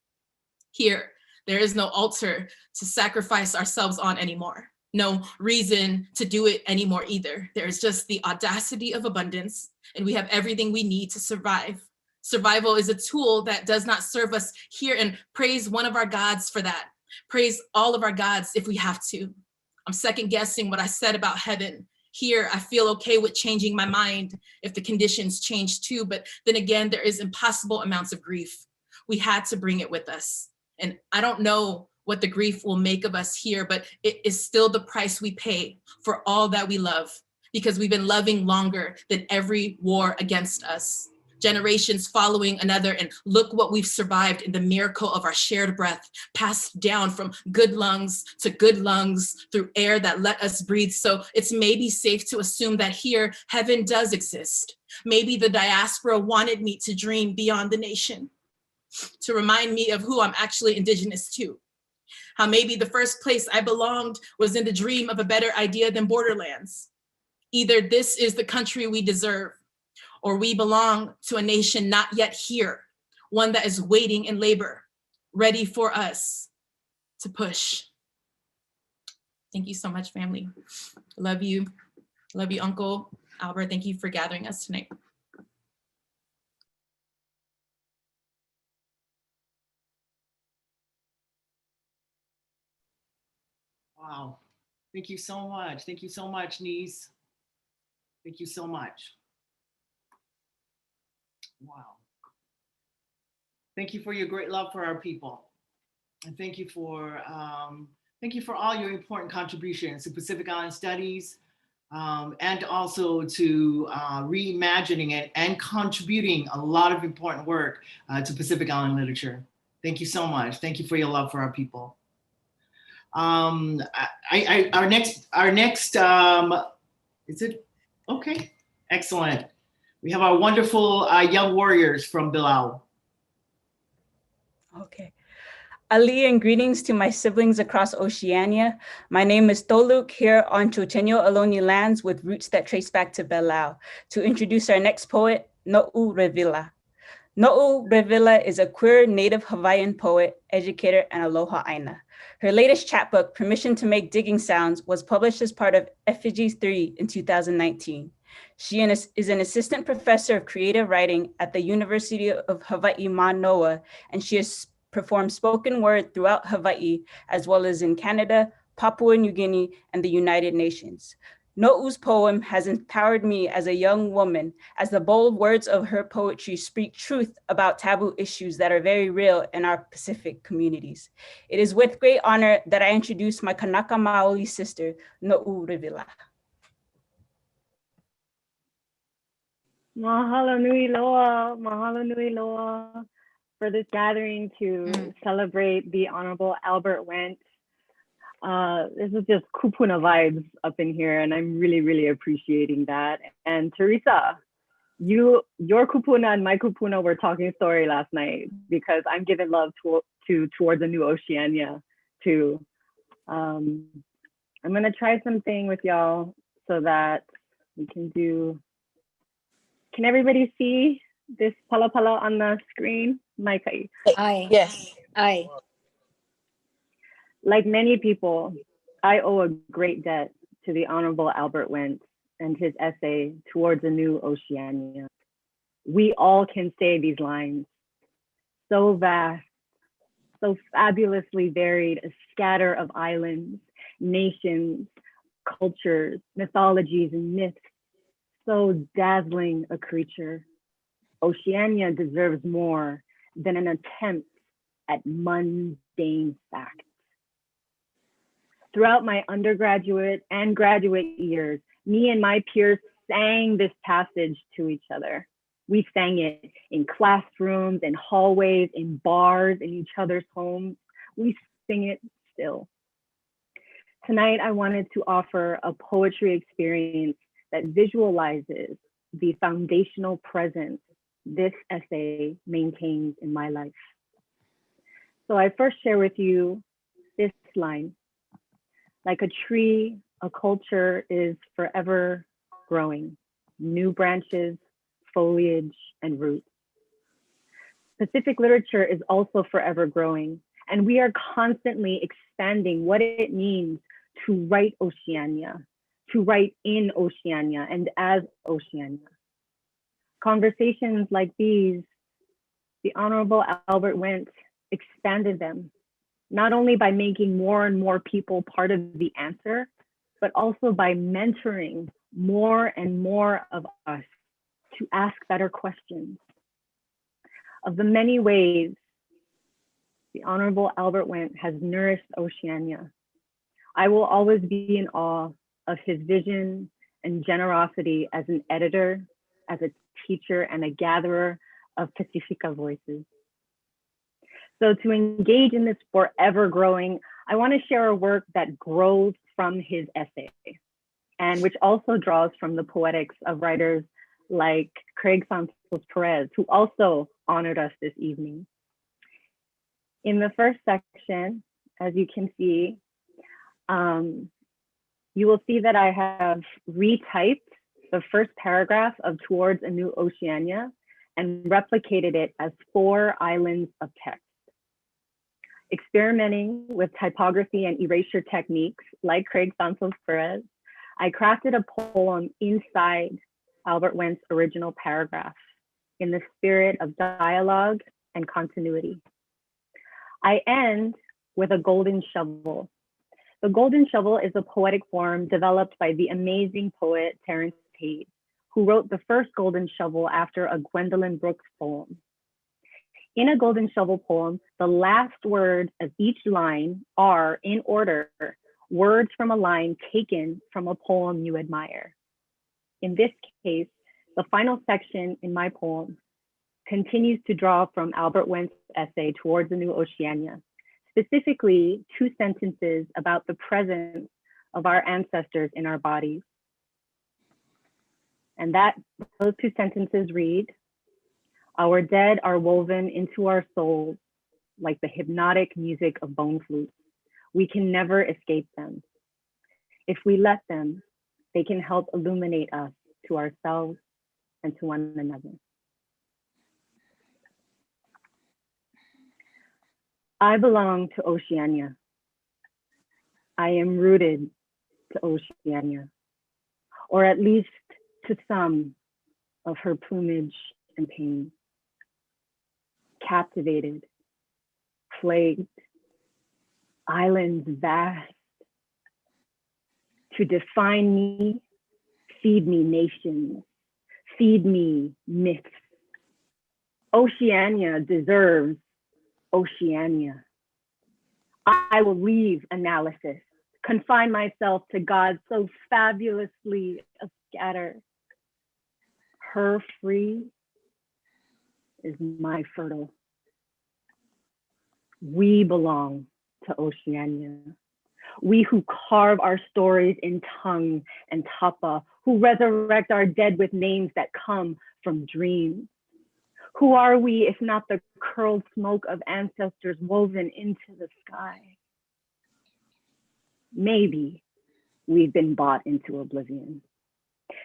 Here, there is no altar to sacrifice ourselves on anymore. No reason to do it anymore either. There is just the audacity of abundance, and we have everything we need to survive. Survival is a tool that does not serve us here, and praise one of our gods for that. Praise all of our gods if we have to. I'm second guessing what I said about heaven. Here, I feel okay with changing my mind if the conditions change too, but then again, there is impossible amounts of grief. We had to bring it with us. And I don't know what the grief will make of us here, but it is still the price we pay for all that we love, because we've been loving longer than every war against us. Generations following another, and look what we've survived in the miracle of our shared breath, passed down from good lungs to good lungs through air that let us breathe. So it's maybe safe to assume that here, heaven does exist. Maybe the diaspora wanted me to dream beyond the nation, to remind me of who I'm actually indigenous to. How maybe the first place I belonged was in the dream of a better idea than borderlands. Either this is the country we deserve, or we belong to a nation not yet here, one that is waiting in labor, ready for us to push. Thank you so much, family. Love you. Love you, Uncle Albert. Thank you for gathering us tonight. Wow. Thank you so much. Thank you so much, niece. Thank you so much. Wow. Thank you for your great love for our people. And thank you for all your important contributions to Pacific Island Studies, and also to reimagining it and contributing a lot of important work to Pacific Island literature. Thank you so much. Thank you for your love for our people. Our next, is it? Okay, excellent. We have our wonderful young warriors from Bilal. Okay. Ali and greetings to my siblings across Oceania. My name is Toluk, here on Chotenyo Ohlone lands with roots that trace back to Bilal, to introduce our next poet, No'u Revilla. No'u Revilla is a queer native Hawaiian poet, educator, and aloha aina. Her latest chapbook, Permission to Make Digging Sounds, was published as part of Effigies 3 in 2019. She is an assistant professor of creative writing at the University of Hawaii Manoa, and she has performed spoken word throughout Hawaii, as well as in Canada, Papua New Guinea, and the United Nations. No'u's poem has empowered me as a young woman, as the bold words of her poetry speak truth about taboo issues that are very real in our Pacific communities. It is with great honor that I introduce my Kanaka Maoli sister, No'u Revilla. Mahalo nui loa for this gathering to celebrate the Honorable Albert Wendt. This is just kupuna vibes up in here, and I'm really, really appreciating that. And Theresa, your kupuna and my kupuna were talking story last night, because I'm giving love towards a new Oceania too. I'm gonna try something with y'all so that we can do. Can everybody see this pala pala on the screen? Maikai. Aye. Yes. Aye. Like many people, I owe a great debt to the Honorable Albert Wendt and his essay, Towards a New Oceania. We all can say these lines. So vast, so fabulously varied, a scatter of islands, nations, cultures, mythologies, and myths. So dazzling a creature. Oceania deserves more than an attempt at mundane facts. Throughout my undergraduate and graduate years, me and my peers sang this passage to each other. We sang it in classrooms, in hallways, in bars, in each other's homes. We sing it still. Tonight, I wanted to offer a poetry experience that visualizes the foundational presence this essay maintains in my life. So I first share with you this line: like a tree, a culture is forever growing, new branches, foliage, and roots. Pacific literature is also forever growing, and we are constantly expanding what it means to write Oceania, to write in Oceania and as Oceania. Conversations like these, the Honorable Albert Wendt expanded them, not only by making more and more people part of the answer, but also by mentoring more and more of us to ask better questions. Of the many ways the Honorable Albert Wendt has nourished Oceania, I will always be in awe of his vision and generosity as an editor, as a teacher, and a gatherer of Pacifica voices. So to engage in this forever growing, I want to share a work that grows from his essay, and which also draws from the poetics of writers like Craig Perez, who also honored us this evening. In the first section, as you can see, you will see that I have retyped the first paragraph of Towards a New Oceania and replicated it as 4 islands of text. Experimenting with typography and erasure techniques like Craig Perez, I crafted a poem inside Albert Wendt's original paragraph in the spirit of dialogue and continuity. I end with a golden shovel. The golden shovel is a poetic form developed by the amazing poet Terence Tate, who wrote the first golden shovel after a Gwendolyn Brooks poem. In a golden shovel poem, the last words of each line are, in order, words from a line taken from a poem you admire. In this case, the final section in my poem continues to draw from Albert Wendt's essay Towards a New Oceania, specifically 2 sentences about the presence of our ancestors in our bodies. And those 2 sentences read, "Our dead are woven into our souls like the hypnotic music of bone flutes. We can never escape them. If we let them, they can help illuminate us to ourselves and to one another." I belong to Oceania. I am rooted to Oceania, or at least to some of her plumage and pain. Captivated, plagued, islands vast. To define me, feed me nations, feed me myths. Oceania deserves Oceania. I will leave analysis, confine myself to God so fabulously ascatter. Her free is my fertile. We belong to Oceania. We who carve our stories in tongue and tapa, who resurrect our dead with names that come from dreams. Who are we if not the curled smoke of ancestors woven into the sky? Maybe we've been bought into oblivion.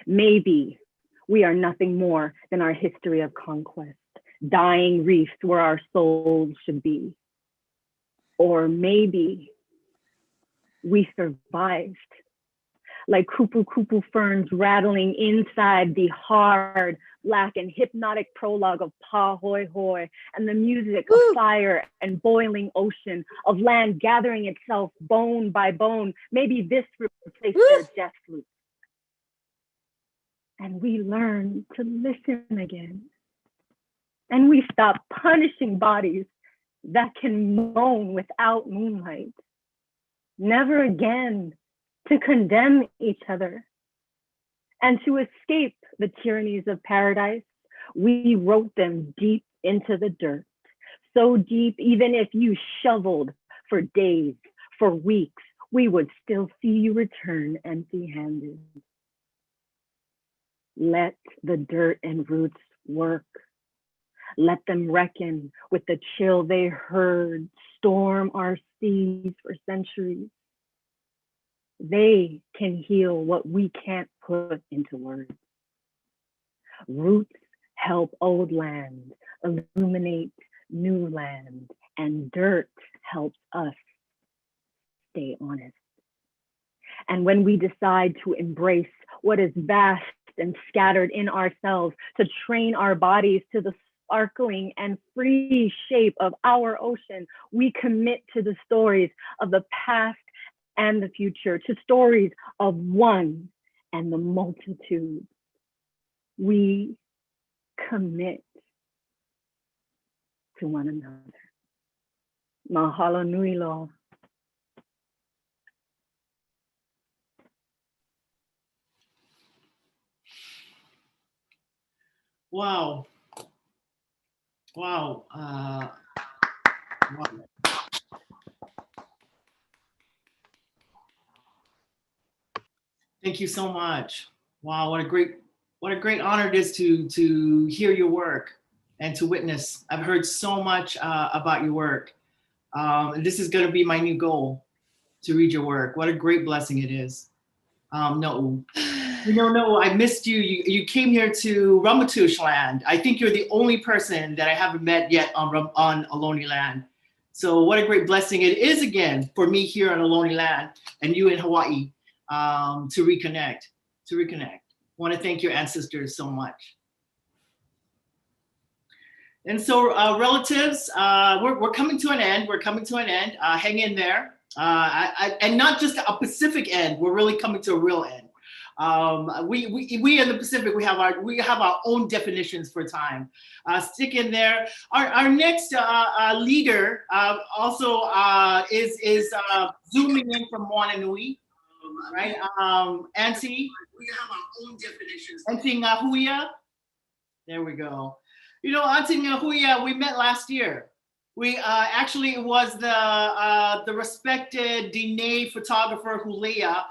Maybe we are nothing more than our history of conquest, dying reefs where our souls should be. Or maybe we survived, like kupu-kupu ferns rattling inside the hard, black and hypnotic prologue of Pa Hoi Hoi, and the music of fire and boiling ocean, of land gathering itself bone by bone. Maybe this replaced their death flute. And we learn to listen again. And we stop punishing bodies that can moan without moonlight. Never again to condemn each other. And to escape the tyrannies of paradise, we wrote them deep into the dirt. So deep, even if you shoveled for days, for weeks, we would still see you return empty-handed. Let the dirt and roots work Let them reckon with the chill they heard storm our seas for centuries. They can heal what we can't put into words. Roots help old land illuminate new land, and dirt helps us stay honest. And when we decide to embrace what is vast and scattered in ourselves, to train our bodies to the sparkling and free shape of our ocean, we commit to the stories of the past and the future, to stories of one and the multitude. We commit to one another. Mahalo nui loa. Wow. Wow. Wow. Thank you so much. Wow, what a great honor it is to hear your work and to witness. I've heard so much about your work. And this is going to be my new goal, to read your work. What a great blessing it is. No'u. No, I missed you. You came here to Ramaytush land. I think you're the only person that I haven't met yet on Ohlone land. So what a great blessing it is again for me here on Ohlone land and you in Hawaii to reconnect. I want to thank your ancestors so much. And so relatives, we're coming to an end. Hang in there. And not just a Pacific end, we're really coming to a real end. We in the Pacific, we have our own definitions for time. Stick in there. Our next leader also is zooming in from Moana Nui, right? Auntie. We have our own definitions. Auntie Ngahuia. There we go. You know, Auntie Ngahuia, we met last year. We actually, it was the respected Diné photographer Hulea,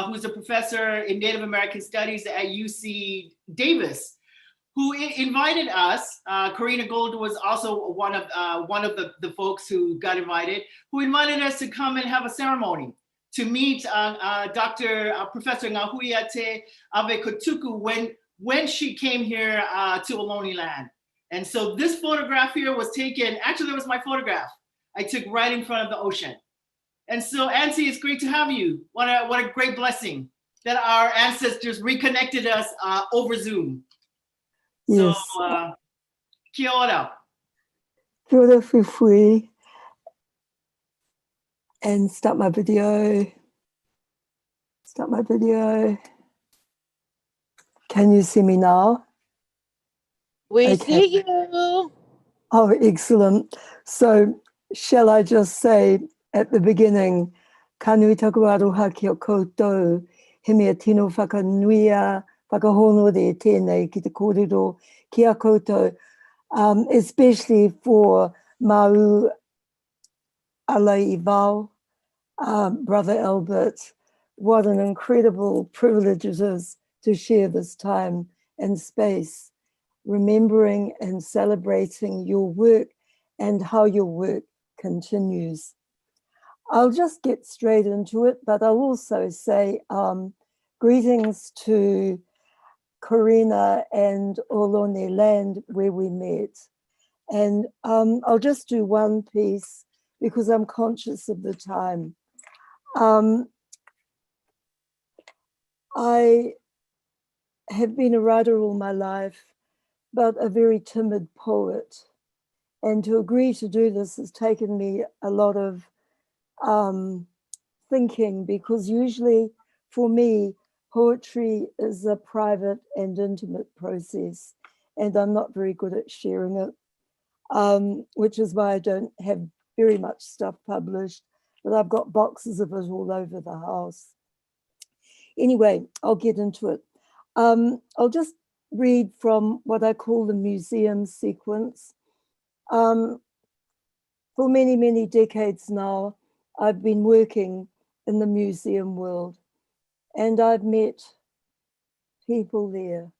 who's a professor in Native American Studies at UC Davis, who invited us. Karina Gold was also one of the folks who got invited, who invited us to come and have a ceremony to meet Professor Ngahuia Te Ave Kotuku when she came here to Ohlone land. And so this photograph here was taken, actually it was my photograph I took right in front of the ocean. And so Auntie, it's great to have you. What a great blessing that our ancestors reconnected us over Zoom. Yes. So, kia ora. Kia ora, Fuifui. And start my video. Can you see me now? We see you. Oh, excellent. So shall I just say at the beginning, ka nui taku aroha ki o koutou, he mea tino whakanuia, whakahonore tēnei ki te kōrero ki a koutou, especially for Mau Alai Ivao, Brother Albert. What an incredible privilege it is to share this time and space, remembering and celebrating your work and how your work continues. I'll just get straight into it, but I'll also say greetings to Karina and Ohlone land where we met. And I'll just do one piece because I'm conscious of the time. I have been a writer all my life, but a very timid poet. And to agree to do this has taken me a lot of thinking, because usually for me, poetry is a private and intimate process, and I'm not very good at sharing it, which is why I don't have very much stuff published, but I've got boxes of it all over the house. Anyway, I'll get into it. I'll just read from what I call the museum sequence. For many, many decades now, I've been working in the museum world, and I've met people there,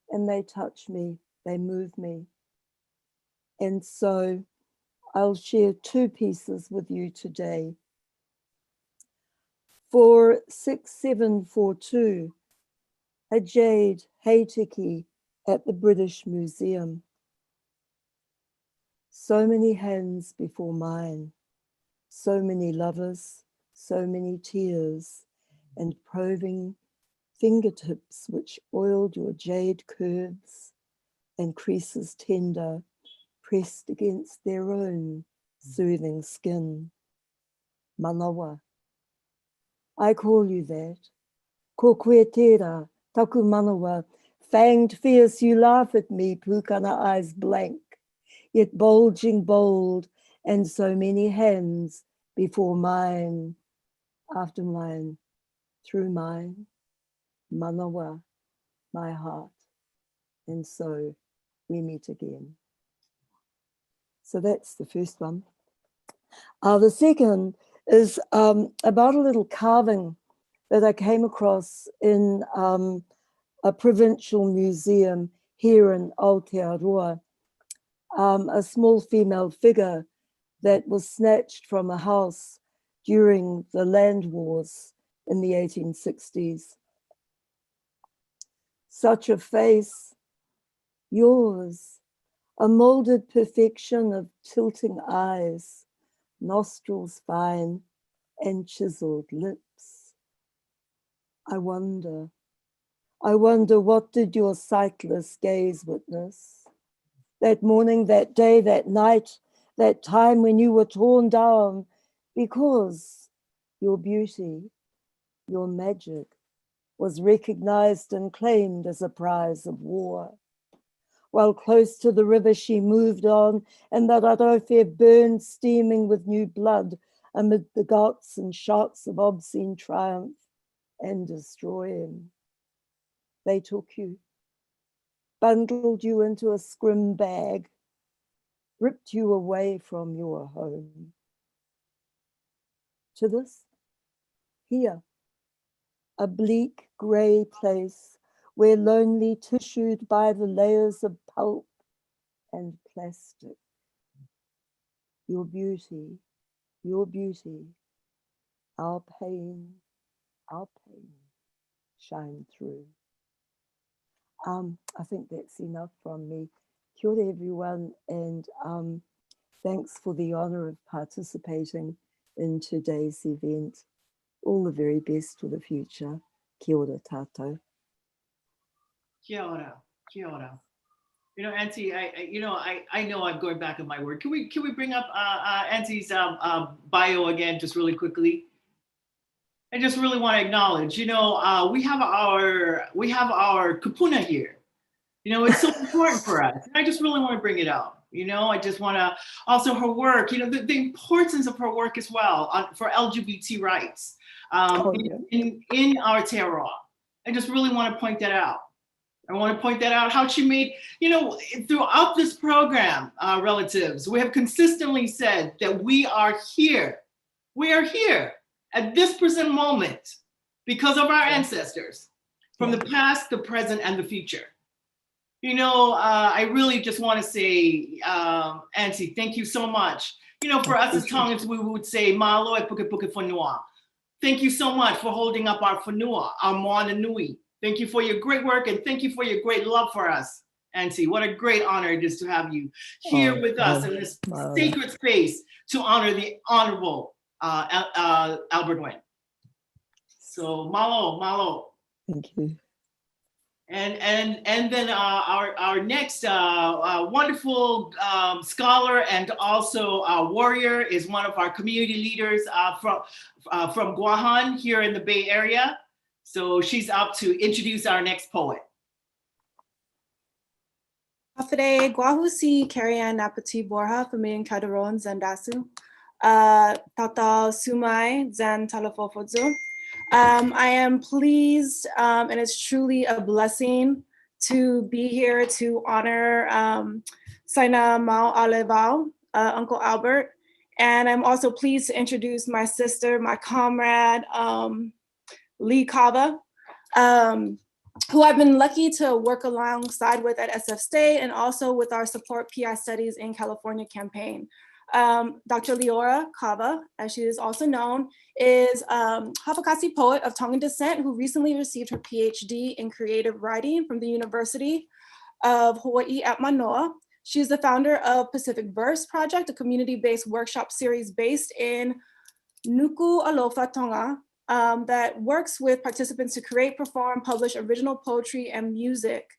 and they touch me, they move me. And so I'll share two pieces with you today. For 6742, a jade heitiki at the British Museum. So many hands before mine, so many lovers, so many tears, and probing fingertips which oiled your jade curves and creases tender, pressed against their own soothing skin. Manawa. I call you that. Ko koe tērā, taku manawa. Fanged fierce, you laugh at me, pukana eyes blank, yet bulging bold, and so many hands before mine, after mine, through mine, manawa, my heart. And so we meet again. So that's the first one. The second is about a little carving that I came across in a provincial museum here in Aotearoa, a small female figure that was snatched from a house during the land wars in the 1860s. Such a face, yours, a molded perfection of tilting eyes, nostrils fine, and chiseled lips. I wonder what did your sightless gaze witness? That morning, that day, that night, that time when you were torn down because your beauty, your magic was recognized and claimed as a prize of war. While close to the river she moved on, and the Rarofe burned steaming with new blood amid the gouts and shouts of obscene triumph and destroying. They took you, bundled you into a scrim bag, ripped you away from your home. To this, here, a bleak grey place where lonely tissued by the layers of pulp and plastic. Your beauty, our pain shine through. I think that's enough from me. Kia ora everyone, and thanks for the honor of participating in today's event. All the very best for the future. Kia ora tātou. Kia ora, kia ora. You know, Auntie, I know I'm going back on my word. Can we bring up Auntie's bio again, just really quickly? I just really want to acknowledge, we have our kupuna here. It's so important for us. And I just really want to bring it up. I just want to, also her work, the importance of her work as well for LGBT rights in Aotearoa. I just really want to point that out. I want to point that out, how she made, throughout this program, relatives, we have consistently said that we are here. We are here at this present moment because of our ancestors from the past, the present, and the future. I really just want to say, Auntie, thank you so much. For us as Tongans, we would say, Malo e puke puke whanua. Thank you so much for holding up our whanua, our Moana Nui. Thank you for your great work, and thank you for your great love for us, Auntie. What a great honor it is to have you here with us in this sacred space to honor the Honorable Albert Wendt. So malo. Thank you. And then our next wonderful scholar and also warrior is one of our community leaders from Guahan here in the Bay Area. So she's up to introduce our next poet. Hafide Guahusi Carrie Napati Borha Famin Kadaron Zandasu. Tata Sumai Zan Talafofozo. I am pleased and it's truly a blessing to be here to honor Sina Mau Alevao, Uncle Albert. And I'm also pleased to introduce my sister, my comrade, Leora Caba. who I've been lucky to work alongside with at SF State and also with our Support PI Studies in California campaign. Dr. Leora Caba, as she is also known, is Hapakasi poet of Tongan descent who recently received her PhD in creative writing from the University of Hawaii at Manoa. She's the founder of Pacific Verse Project, a community-based workshop series based in Nuku Alofa, Tonga, that works with participants to create, perform, publish original poetry and music.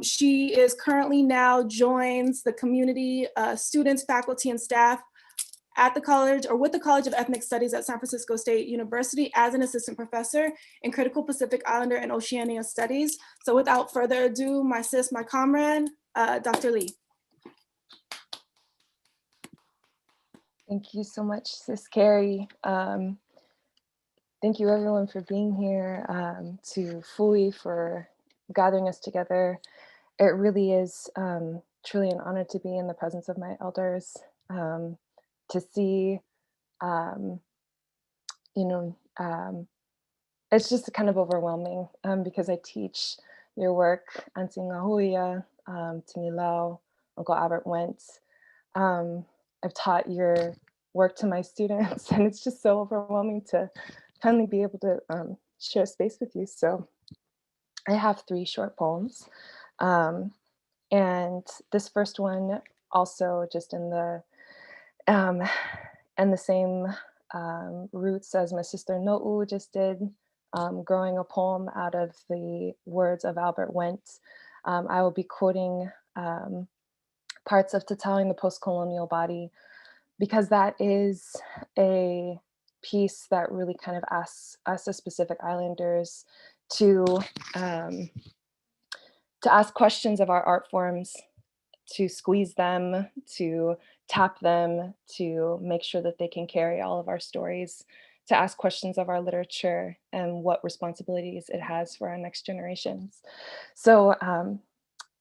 She is currently now joins the community, students, faculty, and staff at the college or with the College of Ethnic Studies at San Francisco State University as an assistant professor in critical Pacific Islander and Oceania studies. So without further ado, my sis, my comrade, Dr. Lee. Thank you so much, Sis Carrie. Thank you everyone for being here, to Fui for gathering us together. It really is truly an honor to be in the presence of my elders, to see, it's just kind of overwhelming because I teach your work, Auntie Ngahuia, Tangi Loudness, Uncle Albert Wendt. I've taught your work to my students, and it's just so overwhelming to finally be able to share space with you. So I have 3 short poems. And this first one also just in the same roots as my sister No'u just did, growing a poem out of the words of Albert Wendt. I will be quoting parts of Tattling the Post-Colonial Body, because that is a piece that really kind of asks us as Pacific Islanders to ask questions of our art forms, to squeeze them, to tap them, to make sure that they can carry all of our stories, to ask questions of our literature and what responsibilities it has for our next generations. So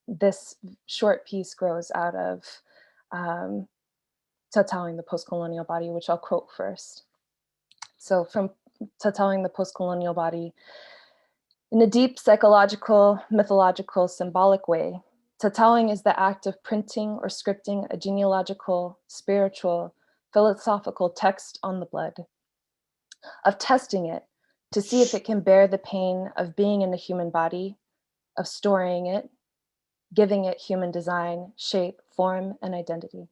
this short piece grows out of Tattling the Post-Colonial Body, which I'll quote first. So from Tattling the Post-Colonial Body, in a deep psychological, mythological, symbolic way, tattling is the act of printing or scripting a genealogical, spiritual, philosophical text on the blood, of testing it to see if it can bear the pain of being in the human body, of storing it, giving it human design, shape, form, and identity.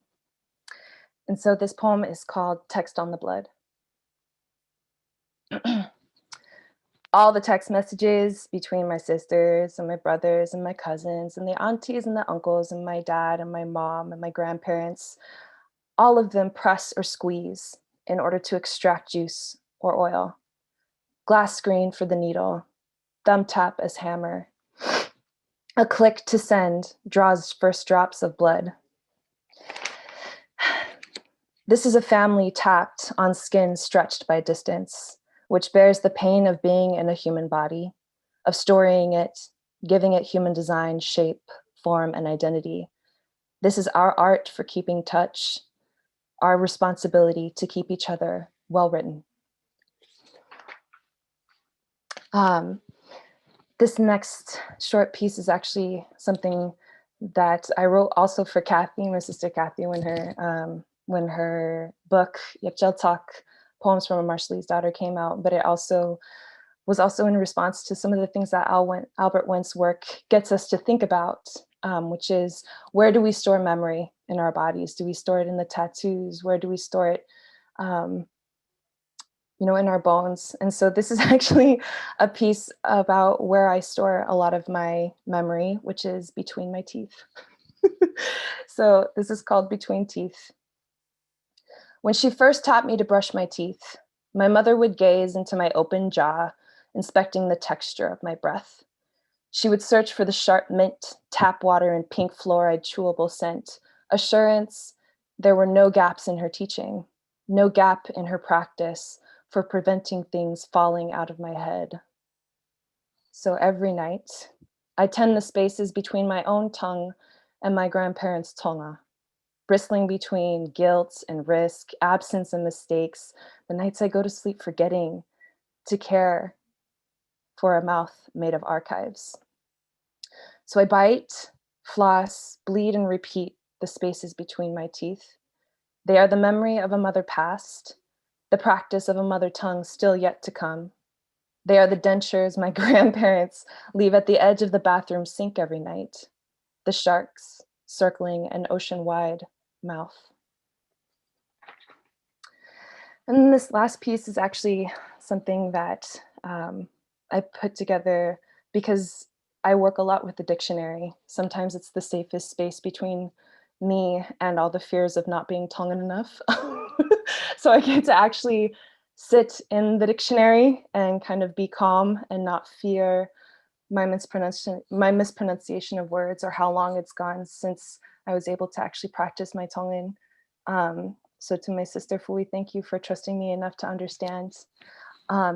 And so this poem is called Text on the Blood. All the text messages between my sisters and my brothers and my cousins and the aunties and the uncles and my dad and my mom and my grandparents, all of them press or squeeze in order to extract juice or oil. Glass screen for the needle, thumb tap as hammer. A click to send draws first drops of blood. This is a family tapped on skin stretched by distance, which bears the pain of being in a human body, of storing it, giving it human design, shape, form, and identity. This is our art for keeping touch, our responsibility to keep each other well written. This next short piece is actually something that I wrote also for Kathy, my sister Kathy, when her book, Yakjel Talk, Poems from a Marshallese Daughter came out, but it also was also in response to some of the things that Albert Wendt's work gets us to think about, which is, where do we store memory in our bodies? Do we store it in the tattoos? Where do we store it, in our bones? And so this is actually a piece about where I store a lot of my memory, which is between my teeth. So this is called Between Teeth. When she first taught me to brush my teeth, my mother would gaze into my open jaw, inspecting the texture of my breath. She would search for the sharp mint, tap water, and pink fluoride chewable scent, assurance there were no gaps in her teaching, no gap in her practice for preventing things falling out of my head. So every night, I tend the spaces between my own tongue and my grandparents' tonga, bristling between guilt and risk, absence and mistakes, the nights I go to sleep forgetting to care for a mouth made of archives. So I bite, floss, bleed, and repeat the spaces between my teeth. They are the memory of a mother past, the practice of a mother tongue still yet to come. They are the dentures my grandparents leave at the edge of the bathroom sink every night, the sharks circling an ocean-wide mouth. And this last piece is actually something that I put together because I work a lot with the dictionary. Sometimes it's the safest space between me and all the fears of not being Tongan enough. So I get to actually sit in the dictionary and kind of be calm and not fear my mispronunciation of words or how long it's gone since I was able to actually practice my Tongan. So to my sister Fui, thank you for trusting me enough to understand.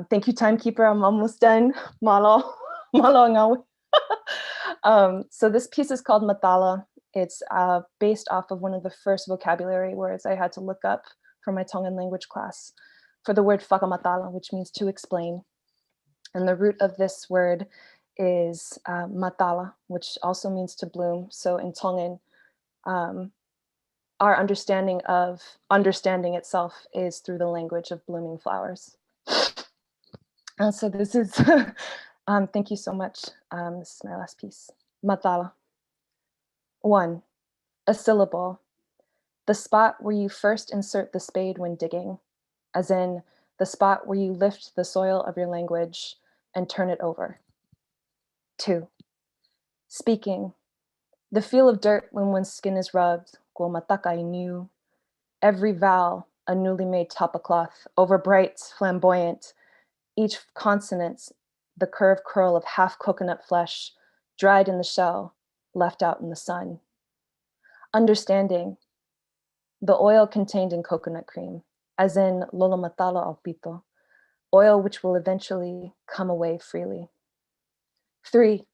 Thank you, timekeeper, I'm almost done. Malo, malo ngawi. So this piece is called Matala. It's based off of one of the first vocabulary words I had to look up for my Tongan language class for the word whakamatala, which means to explain. And the root of this word is matala, which also means to bloom. So in Tongan, our understanding of understanding itself is through the language of blooming flowers. And so this is, thank you so much. This is my last piece. Matala. 1, a syllable. The spot where you first insert the spade when digging, as in the spot where you lift the soil of your language and turn it over. 2, speaking. The feel of dirt when one's skin is rubbed, new. Every vowel, a newly made tapa cloth, over bright, flamboyant. Each consonant, the curved curl of half coconut flesh, dried in the shell, left out in the sun. Understanding. The oil contained in coconut cream, as in lola matala alpito, oil which will eventually come away freely. 3,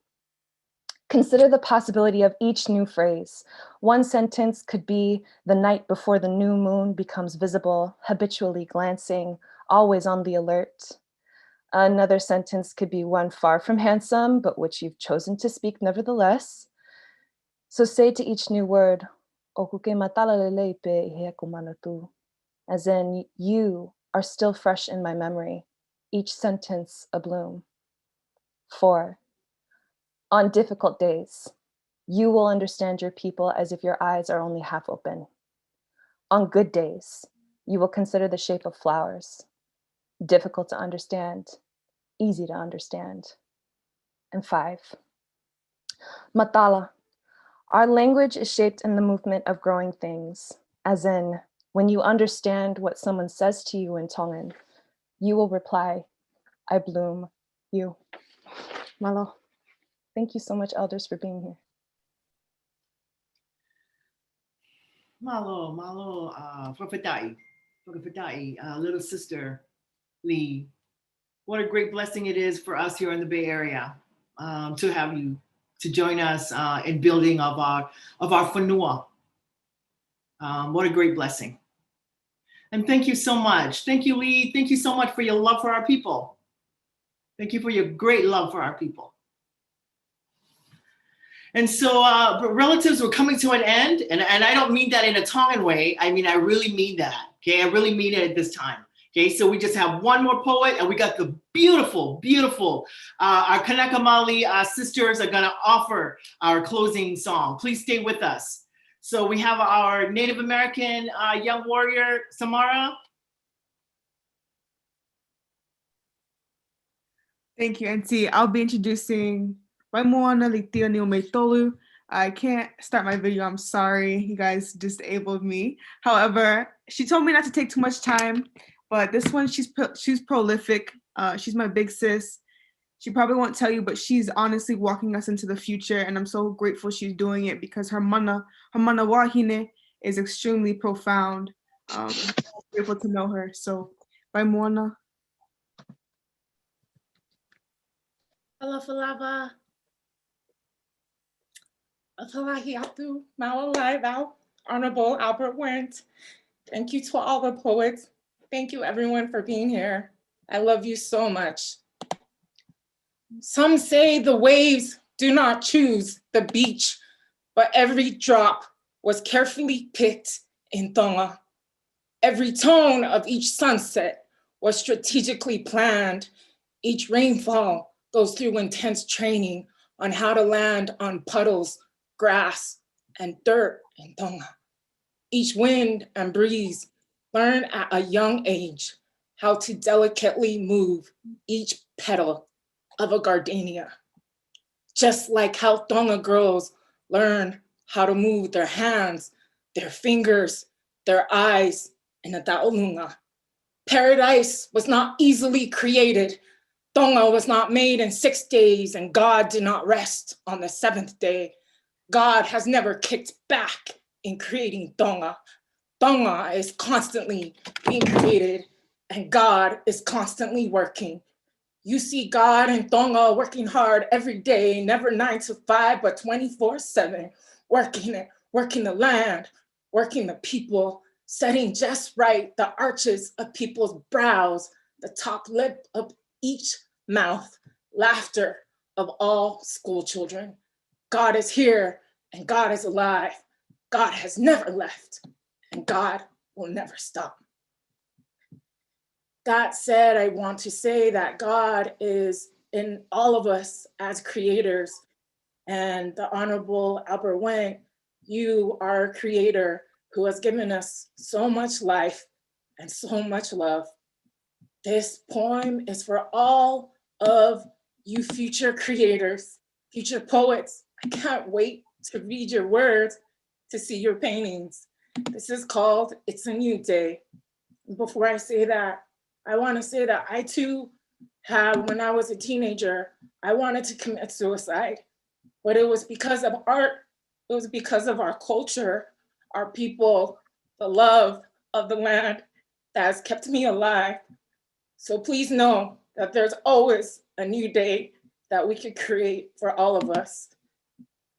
consider the possibility of each new phrase. One sentence could be the night before the new moon becomes visible, habitually glancing, always on the alert. Another sentence could be one far from handsome, but which you've chosen to speak nevertheless. So say to each new word, as in, you are still fresh in my memory, each sentence a bloom. 4, on difficult days, you will understand your people as if your eyes are only half open. On good days, you will consider the shape of flowers, difficult to understand, easy to understand. And 5, matala. Our language is shaped in the movement of growing things, as in, when you understand what someone says to you in Tongan, you will reply, I bloom you. Malo. Thank you so much, elders, for being here. Malo, Whakawhitai, little sister Lee. What a great blessing it is for us here in the Bay Area to have you to join us in building of our whanua. What a great blessing. And thank you so much. Thank you, Lee. Thank you so much for your love for our people. Thank you for your great love for our people. And so relatives were coming to an end, and I don't mean that in a Tongan way. I mean, I really mean that, okay? I really mean it at this time, okay? So we just have one more poet, and we got the beautiful, beautiful, our Kanaka Mali sisters are gonna offer our closing song. Please stay with us. So we have our Native American young warrior, Samara. Thank you, Auntie. I'll be introducing Moana Niumeitolu. I can't start my video, I'm sorry. You guys disabled me. However, she told me not to take too much time, but this one, she's prolific. She's my big sis. She probably won't tell you, but she's honestly walking us into the future, and I'm so grateful she's doing it because her mana wahine is extremely profound. I'm grateful to know her. So, bye, Moana. Alafalava. Atalahiatu, Malalai, Honorable Albert Wendt. Thank you to all the poets. Thank you everyone for being here. I love you so much. Some say the waves do not choose the beach, but every drop was carefully picked in Tonga. Every tone of each sunset was strategically planned. Each rainfall goes through intense training on how to land on puddles, grass, and dirt in Tonga. Each wind and breeze learn at a young age how to delicately move each petal of a gardenia. Just like how Tonga girls learn how to move their hands, their fingers, their eyes in a ta'olunga. Paradise was not easily created. Tonga was not made in 6 days, and God did not rest on the 7th day. God has never kicked back in creating Tonga. Tonga is constantly being created, and God is constantly working. You see God in Tonga working hard every day, never 9 to 5, but 24/7, working the land, working the people, setting just right the arches of people's brows, the top lip of each mouth, laughter of all school children. God is here and God is alive. God has never left and God will never stop. That said, I want to say that God is in all of us as creators, and the Honorable Albert Wendt, you are a creator who has given us so much life and so much love. This poem is for all of you future creators, future poets. I can't wait to read your words, to see your paintings. This is called It's a New Day. Before I say that, I want to say that I too have, when I was a teenager, I wanted to commit suicide, but it was because of art. It was because of our culture, our people, the love of the land that has kept me alive. So please know that there's always a new day that we could create for all of us.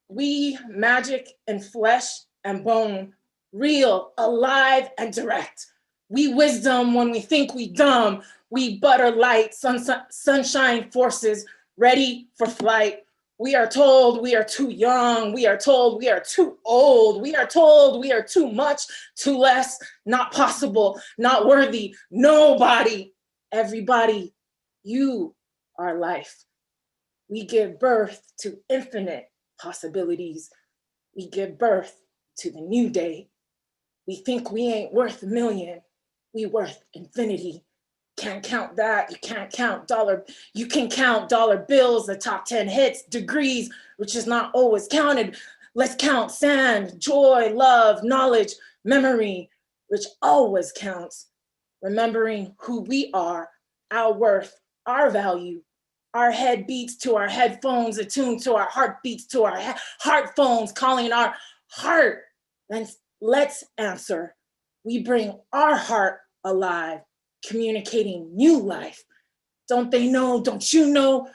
We magic in flesh and bone, real, alive, and direct. We wisdom when we think we dumb. We butter light, sunshine forces ready for flight. We are told we are too young. We are told we are too old. We are told we are too much, too less, not possible, not worthy, nobody, everybody. You are life. We give birth to infinite possibilities. We give birth to the new day. We think we ain't worth a million. We worth infinity. Can't count that. You can't count dollar. You can count dollar bills, the top 10 hits, degrees, which is not always counted. Let's count sand, joy, love, knowledge, memory, which always counts. Remembering who we are, our worth, our value. Our head beats to our headphones, attuned to our heartbeats, to our heart phones, calling our heart. Then let's answer. We bring our heart alive, communicating new life. Don't they know? Don't you know?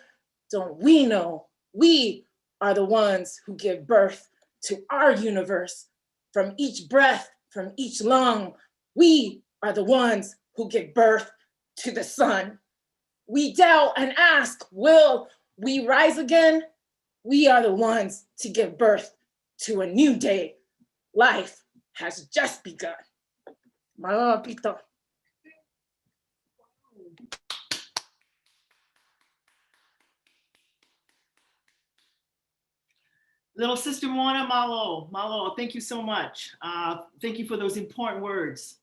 Don't we know? We are the ones who give birth to our universe. From each breath, from each lung, we are the ones who give birth to the sun. We doubt and ask, will we rise again? We are the ones to give birth to a new day. Life has just begun. Malama pito. Little sister Moana, Malo, thank you so much. Thank you for those important words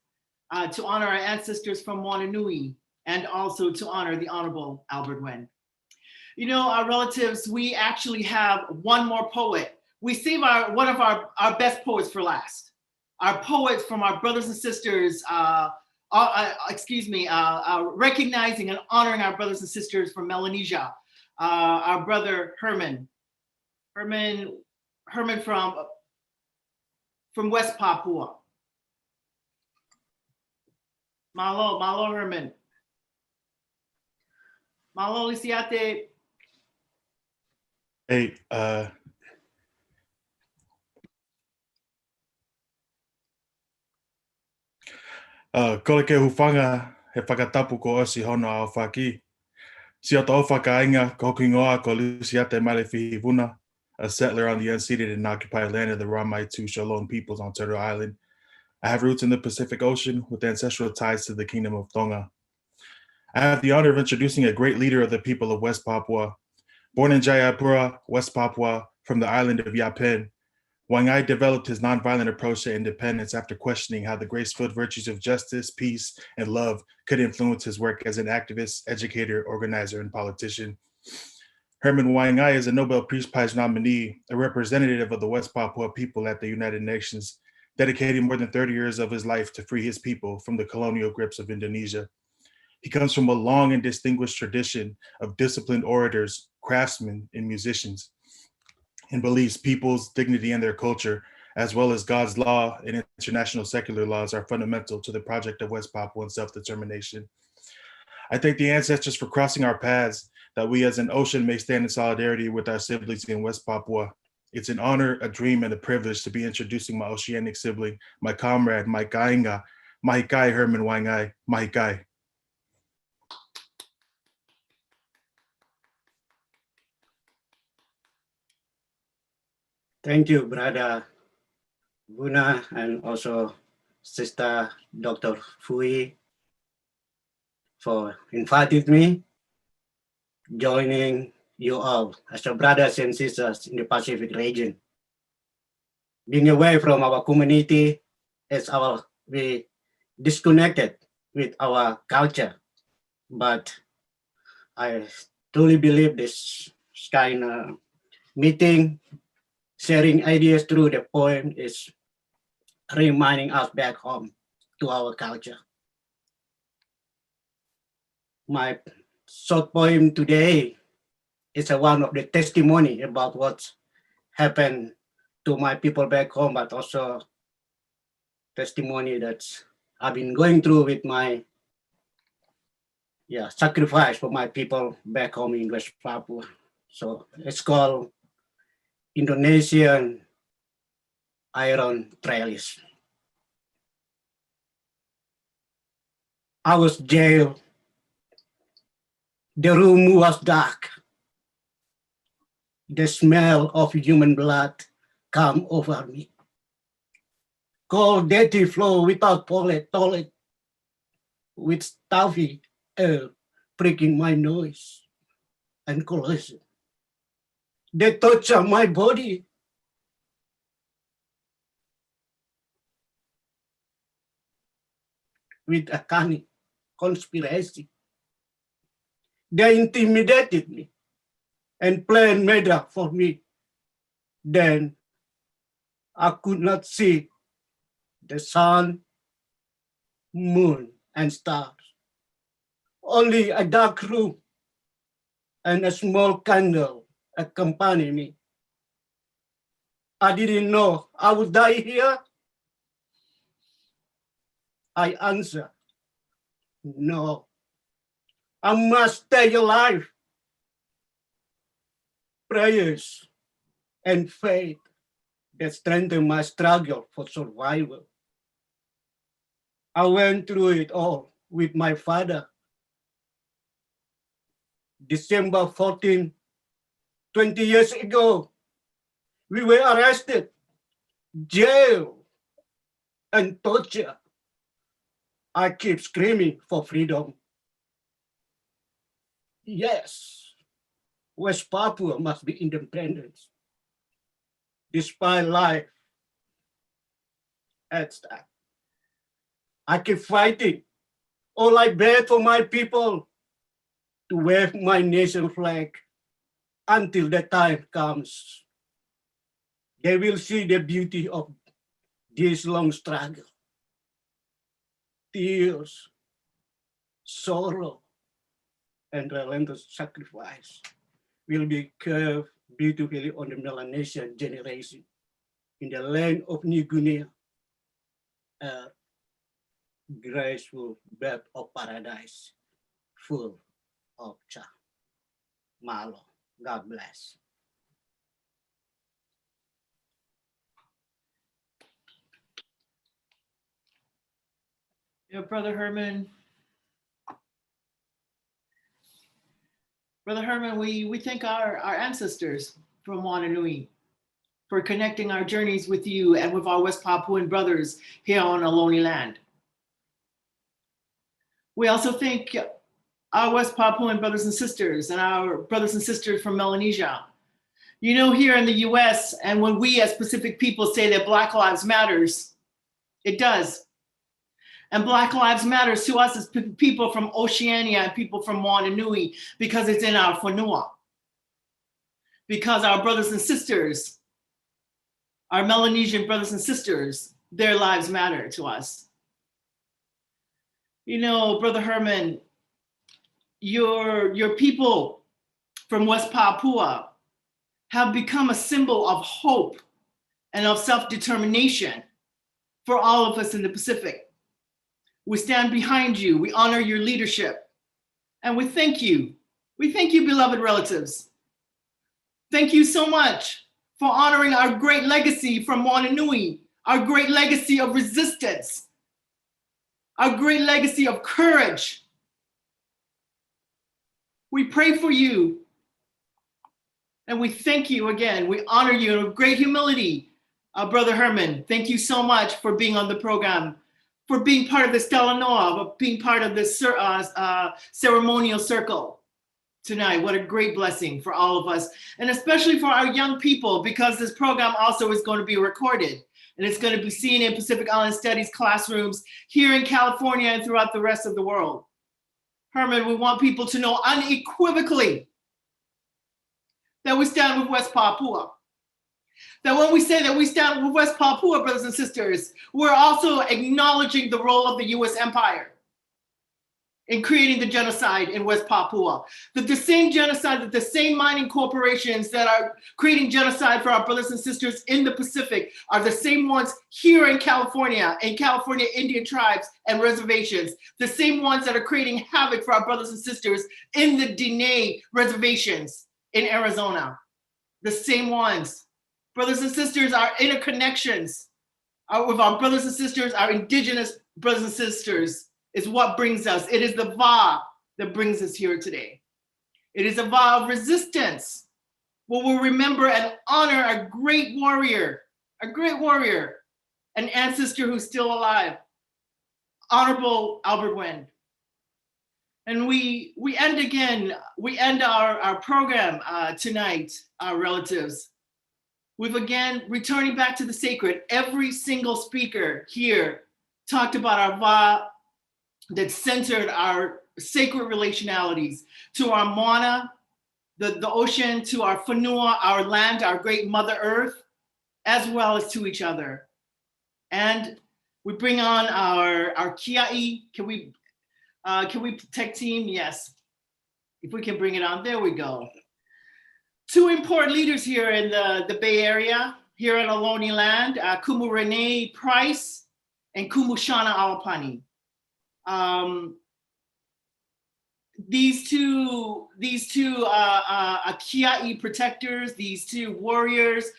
to honor our ancestors from Moana Nui and also to honor the Honorable Albert Wendt. You know, our relatives, we actually have one more poet. We save one of our best poets for last. Our poets from our brothers and sisters, recognizing and honoring our brothers and sisters from Melanesia. Our brother Herman from West Papua. Malo Herman. Malo Lisiate. Hey, ko le ke hufanga he whakatapu ko osi hono au whaki. Sia tau whakainga ko kingoa ko Lisiate Malefihi Vuna, a settler on the unceded and occupied land of the Ramaitu Shalom peoples on Turtle Island. I have roots in the Pacific Ocean with ancestral ties to the Kingdom of Tonga. I have the honor of introducing a great leader of the people of West Papua. Born in Jayapura, West Papua, from the island of Yapen, Wangai developed his nonviolent approach to independence after questioning how the graceful virtues of justice, peace, and love could influence his work as an activist, educator, organizer, and politician. Herman Wangai is a Nobel Peace Prize nominee, a representative of the West Papua people at the United Nations, dedicating more than 30 years of his life to free his people from the colonial grips of Indonesia. He comes from a long and distinguished tradition of disciplined orators, craftsmen, and musicians, and believes people's dignity and their culture, as well as God's law and international secular laws, are fundamental to the project of West Papuan self-determination. I thank the ancestors for crossing our paths, that we as an ocean may stand in solidarity with our siblings in West Papua. It's an honor, a dream, and a privilege to be introducing my oceanic sibling, my comrade, my kainga, Mahikai Herman Wangai, Mahikai. Thank you, Brother Vuna, and also Sister Dr. Fui, for inviting me, joining you all as your brothers and sisters in the Pacific region. Being away from our community is we disconnected with our culture, but I truly believe this kind of meeting, sharing ideas through the poem is reminding us back home to our culture. My short poem today is one of the testimony about what happened to my people back home, but also testimony that I've been going through with my sacrifice for my people back home in West Papua. So it's called Indonesian Iron Trellis. I was jailed. The room was dark. The smell of human blood came over me. Cold, dirty floor without toilet, with stuffy air pricking my nose and collision. They torture my body. With a cunning conspiracy. They intimidated me and planned murder for me. Then I could not see the sun, moon, and stars. Only a dark room and a small candle accompany me. I didn't know I would die here. I answer, no, I must stay alive. Prayers and faith that strengthen my struggle for survival. I went through it all with my father. December 14, 20 years ago, we were arrested, jailed, and tortured. I keep screaming for freedom. Yes, West Papua must be independent. Despite life at stake, I keep fighting. All I beg for my people to wave my nation flag until the time comes. They will see the beauty of this long struggle. Tears, sorrow, and relentless sacrifice will be carved beautifully on the Melanesian generation in the land of New Guinea, a graceful bed of paradise full of charm. Malo, God bless. Yeah, Brother Herman. Brother Herman, we thank our ancestors from Moana Nui for connecting our journeys with you and with our West Papuan brothers here on Ohlone land. We also thank our West Papuan brothers and sisters and our brothers and sisters from Melanesia. You know, here in the US, and when we as Pacific people say that Black Lives Matters, it does. And Black Lives Matters to us as people from Oceania and people from Moana Nui because it's in our whanua. Because our brothers and sisters, our Melanesian brothers and sisters, their lives matter to us. You know, Brother Herman, your people from West Papua have become a symbol of hope and of self-determination for all of us in the Pacific. We stand behind you, we honor your leadership, and we thank you. We thank you, beloved relatives. Thank you so much for honoring our great legacy from Moana Nui, our great legacy of resistance, our great legacy of courage. We pray for you, and we thank you again. We honor you with great humility, Brother Herman. Thank you so much for being on the program, for being part of the Stella Noa, for being part of this ceremonial circle tonight. What a great blessing for all of us, and especially for our young people, because this program also is going to be recorded, and it's going to be seen in Pacific Island Studies classrooms here in California and throughout the rest of the world. Herman, we want people to know unequivocally that we stand with West Papua. That when we say that we stand with West Papua, brothers and sisters, we're also acknowledging the role of the US Empire in creating the genocide in West Papua. That the same genocide, that the same mining corporations that are creating genocide for our brothers and sisters in the Pacific are the same ones here in California Indian tribes and reservations, the same ones that are creating havoc for our brothers and sisters in the Diné reservations in Arizona. The same ones. Brothers and sisters, our interconnections with our brothers and sisters, our indigenous brothers and sisters, is what brings us. It is the Va that brings us here today. It is a Va of resistance, where we'll remember and honor a great warrior, an ancestor who's still alive, Honorable Albert Wendt. And we end our program tonight, our relatives, with again returning back to the sacred. Every single speaker here talked about our Va that centered our sacred relationalities to our Moana, the ocean, to our whanua, our land, our great Mother Earth, as well as to each other. And we bring on our kiai. Can we tech team? Yes. If we can bring it on, there we go. Two important leaders here in the Bay Area, here in Ohlone land, Kumu Renee Price and Kumu Shana Alapani. These two Kiai protectors, these two warriors,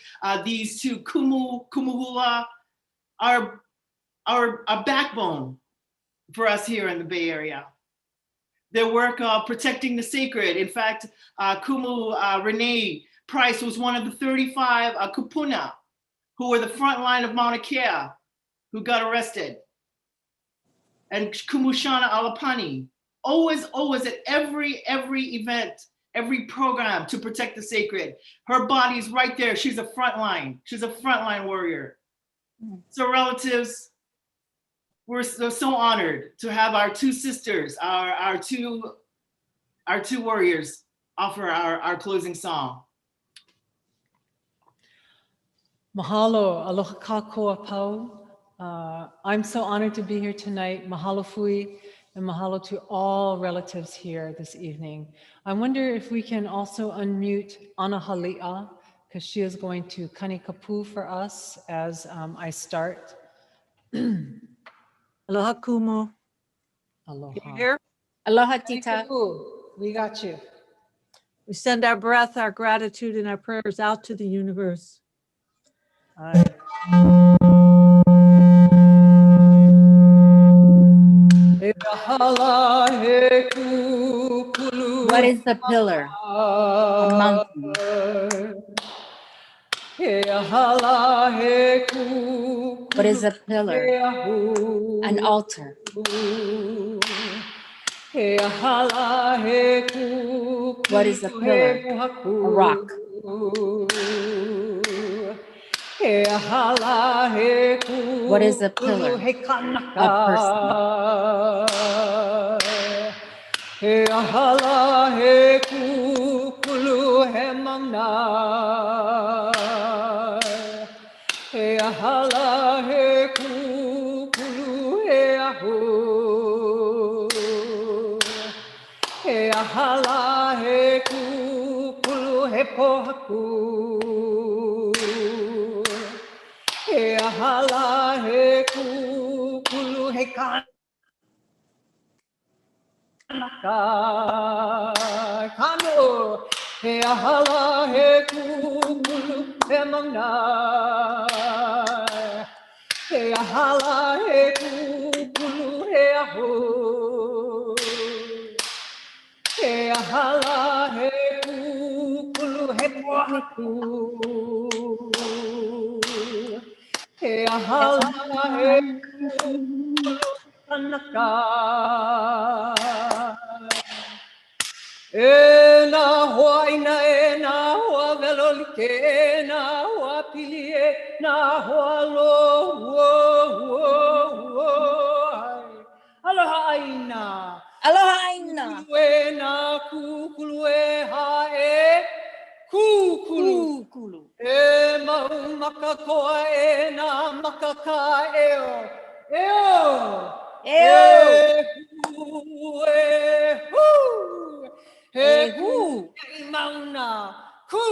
these two Kumuhula are a backbone for us here in the Bay Area. Their work of protecting the sacred. In fact, Kumu Renee Price was one of the 35 kupuna who were the front line of Mauna Kea who got arrested. And Kumushana Alapani, always at every event, every program to protect the sacred. Her body's right there. She's a frontline warrior. So relatives, we're so honored to have our two sisters, our two warriors offer our closing song. Mahalo, aloha kākoa pau. I'm so honored to be here tonight. Mahalo fui, and mahalo to all relatives here this evening. I wonder if we can also unmute Ana Hali'a, because she is going to kani kapu for us as I start. Aloha kumu. Aloha. You here? Aloha tita. We got you. We send our breath, our gratitude, and our prayers out to the universe. What is the pillar? mountain. What is a pillar? An altar. What is a pillar? A rock. What is a pillar? A person. Aloha aina. Aloha aina. Kukulu. E mau makakoa e na makaka eo. Eo. Eo. Hu e hu. E hu. E mauna. Ku.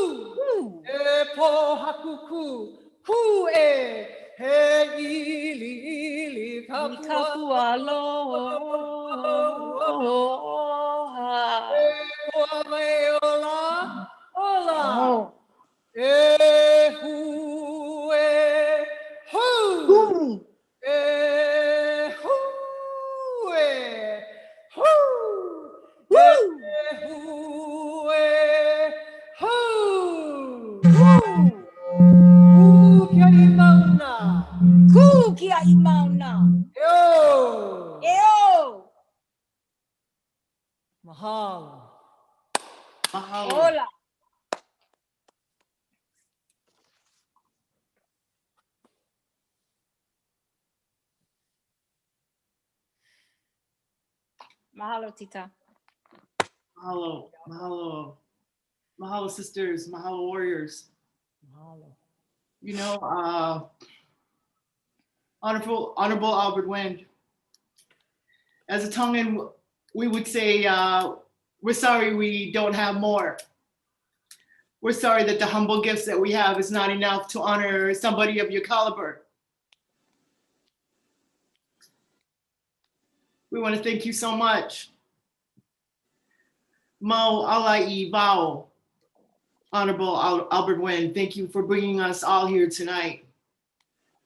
E po haku ku. Ku e. He ili kapua aloha. Ola. Ola. E hu e hu. E hu e hu. E hu e hu. Kukia mauna. Kukia mauna. Yo. Eo. Mahalo. Hola. Mahalo, Tita. Mahalo, mahalo, mahalo, sisters, mahalo, warriors. Mahalo. You know, Honorable Albert Wendt, as a Tongan, we would say, we're sorry we don't have more. We're sorry that the humble gifts that we have is not enough to honor somebody of your caliber. We want to thank you so much. Mo alai bao, Honorable Albert Wendt, thank you for bringing us all here tonight.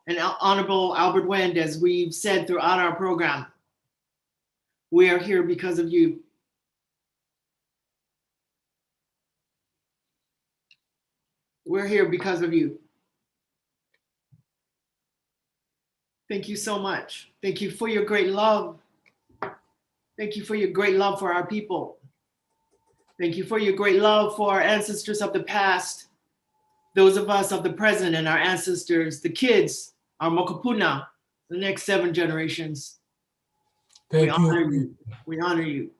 And Honorable Albert Wendt, as we've said throughout our program, we are here because of you. We're here because of you. Thank you so much. Thank you for your great love. Thank you for your great love for our people. Thank you for your great love for our ancestors of the past, those of us of the present and our ancestors, the kids, our mokopuna, the next 7 generations. Thank we you. honor you. We honor you.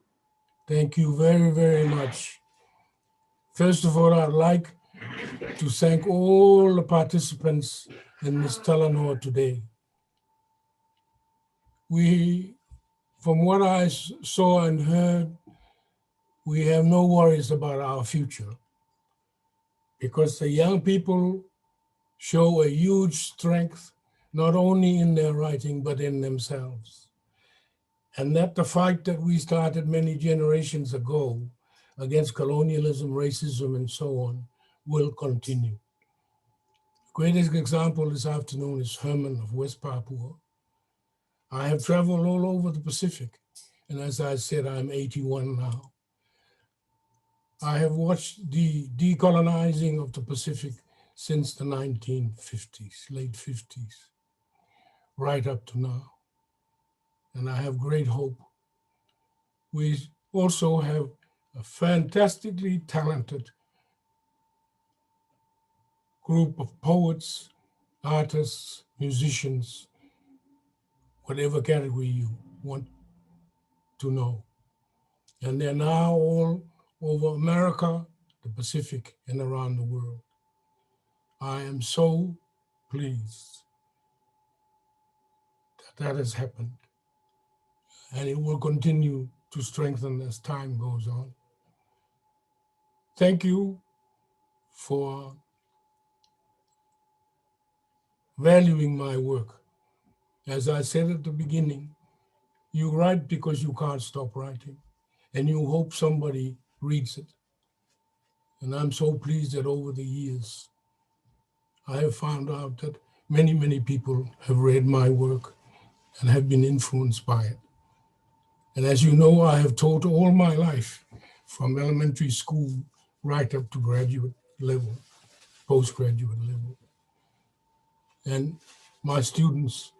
Thank you very, very much. First of all, I'd like to thank all the participants in this Talanoa today. From what I saw and heard, we have no worries about our future because the young people show a huge strength, not only in their writing, but in themselves. And that the fight that we started many generations ago against colonialism, racism, and so on, will continue. The greatest example this afternoon is Herman of West Papua. I have traveled all over the Pacific, and as I said, I'm 81 now. I have watched the decolonizing of the Pacific since the 1950s, late 50s, right up to now. And I have great hope. We also have a fantastically talented group of poets, artists, musicians, whatever category you want to know. And they're now all over America, the Pacific, and around the world. I am so pleased that that has happened. And it will continue to strengthen as time goes on. Thank you for valuing my work. As I said at the beginning, you write because you can't stop writing, and you hope somebody reads it. And I'm so pleased that over the years, I have found out that many, many people have read my work and have been influenced by it. And as you know, I have taught all my life, from elementary school right up to graduate level, postgraduate level. And my students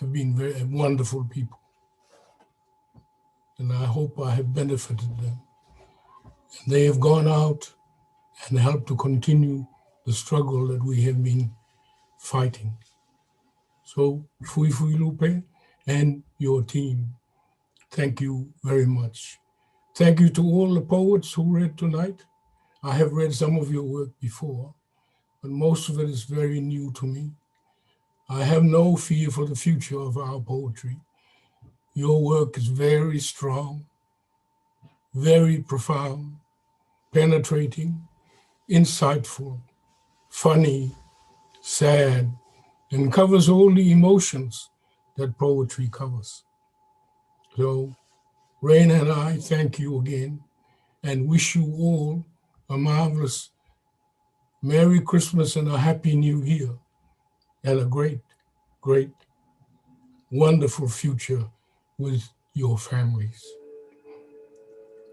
have been very wonderful people. And I hope I have benefited them. And they have gone out and helped to continue the struggle that we have been fighting. So, Fuifuilupe and your team, thank you very much. Thank you to all the poets who read tonight. I have read some of your work before, but most of it is very new to me. I have no fear for the future of our poetry. Your work is very strong, very profound, penetrating, insightful, funny, sad, and covers all the emotions that poetry covers. So, Rain and I thank you again and wish you all a marvelous Merry Christmas and a Happy New Year and a great, great, wonderful future with your families.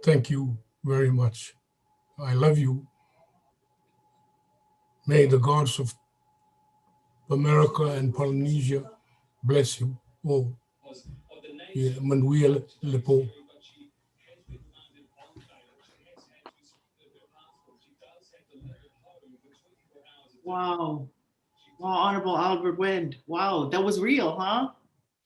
Thank you very much. I love you. May the gods of America and Polynesia bless you all. Manuel Lepo. Wow. Wow, Honorable Albert Wendt. Wow, that was real, huh?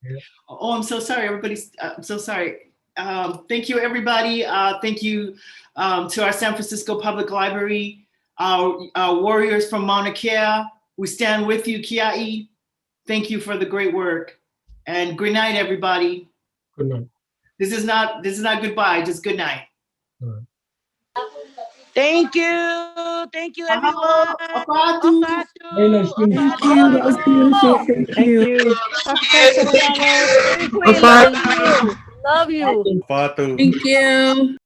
Yeah. Oh, I'm so sorry, everybody. I'm so sorry. Thank you, everybody. Thank you to our San Francisco Public Library, our warriors from Mauna Kea. We stand with you, Kia'i. Thank you for the great work. And good night, everybody. Good night. This is not goodbye, just good night. Thank you. Thank you, everyone. Ofatu. Thank you. That was beautiful. Thank you. Love you. Fatu. Thank you.